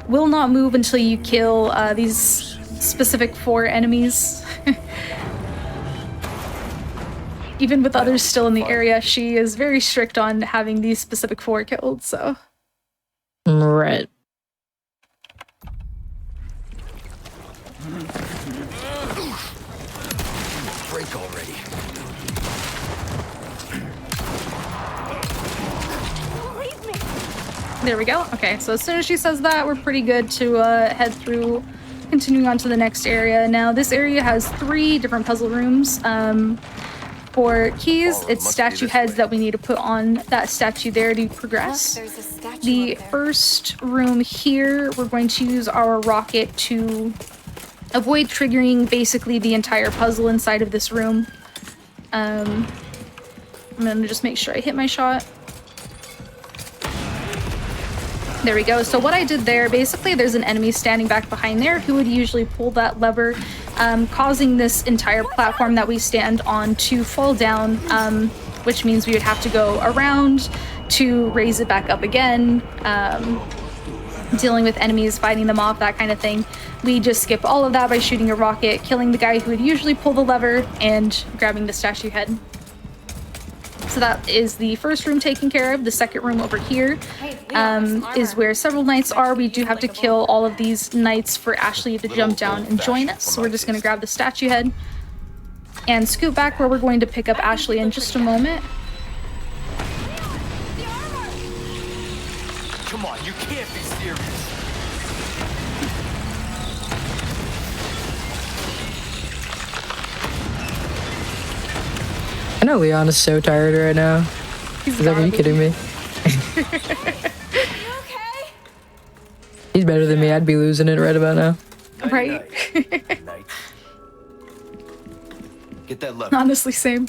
will not move until you kill these specific 4 enemies. Even with others still in the area, she is very strict on having these specific 4 killed, so. Right. Break already. Leave me. There we go. Okay, so as soon as she says that, we're pretty good to head through, continuing on to the next area. Now, this area has 3 different puzzle rooms. For keys, it's statue heads that we need to put on that statue there to progress. Look, there's a statue The up there. first room here, we're going to use our rocket to avoid triggering basically the entire puzzle inside of this room. I'm gonna just make sure I hit my shot. There we go. So what I did there, basically there's an enemy standing back behind there who would usually pull that lever, causing this entire platform that we stand on to fall down, which means we would have to go around to raise it back up again, dealing with enemies, fighting them off, that kind of thing. We just skip all of that by shooting a rocket, killing the guy who would usually pull the lever, and grabbing the statue head. So that is the first room taken care of. The second room over here is where several knights are. We do have to kill all of these knights for Ashley to jump down and join us. So we're just going to grab the statue head and scoot back where we're going to pick up Ashley in just a moment. Come on, you can't be serious. I know Leon is so tired right now. He's like, are you kidding me? You okay? He's better than me. I'd be losing it right about now. Right? Night. Get that lever. Honestly, same.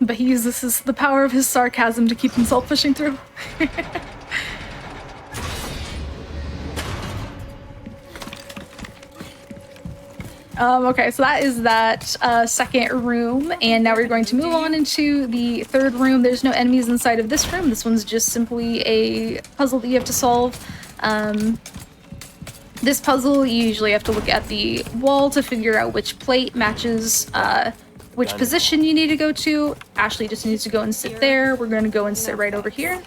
But he uses the power of his sarcasm to keep himself pushing through. Okay, so that is that second room, and now we're going to move on into the third room. There's no enemies inside of this room. This one's just simply a puzzle that you have to solve. This puzzle, you usually have to look at the wall to figure out which plate matches which position you need to go to. Ashley just needs to go and sit there. We're going to go and sit right over here.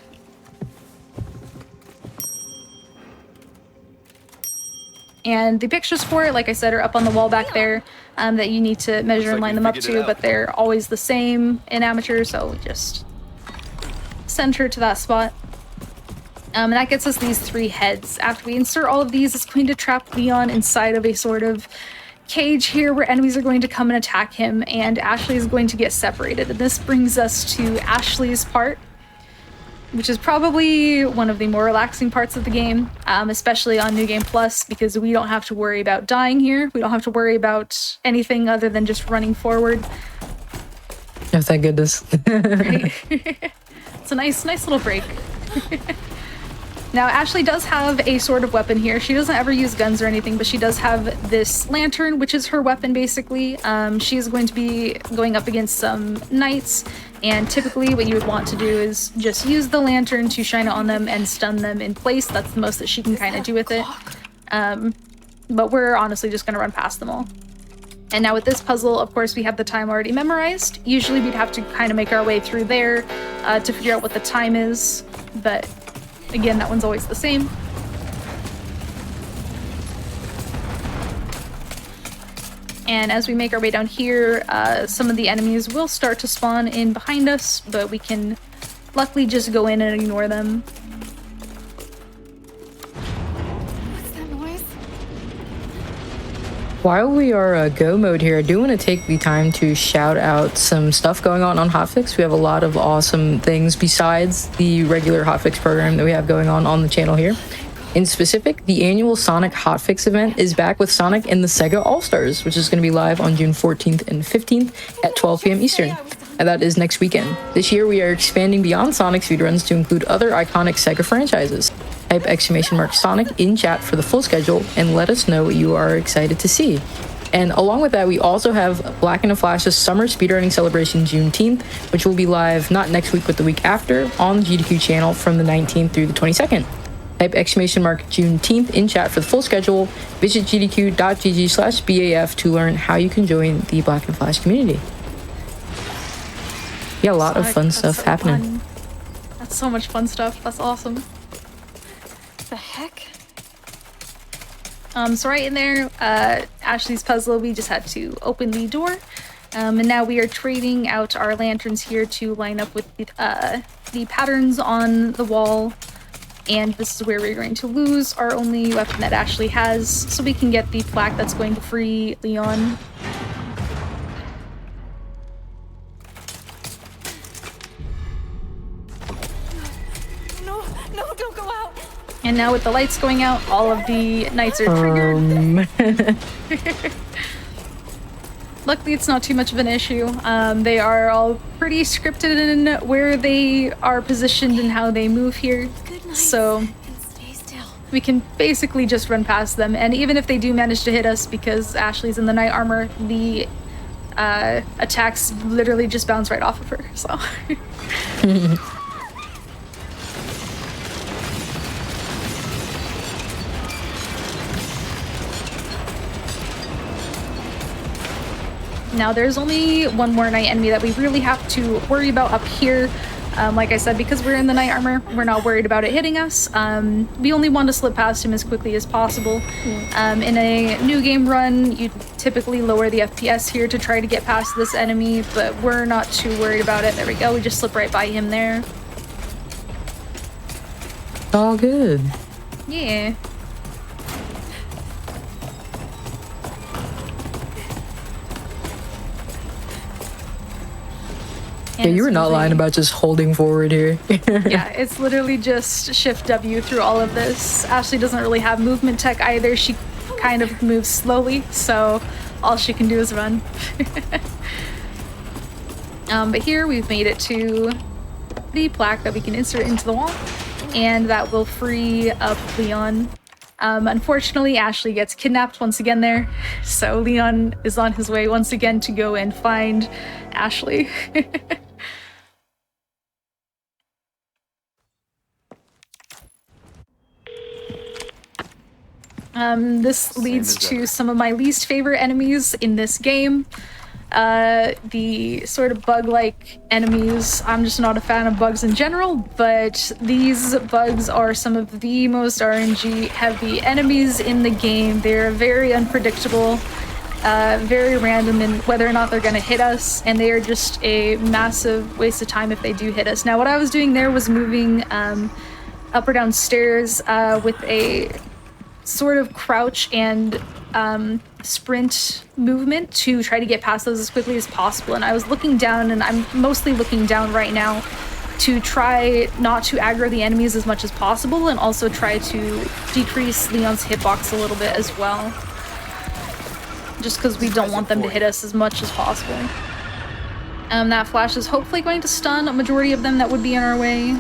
And the pictures for it, like I said, are up on the wall back there that you need to measure and line them up to, but they're always the same in amateur, so just send her to that spot. And that gets us these 3 heads. After we insert all of these, it's going to trap Leon inside of a sort of cage here where enemies are going to come and attack him, and Ashley is going to get separated. And this brings us to Ashley's part, which is probably one of the more relaxing parts of the game, especially on New Game Plus, because we don't have to worry about dying here. We don't have to worry about anything other than just running forward. Oh, thank goodness. Right? It's a nice little break. Now, Ashley does have a sort of weapon here. She doesn't ever use guns or anything, but she does have this lantern, which is her weapon, basically. She's going to be going up against some knights, and typically what you would want to do is just use the lantern to shine it on them and stun them in place. That's the most that she can kind of do with it. But we're honestly just going to run past them all. And now with this puzzle, of course, we have the time already memorized. Usually we'd have to kind of make our way through there to figure out what the time is, but again, that one's always the same. And as we make our way down here, some of the enemies will start to spawn in behind us, but we can luckily just go in and ignore them. What's that noise? While we are go mode here, I do want to take the time to shout out some stuff going on Hotfix. We have a lot of awesome things besides the regular Hotfix program that we have going on the channel here. In specific, the annual Sonic Hotfix event is back with Sonic and the Sega All-Stars, which is going to be live on June 14th and 15th at 12 p.m. Eastern. And that is next weekend. This year, we are expanding beyond Sonic speedruns to include other iconic Sega franchises. Type !Sonic in chat for the full schedule and let us know what you are excited to see. And along with that, we also have Black and Flash's Summer Speedrunning Celebration Juneteenth, which will be live not next week but the week after on the GDQ channel from the 19th through the 22nd. Type !Juneteenth in chat for the full schedule. Visit gdq.gg/BAF to learn how you can join the Black and Flash community. Yeah, a lot of fun stuff happening. That's so much fun stuff. That's awesome. The heck? So right in there, Ashley's puzzle, we just had to open the door. And now we are trading out our lanterns here to line up with the patterns on the wall. And this is where we're going to lose our only weapon that Ashley has, so we can get the plaque that's going to free Leon. No, don't go out. And now with the lights going out, all of the knights are triggered. Luckily, it's not too much of an issue. They are all pretty scripted in where they are positioned and how they move here. So Stay still. we can basically just run past them. And even if they do manage to hit us because Ashley's in the knight armor, the attacks literally just bounce right off of her. So. Now there's only one more knight enemy that we really have to worry about up here. Like I said, because we're in the knight armor, we're not worried about it hitting us. We only want to slip past him as quickly as possible. In a new game run, you typically lower the FPS here to try to get past this enemy, but we're not too worried about it. There we go, we just slip right by him there. All good. Yeah. Yeah, you were not lying about just holding forward here. Yeah, it's literally just Shift W through all of this. Ashley doesn't really have movement tech either. She kind of moves slowly, so all she can do is run. But here we've made it to the plaque that we can insert into the wall, and that will free up Leon. Unfortunately, Ashley gets kidnapped once again there, so Leon is on his way once again to go and find Ashley. This leads to some of my least favorite enemies in this game. The sort of bug-like enemies. I'm just not a fan of bugs in general, but these bugs are some of the most RNG-heavy enemies in the game. They're very unpredictable. very random in whether or not they're going to hit us, and they are just a massive waste of time if they do hit us. Now, what I was doing there was moving up or down stairs with a sort of crouch and sprint movement to try to get past those as quickly as possible. And I was looking down, and I'm mostly looking down right now to try not to aggro the enemies as much as possible, and also try to decrease Leon's hitbox a little bit as well. Just because we don't want them to hit us as much as possible. That flash is hopefully going to stun a majority of them that would be in our way.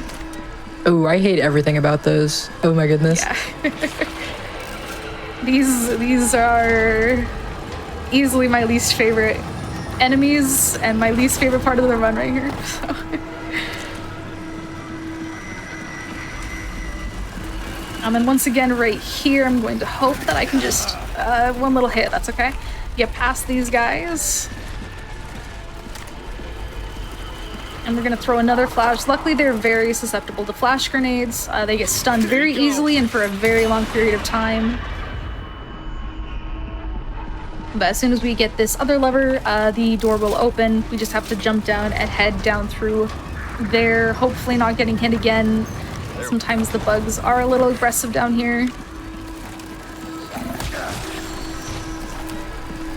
Oh, I hate everything about those. Oh my goodness. Yeah. These are easily my least favorite enemies and my least favorite part of the run right here. So. And once again, right here, I'm going to hope that I can just one little hit. That's okay. Get past these guys. And we're gonna throw another flash. Luckily, they're very susceptible to flash grenades. They get stunned very easily and for a very long period of time. But as soon as we get this other lever, the door will open. We just have to jump down and head down through there, hopefully not getting hit again. Sometimes the bugs are a little aggressive down here.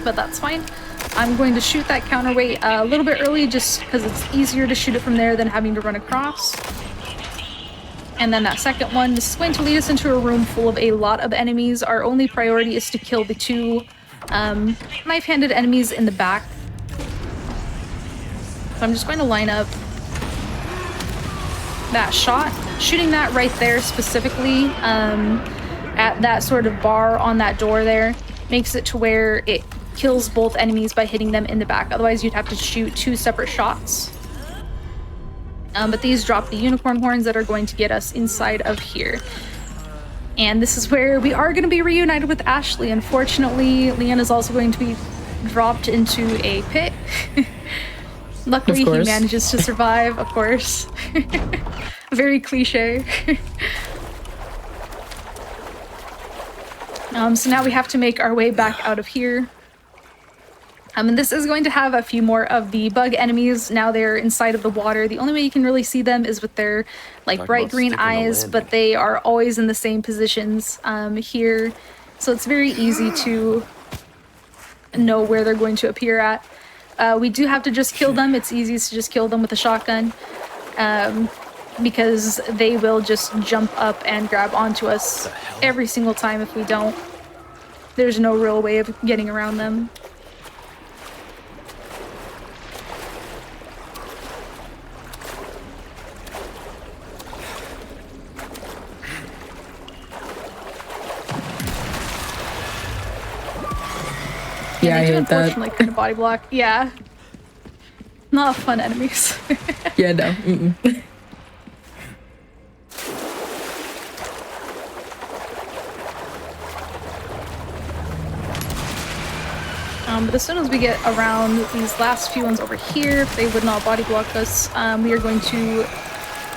But that's fine. I'm going to shoot that counterweight a little bit early just because it's easier to shoot it from there than having to run across. And then that second one, this is going to lead us into a room full of a lot of enemies. Our only priority is to kill the two knife-handed enemies in the back. So I'm just going to line up that shot, shooting that right there specifically at that sort of bar on that door there, makes it to where it kills both enemies by hitting them in the back. Otherwise, you'd have to shoot two separate shots. But these drop the unicorn horns that are going to get us inside of here. And this is where we are going to be reunited with Ashley. Unfortunately, Leon is also going to be dropped into a pit. Luckily, he manages to survive, of course. Very cliche. So now we have to make our way back out of here. And this is going to have a few more of the bug enemies. Now they're inside of the water. The only way you can really see them is with their like bright green eyes, but they are always in the same positions here. So it's very easy to know where they're going to appear at. We do have to just kill them. It's easiest to just kill them with a shotgun because they will just jump up and grab onto us every single time if we don't. There's no real way of getting around them. Yeah, I hate that. Unfortunately, kind of body block. Yeah. Not fun enemies. Yeah, no. Mm-mm. But as soon as we get around these last few ones over here, if they would not body block us, we are going to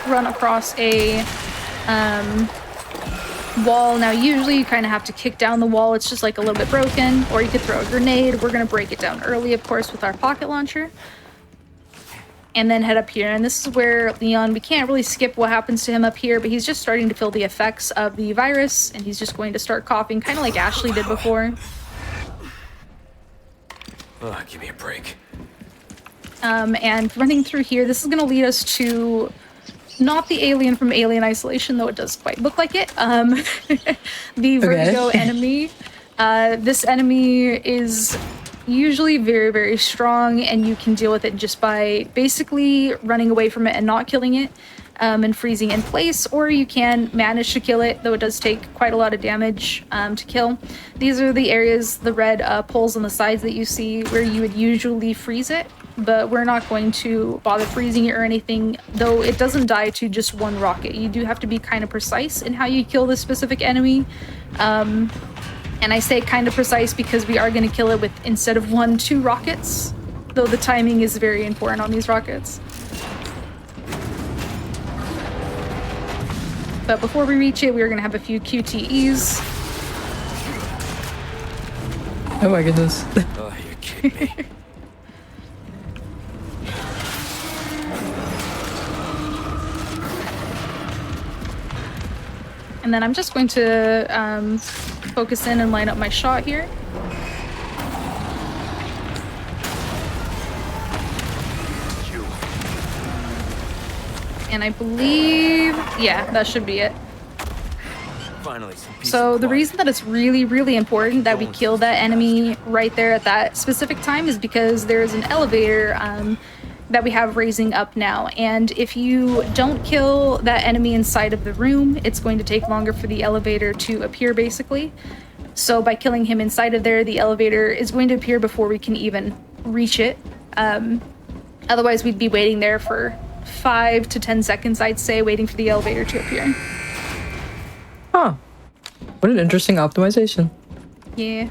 run across a wall. Now, usually you kind of have to kick down the wall. It's just like a little bit broken, or you could throw a grenade. We're going to break it down early, of course, with our pocket launcher. And then head up here. And this is where Leon, we can't really skip what happens to him up here, but he's just starting to feel the effects of the virus, and he's just going to start coughing, kind of like Ashley did before. Oh, give me a break. And running through here, this is going to lead us to not the alien from Alien Isolation, though it does quite look like it. The Vertigo enemy. This enemy is usually very, very strong, and you can deal with it just by basically running away from it and not killing it, and freezing in place, or you can manage to kill it, though it does take quite a lot of damage to kill. These are the areas, the red poles on the sides that you see, where you would usually freeze it, but we're not going to bother freezing it or anything, though it doesn't die to just one rocket. You do have to be kind of precise in how you kill this specific enemy. And I say kind of precise because we are going to kill it with, instead of 1, 2 rockets, though the timing is very important on these rockets. But before we reach it, we're going to have a few QTEs. Oh my goodness. Oh, you're kidding me. And then I'm just going to focus in and line up my shot here. And I believe, yeah, that should be it. Finally, some peace So and the quiet. reason that it's really, really important that we kill that enemy right there at that specific time is because there's an elevator that we have raising up now. And if you don't kill that enemy inside of the room, it's going to take longer for the elevator to appear, basically. So by killing him inside of there, the elevator is going to appear before we can even reach it. Otherwise, we'd be waiting there for 5 to 10 seconds, I'd say, waiting for the elevator to appear. Huh. What an interesting optimization. Yeah.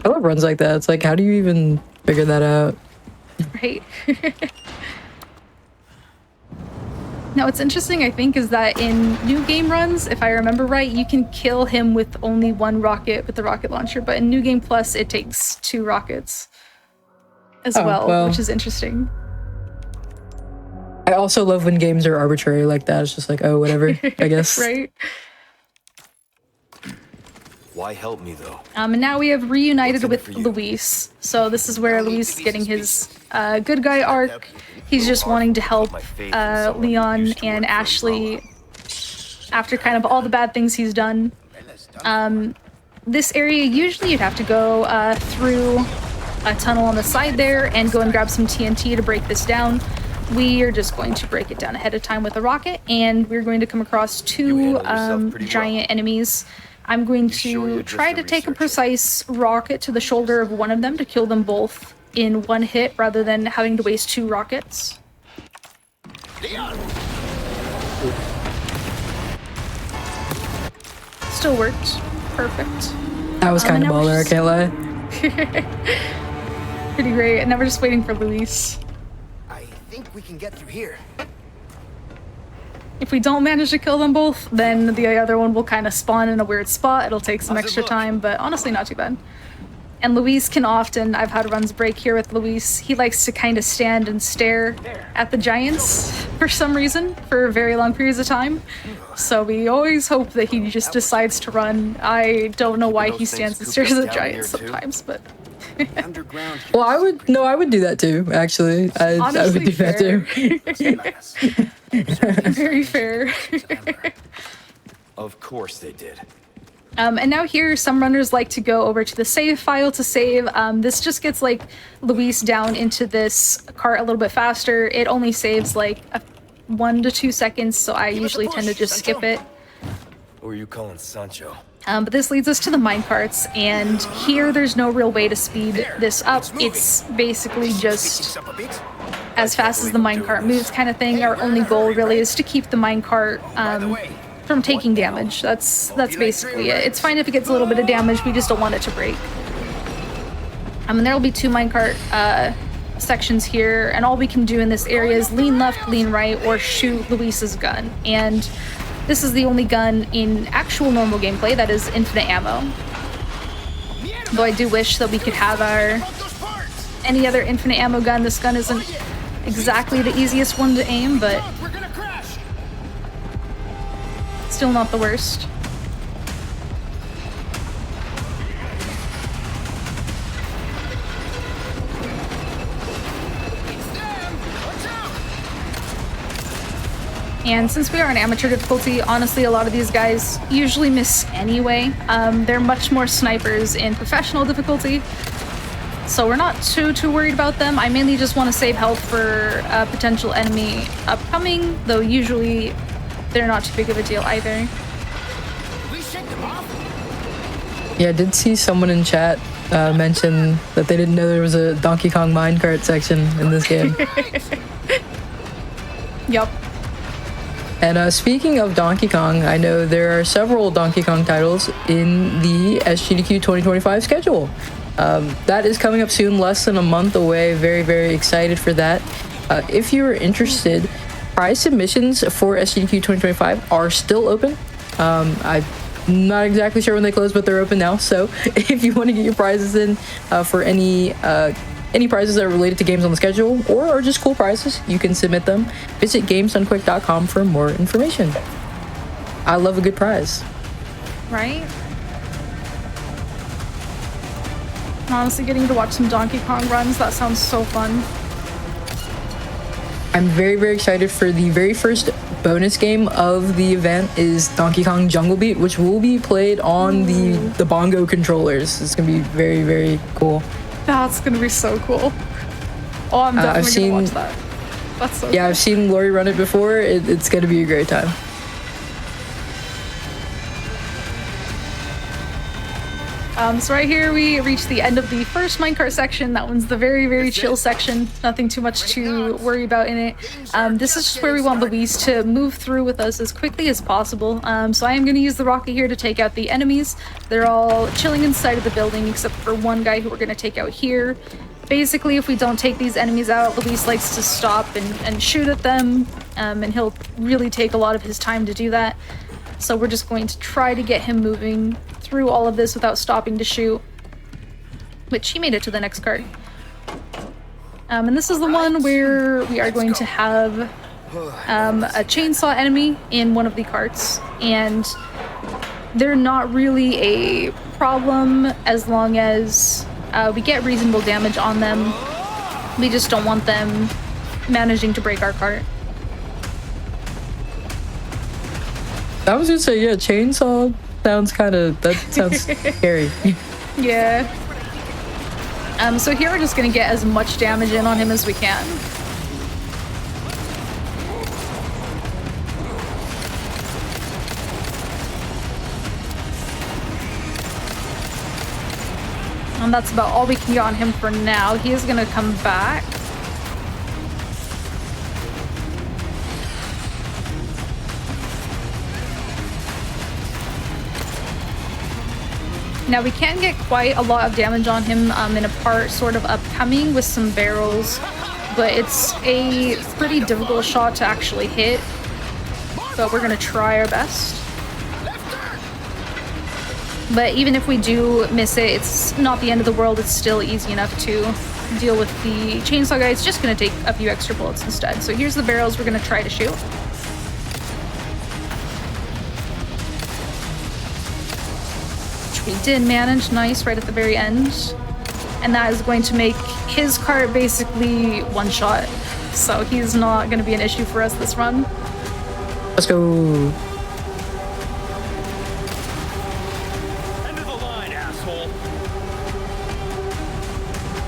I love runs like that. It's like, how do you even figure that out? Right. Now, what's interesting, I think, is that in new game runs, if I remember right, you can kill him with only one rocket with the rocket launcher, but in New Game Plus, it takes 2 rockets as well, which is interesting. I also love when games are arbitrary like that. It's just like, oh, whatever, I guess. Right? Why help me though? And now we have reunited What's in it with for you? Luis. So this is where Luis is getting his good guy arc. He's just wanting to help Leon and Ashley after kind of all the bad things he's done. This area, usually you'd have to go through a tunnel on the side there and go and grab some TNT to break this down. We are just going to break it down ahead of time with a rocket, and we're going to come across 2 giant enemies. I'm going to try to take a precise rocket to the shoulder of one of them to kill them both in one hit rather than having to waste 2 rockets. Still worked. Perfect. That was kind of and now we're baller, I can't lie. Pretty great. And now we're just waiting for Luis. I think we can get through here. If we don't manage to kill them both, then the other one will kind of spawn in a weird spot. It'll take some extra time, but honestly not too bad. And Luis can often, I've had runs break here with Luis, he likes to kind of stand and stare at the giants for some reason for very long periods of time. So we always hope that he just decides to run. I don't know why he stands and stares at giants sometimes, but... Underground. Well, I would do that too, actually. I would do that too. Very fair. Of course they did. And now here, some runners like to go over to the save file to save. This just gets like Luis down into this cart a little bit faster. It only saves like 1 to 2 seconds, so I usually tend to just skip it. Who are you calling Sancho? But this leads us to the minecarts, and here there's no real way to speed this up. It's basically just as fast as the minecart moves kind of thing. Our only goal really is to keep the minecart from taking damage. That's basically it. It's fine if it gets a little bit of damage, we just don't want it to break. And there will be 2 minecart sections here, and all we can do in this area is lean left, lean right, or shoot Luis's gun. And this is the only gun in actual normal gameplay that is infinite ammo. Though I do wish that we could have any other infinite ammo gun. This gun isn't exactly the easiest one to aim, but still not the worst. And since we are on amateur difficulty, honestly, a lot of these guys usually miss anyway. They're much more snipers in professional difficulty, so we're not too worried about them. I mainly just want to save health for a potential enemy upcoming, though usually they're not too big of a deal either. Yeah, I did see someone in chat mention that they didn't know there was a Donkey Kong minecart section in this game. Yup. And speaking of Donkey Kong, I know there are several Donkey Kong titles in the SGDQ 2025 schedule. That is coming up soon, less than a month away. Very, very excited for that. If you're interested, prize submissions for SGDQ 2025 are still open. I Not exactly sure when they close, but they're open now. So if you want to get your prizes in for any prizes that are related to games on the schedule or are just cool prizes, you can submit them. Visit gamesdonequick.com for more information. I love a good prize. Right? Honestly, getting to watch some Donkey Kong runs, that sounds so fun. I'm very, very excited for the very first bonus game of the event is Donkey Kong Jungle Beat, which will be played on the bongo controllers. It's gonna be very, very cool. That's gonna be so cool. Oh, I'm definitely gonna watch that. That's so cool. I've seen Lori run it before. It's gonna be a great time. So right here we reach the end of the first minecart section. That one's the very, very chill section. Nothing too much to worry about in it. This is just where we want Louise to move through with us as quickly as possible. So I am going to use the rocket here to take out the enemies. They're all chilling inside of the building except for one guy who we're going to take out here. Basically, if we don't take these enemies out, Luis likes to stop and shoot at them, and he'll really take a lot of his time to do that. So we're just going to try to get him moving through all of this without stopping to shoot. Which he made it to the next cart. And this is the one where we are going to have a chainsaw enemy in one of the carts. And they're not really a problem as long as we get reasonable damage on them. We just don't want them managing to break our cart. I was gonna say, yeah, chainsaw sounds scary. Yeah. So here we're just gonna get as much damage in on him as we can. And that's about all we can get on him for now. He is gonna come back. Now we can get quite a lot of damage on him in a part sort of upcoming with some barrels, but it's a pretty difficult shot to actually hit, but we're gonna try our best. But even if we do miss it, it's not the end of the world. It's still easy enough to deal with the chainsaw guy. It's just gonna take a few extra bullets instead. So here's the barrels we're gonna try to shoot. We did manage, nice, right at the very end. And that is going to make his cart basically one shot. So he's not going to be an issue for us this run. Let's go. End of the line, asshole.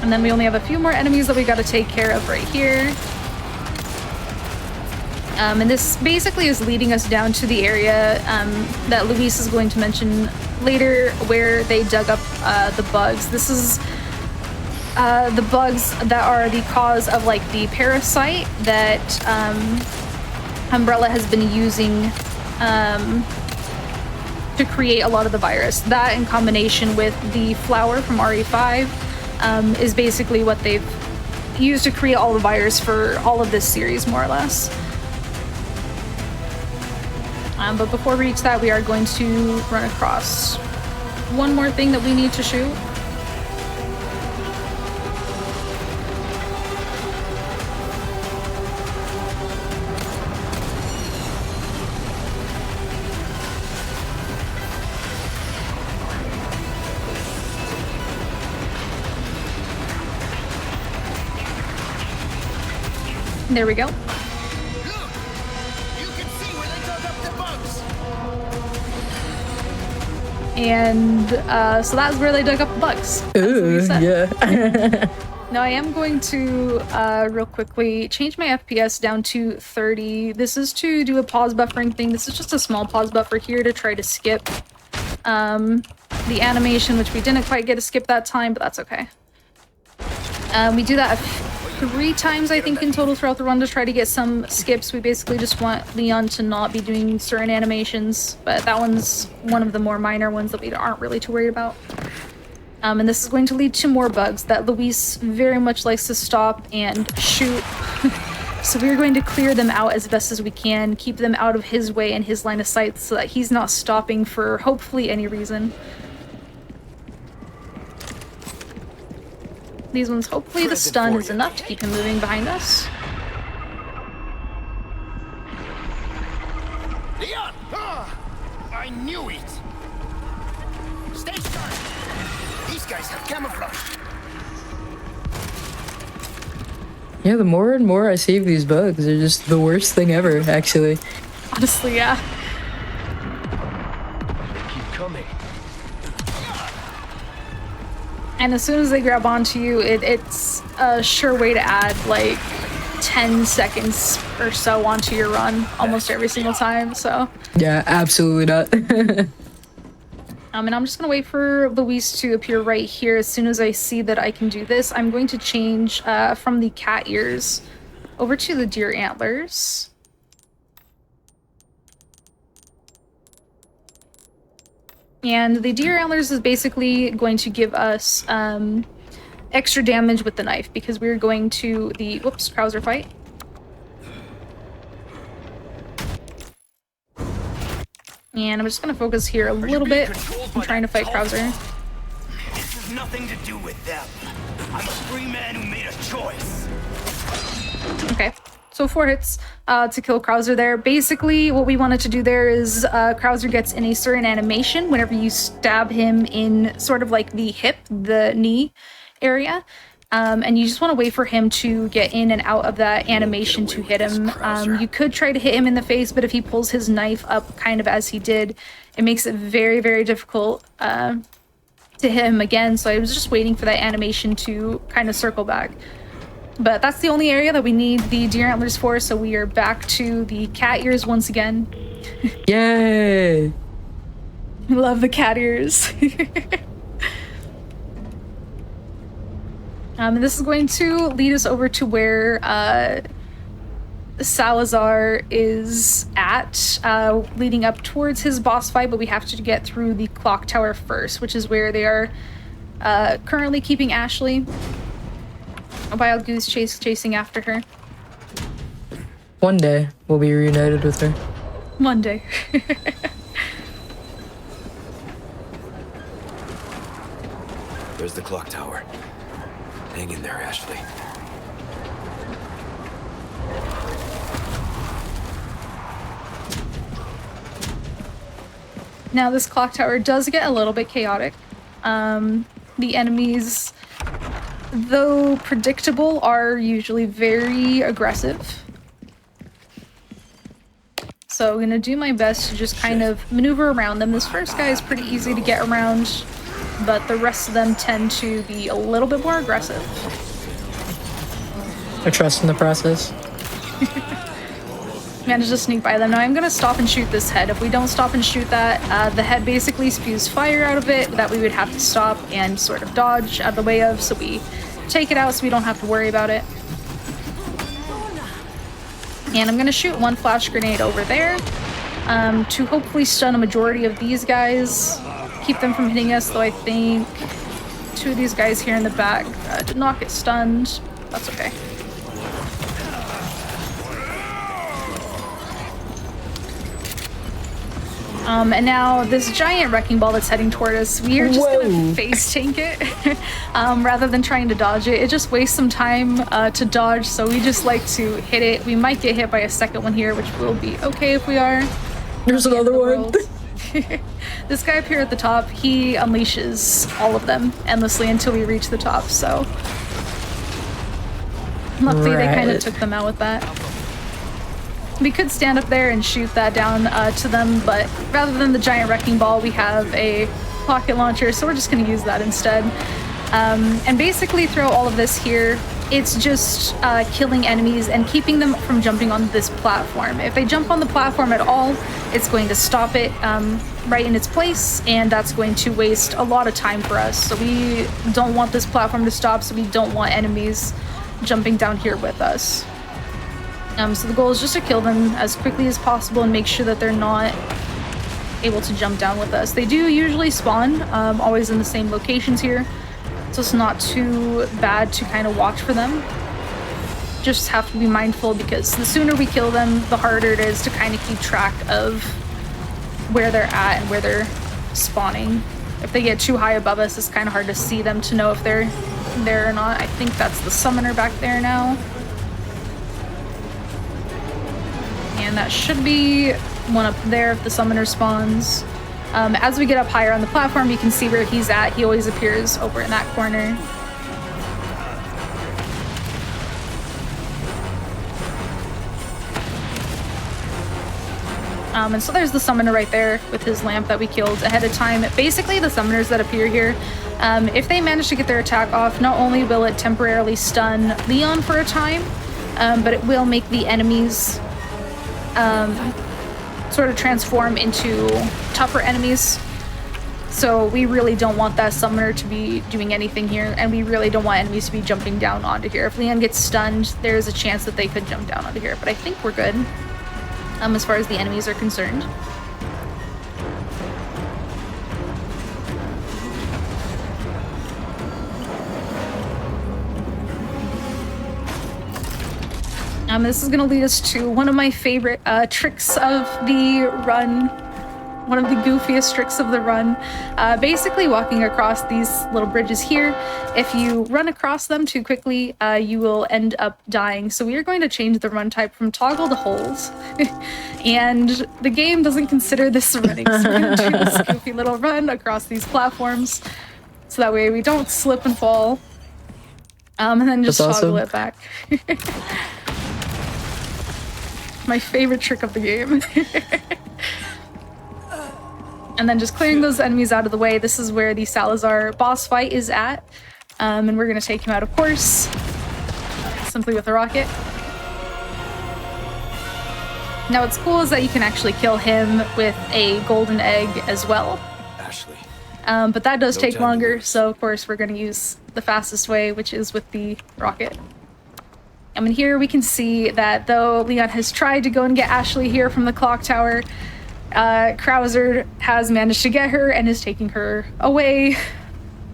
And then we only have a few more enemies that we got to take care of right here. And this basically is leading us down to the area that Luis is going to mention later, where they dug up the bugs. This is the bugs that are the cause of like the parasite that Umbrella has been using to create a lot of the virus. That in combination with the flower from RE5 is basically what they've used to create all the virus for all of this series, more or less. But before we reach that, we are going to run across one more thing that we need to shoot. There we go. And so that's where they dug up the bugs. Ooh, yeah. Now I am going to real quickly change my FPS down to 30. This is to do a pause buffering thing. This is just a small pause buffer here to try to skip the animation, which we didn't quite get to skip that time, but that's okay. We do that 3 times, I think, in total throughout the run to try to get some skips. We basically just want Leon to not be doing certain animations, but that one's one of the more minor ones that we aren't really too worried about. And this is going to lead to more bugs that Luis very much likes to stop and shoot So we're going to clear them out as best as we can, keep them out of his way and his line of sight so that he's not stopping for hopefully any reason. These ones, hopefully the stun is enough to keep him moving behind us. Leon! I knew it! Stay sharp! These guys have camouflage. Yeah, the more and more I save these bugs, they're just the worst thing ever, actually. Honestly, yeah. Keep coming. And as soon as they grab onto you, it's a sure way to add like 10 seconds or so onto your run almost every single time, so. Yeah, absolutely not. And I'm just gonna wait for Luis to appear right here. As soon as I see that I can do this, I'm going to change from the cat ears over to the deer antlers. And the deer antlers is basically going to give us extra damage with the knife because we're going to the Krauser fight. And I'm just going to focus here a little bit. I'm trying to fight Krauser. This has nothing to do with them. I'm a free man who made a choice. Okay, so 4 hits to kill Krauser there. Basically, what we wanted to do there is Krauser gets in a certain animation whenever you stab him in sort of like the hip, the knee area. And you just want to wait for him to get in and out of that animation to hit him. You could try to hit him in the face, but if he pulls his knife up kind of as he did, it makes it very, very difficult to hit him again. So I was just waiting for that animation to kind of circle back. But that's the only area that we need the deer antlers for, so we are back to the cat ears once again. Yay! Love the cat ears. And this is going to lead us over to where Salazar is at, leading up towards his boss fight, but we have to get through the clock tower first, which is where they are currently keeping Ashley. A wild goose chasing after her. One day, we'll be reunited with her. One day. There's the clock tower. Hang in there, Ashley. Now this clock tower does get a little bit chaotic. The enemies, though predictable, are usually very aggressive. So I'm gonna do my best to just kind of maneuver around them. This first guy is pretty easy to get around, but the rest of them tend to be a little bit more aggressive. I trust in the process. Managed to sneak by them. Now I'm gonna stop and shoot this head. If we don't stop and shoot that, the head basically spews fire out of it that we would have to stop and sort of dodge out of the way of, so we take it out so we don't have to worry about it. And I'm gonna shoot one flash grenade over there to hopefully stun a majority of these guys. Keep them from hitting us, though I think 2 of these guys here in the back did not get stunned. That's okay. And now this giant wrecking ball that's heading toward us, we are just gonna face tank it rather than trying to dodge it. It just wastes some time to dodge, so we just like to hit it. We might get hit by a second one here, which will be okay if we are. There's another one. This guy up here at the top, he unleashes all of them endlessly until we reach the top, so luckily they kind of took them out with that. We could stand up there and shoot that down to them, but rather than the giant wrecking ball, we have a rocket launcher, so we're just going to use that instead. And basically throughout all of this here, it's just killing enemies and keeping them from jumping on this platform. If they jump on the platform at all, it's going to stop it right in its place, and that's going to waste a lot of time for us. So we don't want this platform to stop, so we don't want enemies jumping down here with us. So the goal is just to kill them as quickly as possible and make sure that they're not able to jump down with us. They do usually spawn always in the same locations here, so it's not too bad to kind of watch for them. just have to be mindful because the sooner we kill them, the harder it is to kind of keep track of where they're at and where they're spawning. If they get too high above us, it's kind of hard to see them to know if they're there or not. I think that's the summoner back there now. And that should be one up there if the summoner spawns. As we get up higher on the platform, you can see where he's at. He always appears over in that corner. And so there's the summoner right there with his lamp that we killed ahead of time. Basically, the summoners that appear here, if they manage to get their attack off, not only will it temporarily stun Leon for a time, but it will make the enemies sort of transform into tougher enemies. So we really don't want that summoner to be doing anything here, and we really don't want enemies to be jumping down onto here. If Leon gets stunned, there's a chance that they could jump down onto here, but I think we're good as far as the enemies are concerned. This is going to lead us to one of my favorite tricks of the run, one of the goofiest tricks of the run. Basically walking across these little bridges here. If you run across them too quickly, you will end up dying. So we are going to change the run type from toggle to holes. And the game doesn't consider this running, so we're going to do this goofy little run across these platforms. So that way we don't slip and fall. And then just toggle it back. My favorite trick of the game. And then just clearing those enemies out of the way. This is where the Salazar boss fight is at. And we're going to take him out, of course, simply with a rocket. Now what's cool is that you can actually kill him with a golden egg as well. Ashley. But that does take longer, so of course we're going to use the fastest way, which is with the rocket. And here we can see that though Leon has tried to go and get Ashley here from the clock tower, Krauser has managed to get her and is taking her away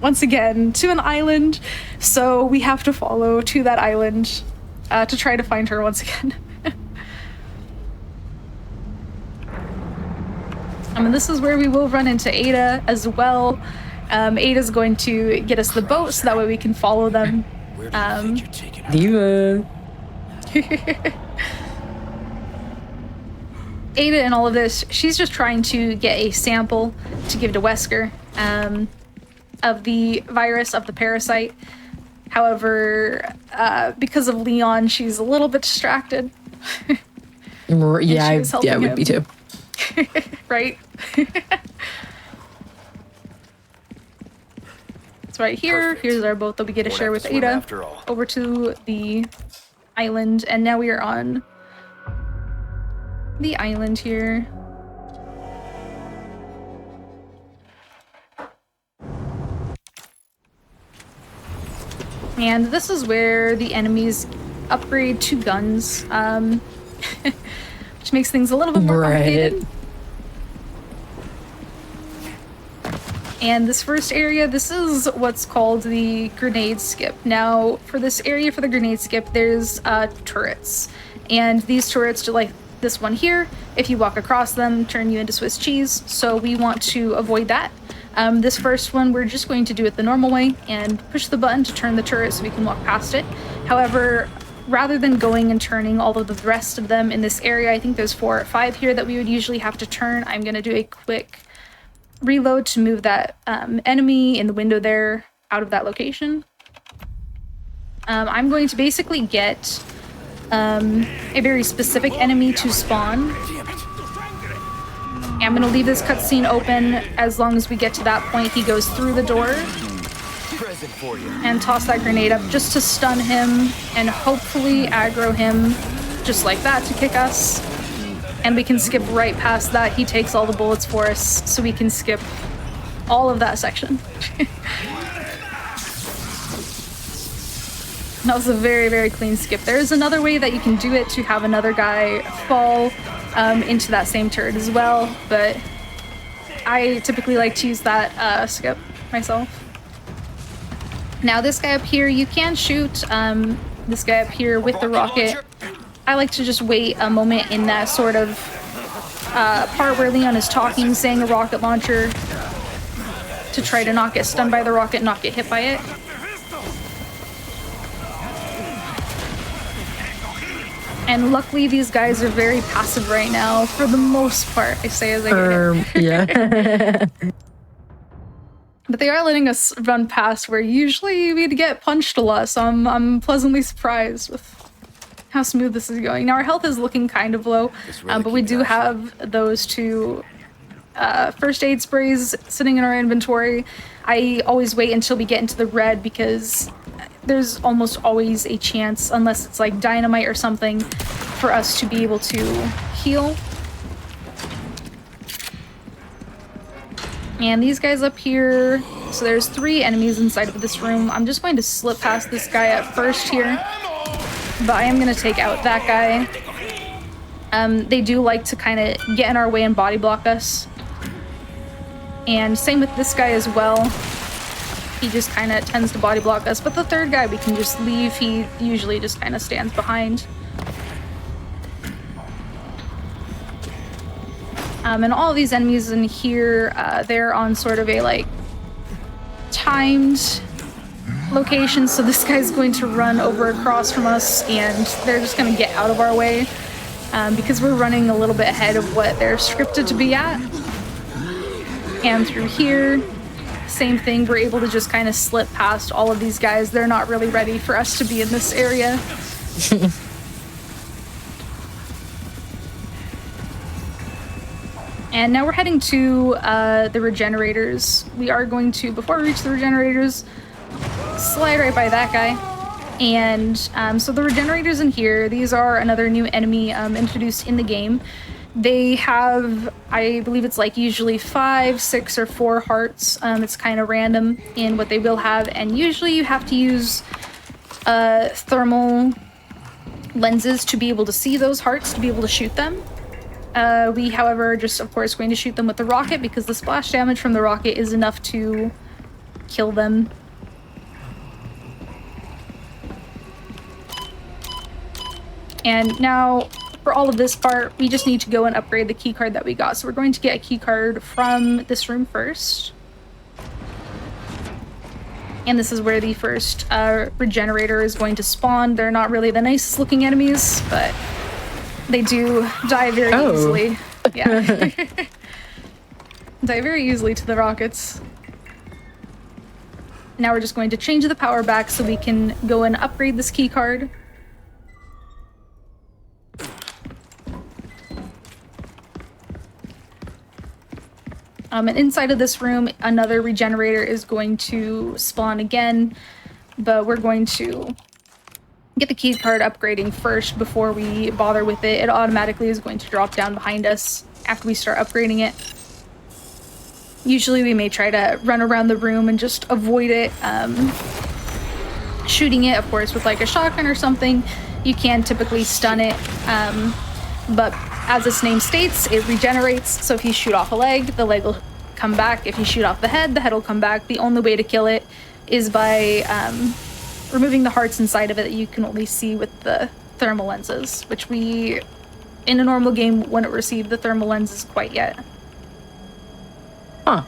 once again to an island. So we have to follow to that island to try to find her once again. This is where we will run into Ada as well. Ada's going to get us the boat so that way we can follow them. Where do you think you're taking her? Diva. Ada in all of this, she's just trying to get a sample to give to Wesker of the virus, of the parasite. However, because of Leon, she's a little bit distracted. Yeah, I would be too. Right? It's right here. Perfect. Here's our boat that we get to Won't share have with to swim Ada. after all. Over to the island, and now we are on the island here. And this is where the enemies upgrade to guns, which makes things a little bit more complicated. And this first area, this is what's called the grenade skip. Now, for this area, for the grenade skip, there's turrets. And these turrets, like this one here, if you walk across them, turn you into Swiss cheese. So we want to avoid that. This first one, we're just going to do it the normal way and push the button to turn the turret so we can walk past it. However, rather than going and turning all of the rest of them in this area, I think there's 4 or 5 here that we would usually have to turn. I'm going to do a quick reload to move that enemy in the window there out of that location. I'm going to basically get a very specific enemy to spawn. I'm going to leave this cutscene open as long as we get to that point. He goes through the door and toss that grenade up just to stun him and hopefully aggro him just like that to kick us. And we can skip right past that. He takes all the bullets for us, so we can skip all of that section. That was a very, very clean skip. There is another way that you can do it to have another guy fall into that same turret as well, but I typically like to use that skip myself. Now this guy up here, you can shoot this guy up here with the rocket. I like to just wait a moment in that sort of part where Leon is talking, saying a rocket launcher, to try to not get stunned by the rocket, not get hit by it. And luckily these guys are very passive right now, for the most part, I say as I get it. Yeah. But they are letting us run past where usually we'd get punched a lot, so I'm pleasantly surprised with how smooth this is going. Now our health is looking kind of low, but we do have those two first aid sprays sitting in our inventory. I always wait until we get into the red because there's almost always a chance, unless it's like dynamite or something, for us to be able to heal. And these guys up here, so there's 3 enemies inside of this room. I'm just going to slip past this guy at first here, but I am going to take out that guy. They do like to kind of get in our way and body block us. And same with this guy as well. He just kind of tends to body block us, but the third guy we can just leave. He usually just kind of stands behind. And all of these enemies in here, they're on sort of a like timed location, so this guy's going to run over across from us and they're just going to get out of our way because we're running a little bit ahead of what they're scripted to be at. And through here, same thing, we're able to just kind of slip past all of these guys. They're not really ready for us to be in this area. And now we're heading to the regenerators. We are going to, before we reach the regenerators, slide right by that guy. And so the regenerators in here, these are another new enemy introduced in the game. They have, I believe it's like usually 5, 6, or 4 hearts. It's kind of random in what they will have, and usually you have to use thermal lenses to be able to see those hearts, to be able to shoot them. We, however, are just, of course, going to shoot them with the rocket because the splash damage from the rocket is enough to kill them. And now, for all of this part, we just need to go and upgrade the keycard that we got. So we're going to get a keycard from this room first. And this is where the first regenerator is going to spawn. They're not really the nicest looking enemies, but they do die very easily. Yeah. Die very easily to the rockets. Now we're just going to change the power back so we can go and upgrade this keycard. And inside of this room, another regenerator is going to spawn again, but we're going to get the key card upgrading first before we bother with it. It automatically is going to drop down behind us after we start upgrading it. Usually we may try to run around the room and just avoid it, shooting it, of course, with like a shotgun or something. You can typically stun it, but as its name states, it regenerates. So if you shoot off a leg, the leg will come back. If you shoot off the head will come back. The only way to kill it is by removing the hearts inside of it that you can only see with the thermal lenses, which we, in a normal game, wouldn't receive the thermal lenses quite yet. Huh.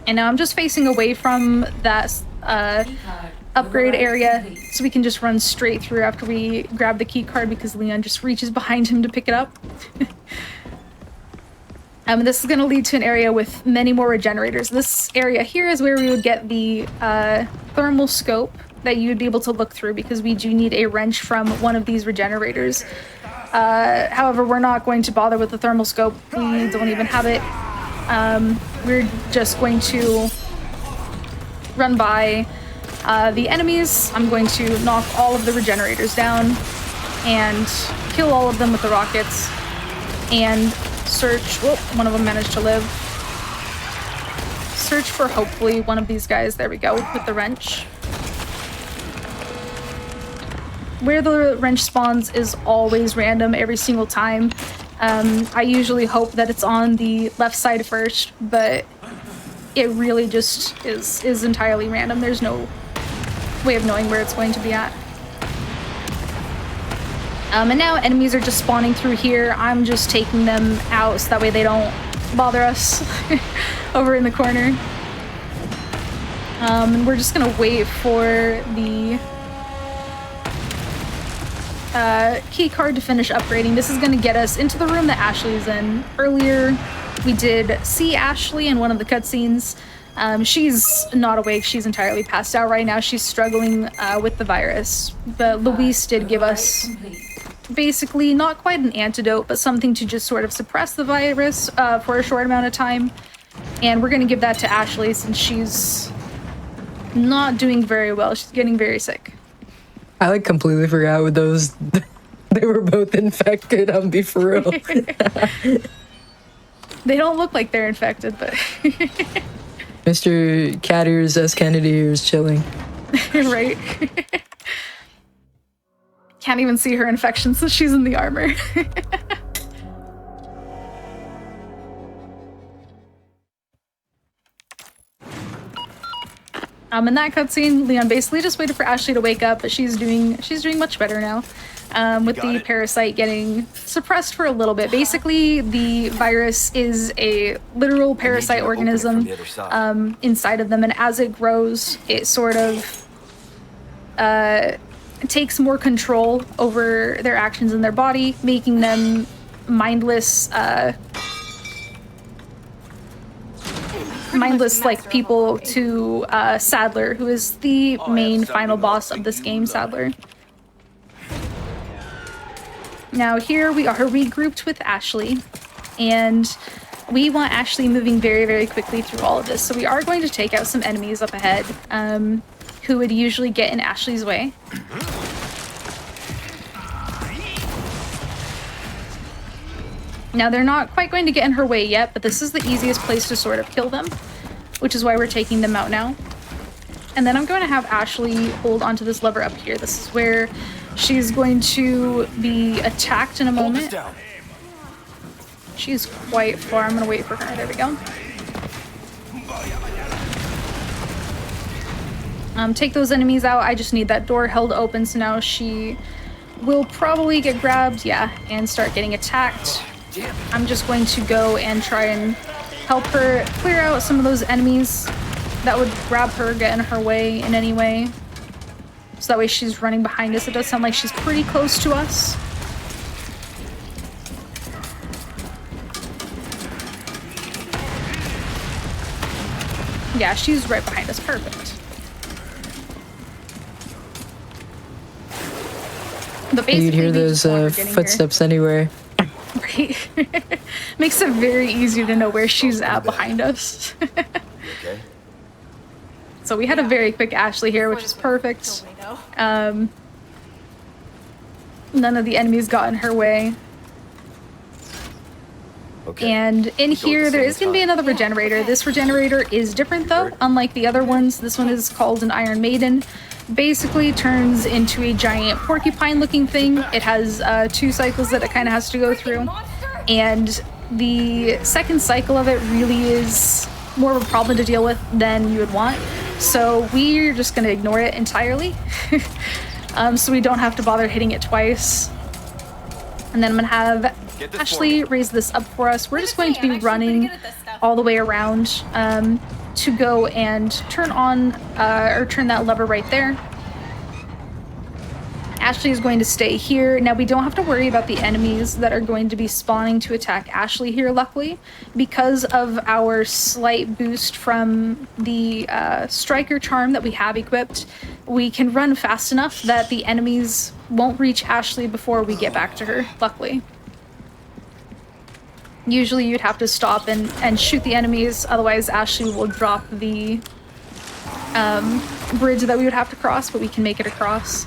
And now I'm just facing away from that upgrade area, so we can just run straight through after we grab the key card because Leon just reaches behind him to pick it up. This is going to lead to an area with many more regenerators. This area here is where we would get the thermal scope that you would be able to look through because we do need a wrench from one of these regenerators. However, we're not going to bother with the thermal scope. We don't even have it. We're just going to run by the enemies. I'm going to knock all of the regenerators down and kill all of them with the rockets and search. Whoop, one of them managed to live. Search for hopefully one of these guys. There we go, with the wrench. Where the wrench spawns is always random every single time. I usually hope that it's on the left side first, but it really just is entirely random. There's no way of knowing where it's going to be at. And now enemies are just spawning through here. I'm just taking them out so that way they don't bother us over in the corner. And we're just gonna wait for the key card to finish upgrading. This is gonna get us into the room that Ashley's in. Earlier, we did see Ashley in one of the cutscenes. She's not awake. She's entirely passed out right now. She's struggling with the virus. But Luis did give us basically not quite an antidote, but something to just sort of suppress the virus for a short amount of time. And we're gonna give that to Ashley since she's not doing very well. She's getting very sick. I like completely forgot with those. They were both infected. I'm be for real. They don't look like they're infected, but Mr. Cat Ears S. Kennedy is chilling. right. Can't even see her infection since she's in the armor. In that cutscene, Leon basically just waited for Ashley to wake up, but she's doing much better now. With the parasite getting suppressed for a little bit. Basically, the virus is a literal parasite organism inside of them, and as it grows, it sort of takes more control over their actions in their body, making them mindless like people to Sadler, who is the main final boss of this game, Sadler. Now here we are regrouped with Ashley, and we want Ashley moving very, very quickly through all of this. So we are going to take out some enemies up ahead who would usually get in Ashley's way. Now they're not quite going to get in her way yet, but this is the easiest place to sort of kill them, which is why we're taking them out now. And then I'm going to have Ashley hold onto this lever up here. This is where she's going to be attacked in a moment. She's quite far. I'm going to wait for her. There we go. Take those enemies out. I just need that door held open, so now she will probably get grabbed, yeah, and start getting attacked. I'm just going to go and try and help her clear out some of those enemies that would grab her, get in her way in any way. So that way she's running behind us. It does sound like she's pretty close to us. Yeah, she's right behind us. Perfect. But basically, you'd hear those footsteps anywhere. Right. Makes it very easy to know where she's at behind us. Okay. So we had a very quick Ashley here, which is perfect. None of the enemies got in her way. Okay. And in here, there is going to be another regenerator. This regenerator is different, though. Unlike the other ones, this one is called an Iron Maiden. Basically turns into a giant porcupine-looking thing. It has 2 cycles that it kind of has to go through. And the second cycle of it really is more of a problem to deal with than you would want. So we're just going to ignore it entirely. So we don't have to bother hitting it twice. And then I'm going to have Ashley raise this up for us. We're just going to be running all the way around to go and turn on or turn that lever right there. Ashley is going to stay here. Now we don't have to worry about the enemies that are going to be spawning to attack Ashley here, luckily, because of our slight boost from the striker charm that we have equipped. We can run fast enough that the enemies won't reach Ashley before we get back to her, luckily. Usually you'd have to stop and shoot the enemies, otherwise Ashley will drop the bridge that we would have to cross, but we can make it across.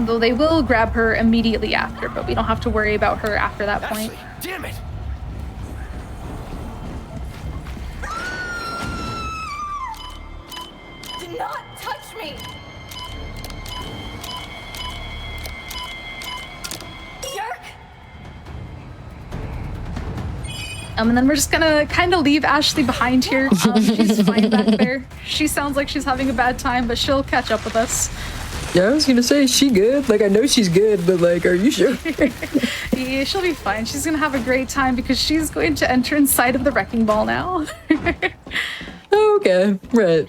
Though they will grab her immediately after, but we don't have to worry about her after that point. Ashley, damn it! Do not touch me! Jerk! And then we're just gonna kind of leave Ashley behind here. She's fine back there. She sounds like she's having a bad time, but she'll catch up with us. Yeah, I was gonna say, is she good? Like, I know she's good, but like, are you sure? Yeah, she'll be fine. She's gonna have a great time because she's going to enter inside of the wrecking ball now. Okay, right.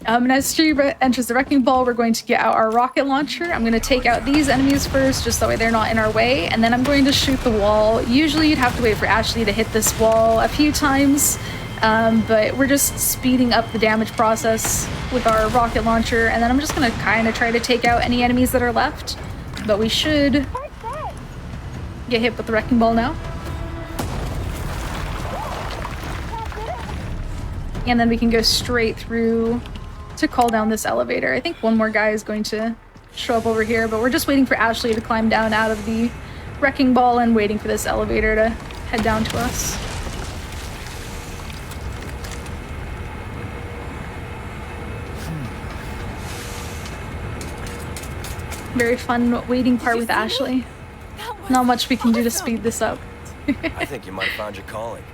And as she enters the wrecking ball, we're going to get out our rocket launcher. I'm going to take out these enemies first, just that way they're not in our way, and then I'm going to shoot the wall. Usually you'd have to wait for Ashley to hit this wall a few times, but we're just speeding up the damage process with our rocket launcher, and then I'm just going to kind of try to take out any enemies that are left. But we should get hit with the wrecking ball now. And then we can go straight through to call down this elevator. I think one more guy is going to show up over here, but we're just waiting for Ashley to climb down out of the wrecking ball and waiting for this elevator to head down to us. Very fun waiting part with Ashley. Not much we can do to speed this up. I think you might have found your calling.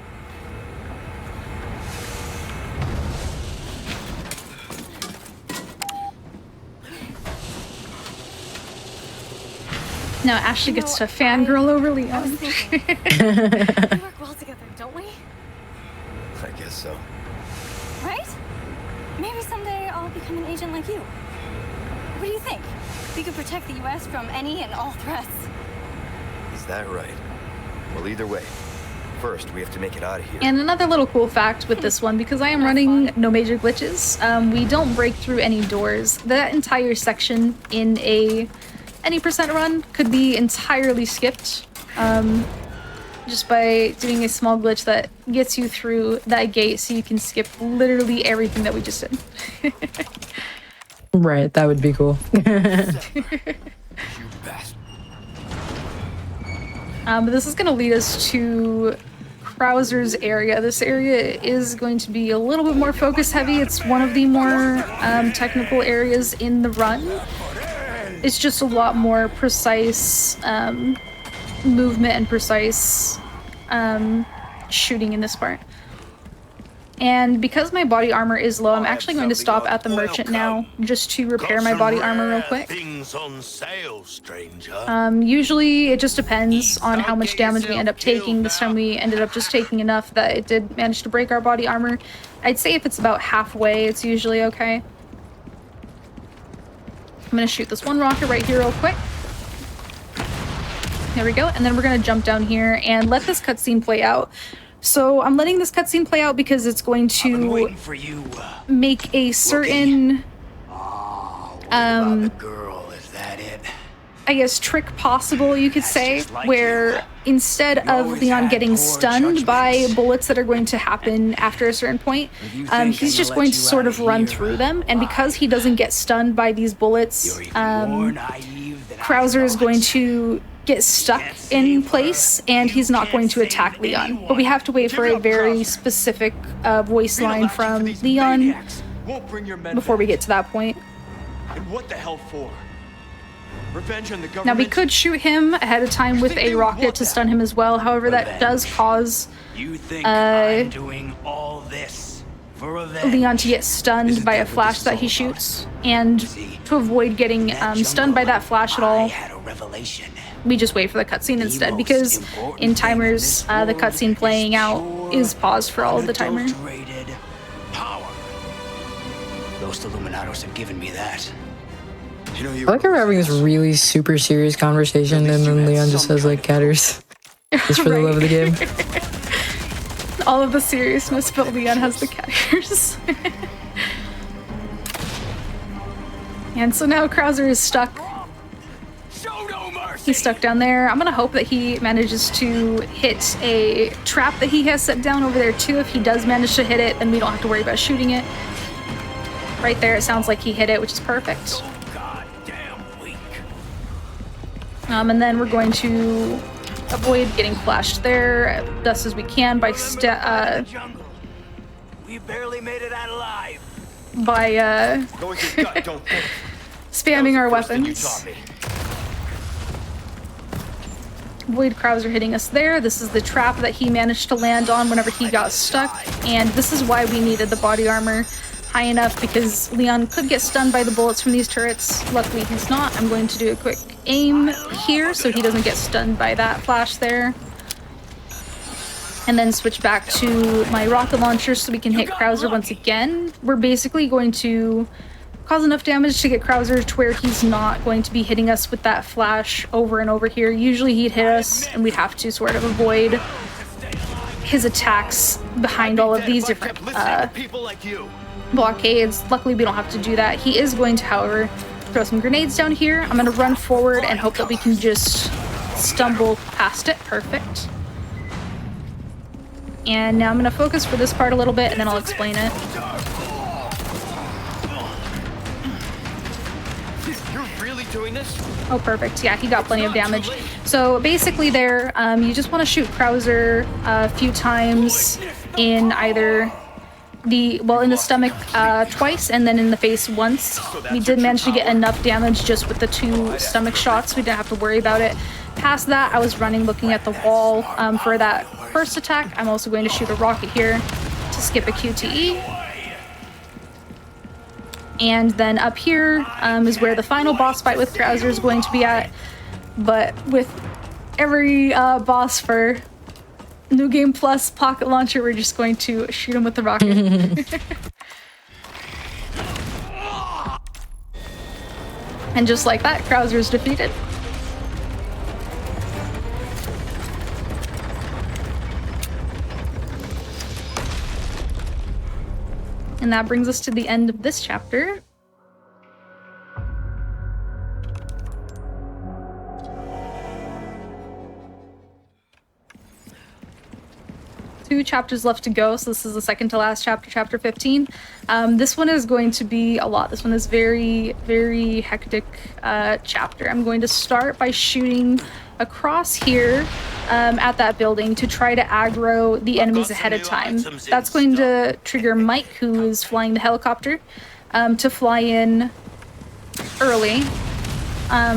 Now Ashley gets to fangirl over Leon. We work well together, don't we? I guess so. Right? Maybe someday I'll become an agent like you. What do you think? We could protect the U.S. from any and all threats. Is that right? Well, either way. First, we have to make it out of here. And another little cool fact with this one, because I am running no major glitches, we don't break through any doors. That entire section in any percent run could be entirely skipped just by doing a small glitch that gets you through that gate so you can skip literally everything that we just did. Right, that would be cool. But this is going to lead us to Krauser's area. This area is going to be a little bit more focus heavy. It's one of the more technical areas in the run. It's just a lot more precise movement and precise shooting in this part. And because my body armor is low, I'm actually going to stop at the merchant now just to repair my body armor real quick. Usually it just depends on how much damage we end up taking. This time we ended up just taking enough that it did manage to break our body armor. I'd say if it's about halfway, it's usually okay. I'm gonna shoot this one rocket right here real quick. There we go. And then we're gonna jump down here and let this cutscene play out. So I'm letting this cutscene play out because it's going to make a certain, I guess, trick possible, you could say, where instead of Leon getting stunned by bullets that are going to happen after a certain point, he's just going to sort of run through them. And because he doesn't get stunned by these bullets, Krauser is going to get stuck in place and he's not going to attack Leon. But we have to wait for a very specific voice line from Leon before we get to that point. And what the hell for? Revenge on the government? Now we could shoot him ahead of time with a rocket to stun him as well. However, that does cause I'm doing all this for revenge. Leon to get stunned by a flash that he shoots. And to avoid getting stunned by that flash at all, we just wait for the cutscene instead, because in timers, the cutscene playing out is paused for all of the timer. Those Illuminados have given me that. I like how we're having this really super serious conversation and then Leon just says like catters. Just for the love of the game. All of the seriousness, but Leon has the catters. And so now Krauser is stuck. He's stuck down there. I'm gonna hope that he manages to hit a trap that he has set down over there too. If he does manage to hit it, then we don't have to worry about shooting it. Right there, it sounds like he hit it, which is perfect. And then we're going to avoid getting flashed there as best as we can by We barely made it out alive. by spamming our weapons. avoid Krauser hitting us there. This is the trap that he managed to land on whenever he got stuck, and this is why we needed the body armor high enough, because Leon could get stunned by the bullets from these turrets. Luckily he's not. I'm going to do a quick aim here so he doesn't get stunned by that flash there. And then switch back to my rocket launcher so we can hit Krauser once again. We're basically going to cause enough damage to get Krauser to where he's not going to be hitting us with that flash over and over here. Usually he'd hit us and we'd have to sort of avoid his attacks behind all of these different blockades. Luckily we don't have to do that. He is going to, however, throw some grenades down here. I'm going to run forward and hope that we can just stumble past it. Perfect. And now I'm going to focus for this part a little bit and then I'll explain it. You're really doing this? Oh, perfect. Yeah, he got plenty of damage. So basically there, you just want to shoot Krauser a few times in either in the stomach twice and then in the face once. We did manage to get enough damage just with the 2 stomach shots. We didn't have to worry about it. Past that, I was running looking at the wall for that first attack. I'm also going to shoot a rocket here to skip a QTE. And then up here is where the final boss fight with Krauser is going to be at. But with every boss for New Game Plus Pocket Launcher, we're just going to shoot him with the rocket. And just like that, Krauser is defeated. And that brings us to the end of this chapter. Two chapters left to go, so this is the second to last chapter, chapter 15. This one is going to be a lot. This one is very, very hectic chapter. I'm going to start by shooting across here at that building to try to aggro the enemies ahead of time. That's going to trigger Mike, who is flying the helicopter, to fly in early,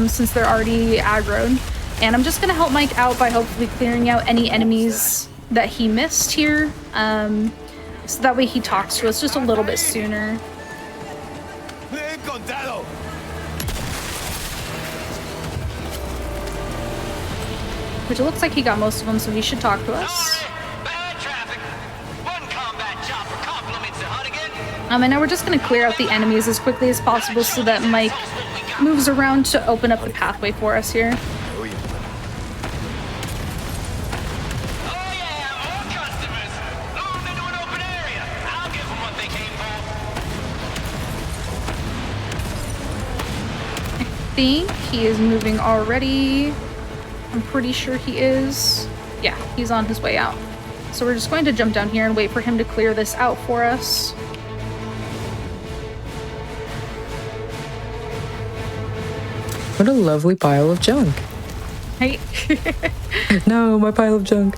since they're already aggroed. And I'm just going to help Mike out by hopefully clearing out any enemies that he missed here, so that way he talks to us just a little bit sooner. Which it looks like he got most of them, so he should talk to us. And now we're just going to clear out the enemies as quickly as possible so that Mike moves around to open up the pathway for us here. I think he is moving already. I'm pretty sure he is. Yeah, he's on his way out. So we're just going to jump down here and wait for him to clear this out for us. What a lovely pile of junk. Right? No, my pile of junk.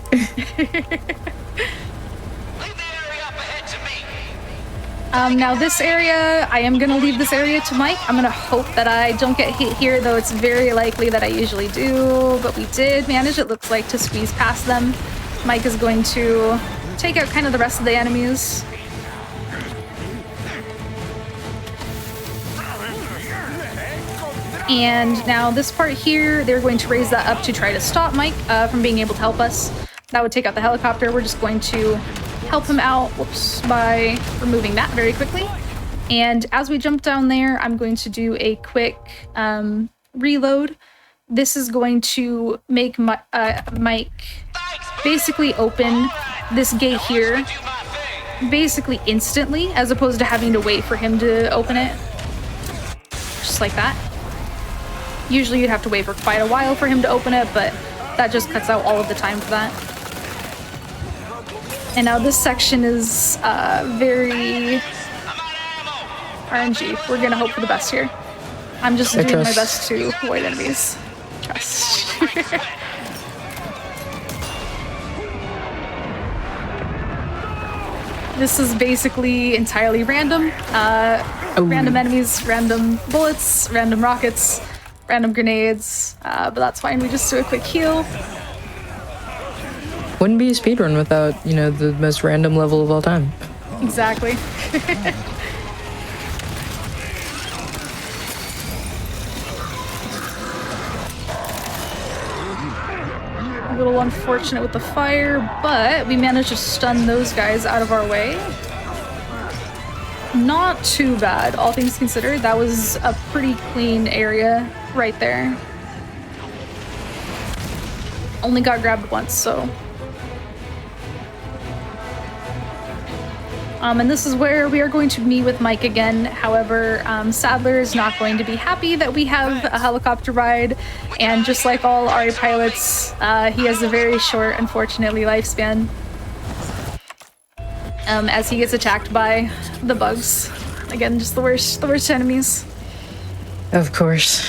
Now this area, I am going to leave this area to Mike. I'm going to hope that I don't get hit here, though it's very likely that I usually do. But we did manage, it looks like, to squeeze past them. Mike is going to take out kind of the rest of the enemies. And now this part here, they're going to raise that up to try to stop Mike from being able to help us. That would take out the helicopter. We're just going to help him out, by removing that very quickly. And as we jump down there, I'm going to do a quick reload. This is going to make Mike basically open this gate here basically instantly, as opposed to having to wait for him to open it. Just like that. Usually you'd have to wait for quite a while for him to open it, but that just cuts out all of the time for that. And now this section is very RNG. We're gonna hope for the best here. I'm just doing my best to avoid enemies. Trust. This is basically entirely random. Random enemies, random bullets, random rockets, random grenades. But that's fine. We just do a quick heal. Wouldn't be a speedrun without, you know, the most random level of all time. Exactly. A little unfortunate with the fire, but we managed to stun those guys out of our way. Not too bad, all things considered. That was a pretty clean area right there. Only got grabbed once, so. And this is where we are going to meet with Mike again. However, Sadler is not going to be happy that we have a helicopter ride. And just like all RA pilots, he has a very short, unfortunately, lifespan. As he gets attacked by the bugs. Again, just the worst enemies. Of course.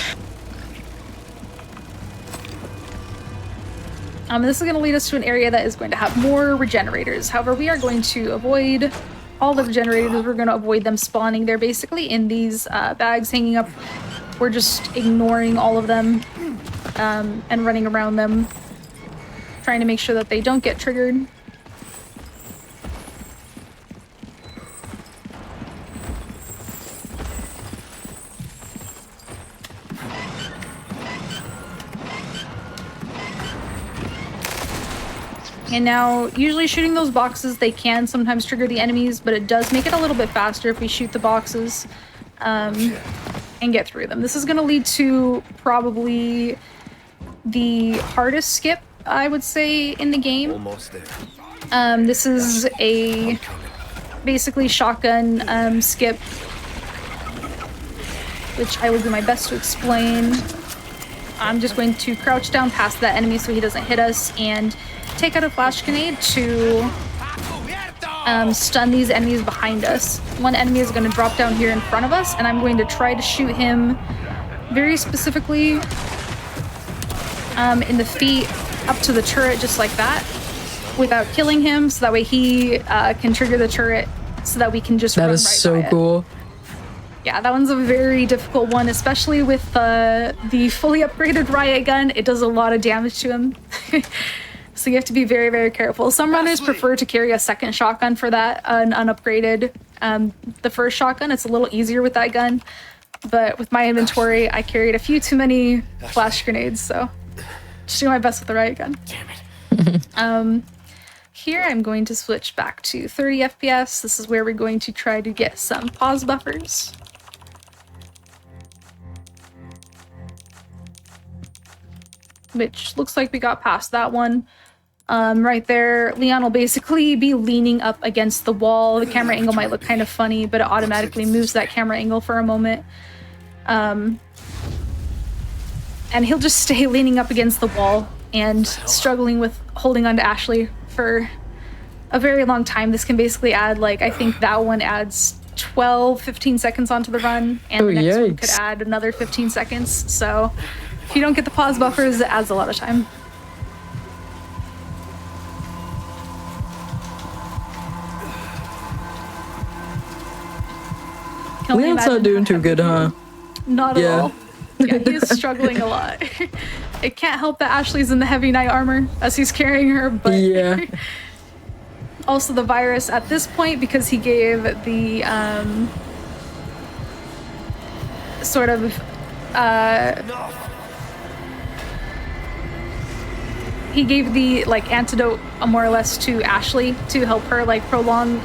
This is going to lead us to an area that is going to have more regenerators. However, we are going to avoid all the regenerators. We're going to avoid them spawning. They're basically in these bags hanging up. We're just ignoring all of them and running around them, trying to make sure that they don't get triggered. And now, usually shooting those boxes, they can sometimes trigger the enemies, but it does make it a little bit faster if we shoot the boxes and get through them. This is going to lead to probably the hardest skip, I would say, in the game. Almost there. This is a basically shotgun skip, which I will do my best to explain. I'm just going to crouch down past that enemy so he doesn't hit us and take out a flash grenade to stun these enemies behind us. One enemy is going to drop down here in front of us, and I'm going to try to shoot him very specifically in the feet up to the turret, just like that, without killing him, so that way he can trigger the turret so that we can just run right by it. That is so cool. Yeah, that one's a very difficult one, especially with the fully upgraded riot gun. It does a lot of damage to him. So you have to be very, very careful. Some runners prefer to carry a second shotgun for that, an unupgraded. The first shotgun, it's a little easier with that gun. But with my inventory, I carried a few too many flash grenades, so just doing my best with the riot gun. Damn it. Here I'm going to switch back to 30 FPS. This is where we're going to try to get some pause buffers. Which looks like we got past that one. Right there, Leon will basically be leaning up against the wall. The camera angle might look kind of funny, but it automatically moves that camera angle for a moment. And he'll just stay leaning up against the wall and struggling with holding on to Ashley for a very long time. This can basically add, like, I think that one adds 15 seconds onto the run, and the next one could add another 15 seconds. So if you don't get the pause buffers, it adds a lot of time. Leon's not doing too good, huh? Not at all. Yeah, he's struggling a lot. It can't help that Ashley's in the heavy knight armor as he's carrying her, but yeah. Also the virus at this point, because he gave the sort of he gave the like antidote more or less to Ashley to help her like prolong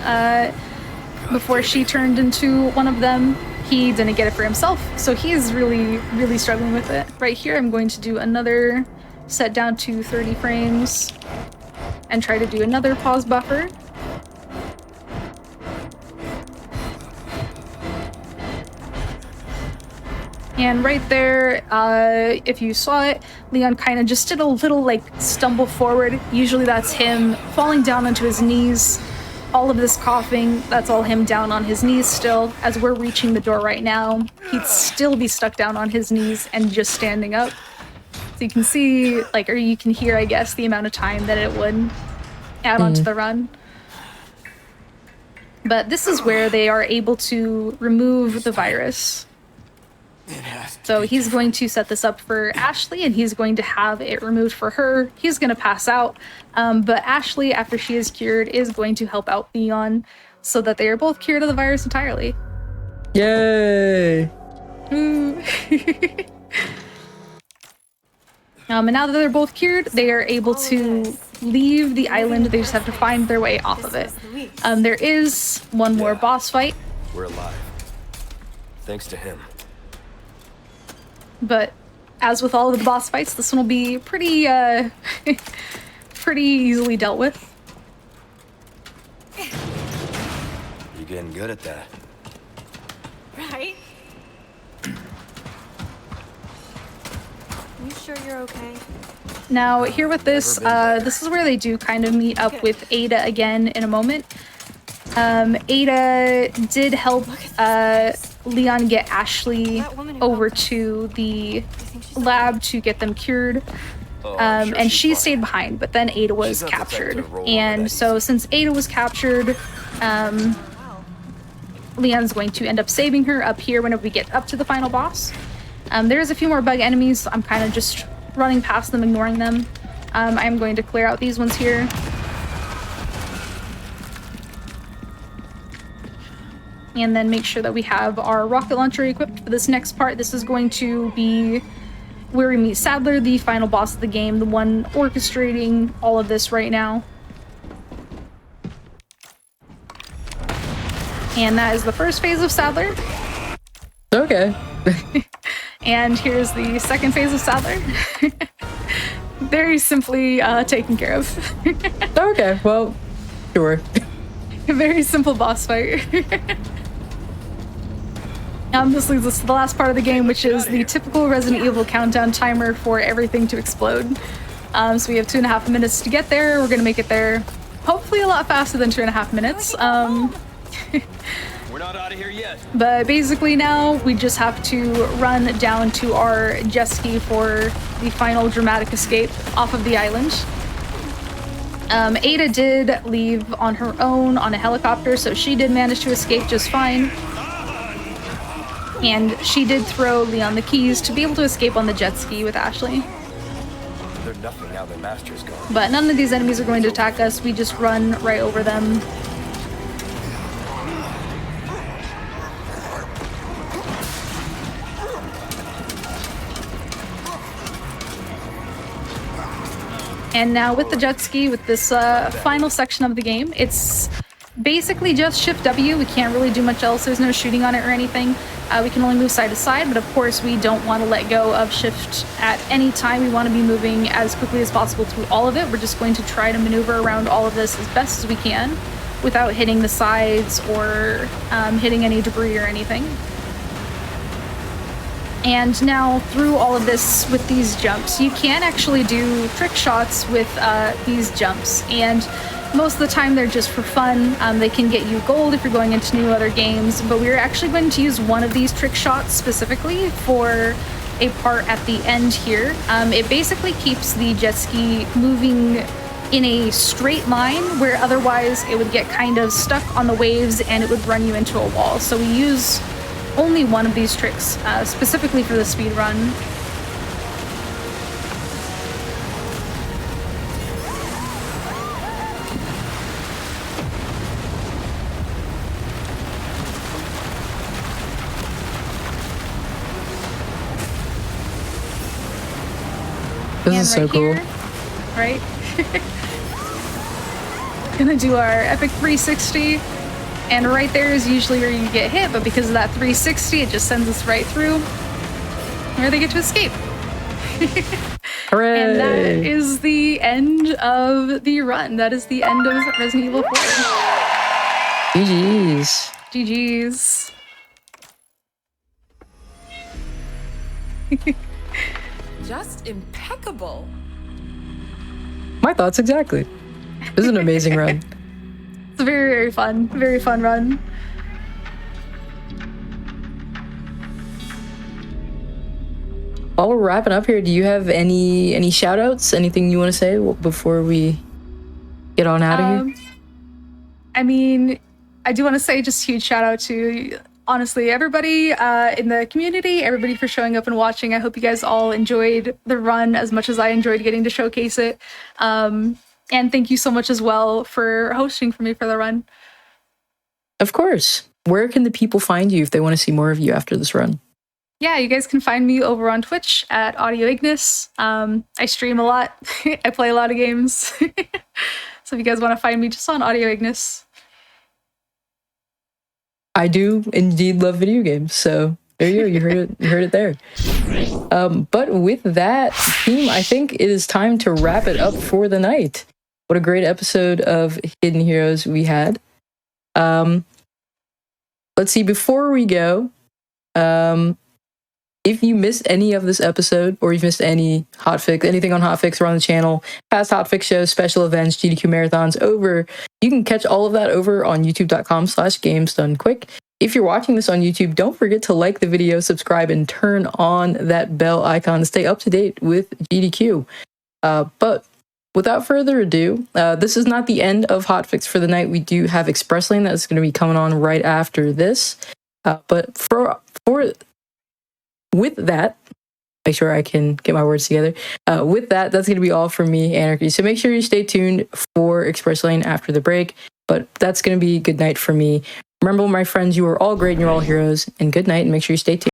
before she turned into one of them. He didn't get it for himself, so he's really struggling with it. Right here I'm going to do another set down to 30 frames and try to do another pause buffer. And right there, if you saw it, Leon kind of just did a little like stumble forward. Usually that's him falling down onto his knees. All of this coughing, that's all him down on his knees still. As we're reaching the door right now, he'd still be stuck down on his knees and just standing up. So you can see, like, or you can hear, I guess, the amount of time that it would add onto the run. But this is where they are able to remove the virus. So he's going to set this up for Ashley, and he's going to have it removed for her. He's going to pass out, but Ashley, after she is cured, is going to help out Leon so that they are both cured of the virus entirely. Yay! And now that they're both cured, they are able to leave the island. They just have to find their way off of it. There is one more boss fight. We're alive. Thanks to him. But as with all of the boss fights, this one will be pretty, pretty easily dealt with. You're getting good at that. Right? You sure you're okay? Now, here with this, this is where they do kind of meet up with Ada again in a moment. Ada did help Leon get Ashley over to the lab to get them cured. And she stayed behind, but then Ada was captured. And so since Ada was captured, Leon's going to end up saving her up here whenever we get up to the final boss. There's a few more bug enemies, so I'm kind of just running past them, ignoring them. I'm going to clear out these ones here. And then make sure that we have our rocket launcher equipped for this next part. This is going to be where we meet Sadler, the final boss of the game, the one orchestrating all of this right now. And that is the first phase of Sadler. Okay. And here's the second phase of Sadler. Very simply taken care of. Okay, well, sure. Very simple boss fight. This leads us to the last part of the game, which is the typical Resident Evil countdown timer for everything to explode. So we have 2.5 minutes to get there. We're gonna make it there hopefully a lot faster than 2.5 minutes. We're not out of here yet. But basically now we just have to run down to our jet ski for the final dramatic escape off of the island. Ada did leave on her own on a helicopter, so she did manage to escape just fine. And she did throw Leon the keys to be able to escape on the jet ski with Ashley. They're nothing now the master's gone. But none of these enemies are going to attack us. We just run right over them. And now with the jet ski, with this final section of the game, it's basically just Shift W. We can't really do much else. There's no shooting on it or anything. We can only move side to side, but of course we don't want to let go of Shift at any time. We want to be moving as quickly as possible through all of it. We're just going to try to maneuver around all of this as best as we can without hitting the sides or hitting any debris or anything. And now through all of this with these jumps, you can actually do trick shots with these jumps, and most of the time they're just for fun. They can get you gold if you're going into new other games, but we're actually going to use one of these trick shots specifically for a part at the end here. It basically keeps the jet ski moving in a straight line where otherwise it would get kind of stuck on the waves and it would run you into a wall. So we use only one of these tricks specifically for the speed run. This is so cool. Right? Gonna do our epic 360, and right there is usually where you get hit, but because of that 360, it just sends us right through where they get to escape. Hooray! And that is the end of the run. That is the end of Resident Evil 4. GG's. GG's. Just impeccable. My thoughts exactly. This is an amazing run. It's a very fun run. While we're wrapping up here, do you have any shout outs? Anything you want to say before we get on out of here? I mean, I do want to say just a huge shout out to honestly, everybody in the community, everybody for showing up and watching. I hope you guys all enjoyed the run as much as I enjoyed getting to showcase it. And thank you so much as well for hosting for me for the run. Of course. Where can the people find you if they want to see more of you after this run? Yeah, you guys can find me over on Twitch at Audio Ignis. I stream a lot. I play a lot of games. So if you guys want to find me just on Audio Ignis. I do indeed love video games, so there you go. You heard it there. But with that, team, I think it is time to wrap it up for the night. What a great episode of Hidden Heroes we had. Let's see, before we go, if you missed any of this episode, or you've missed any hotfix, anything on hotfix or on the channel, past hotfix shows, special events, GDQ marathons, you can catch all of that over on youtube.com/gamesdonequick. If you're watching this on YouTube, don't forget to like the video, subscribe, and turn on that bell icon to stay up to date with GDQ. But without further ado, this is not the end of hotfix for the night. We do have Express Lane that's going to be coming on right after this. But with that, make sure I can get my words together. With that, that's going to be all from me, Anarchy. So make sure you stay tuned for Express Lane after the break. But that's going to be good night for me. Remember, my friends, you are all great and you're all heroes. And good night, and make sure you stay tuned.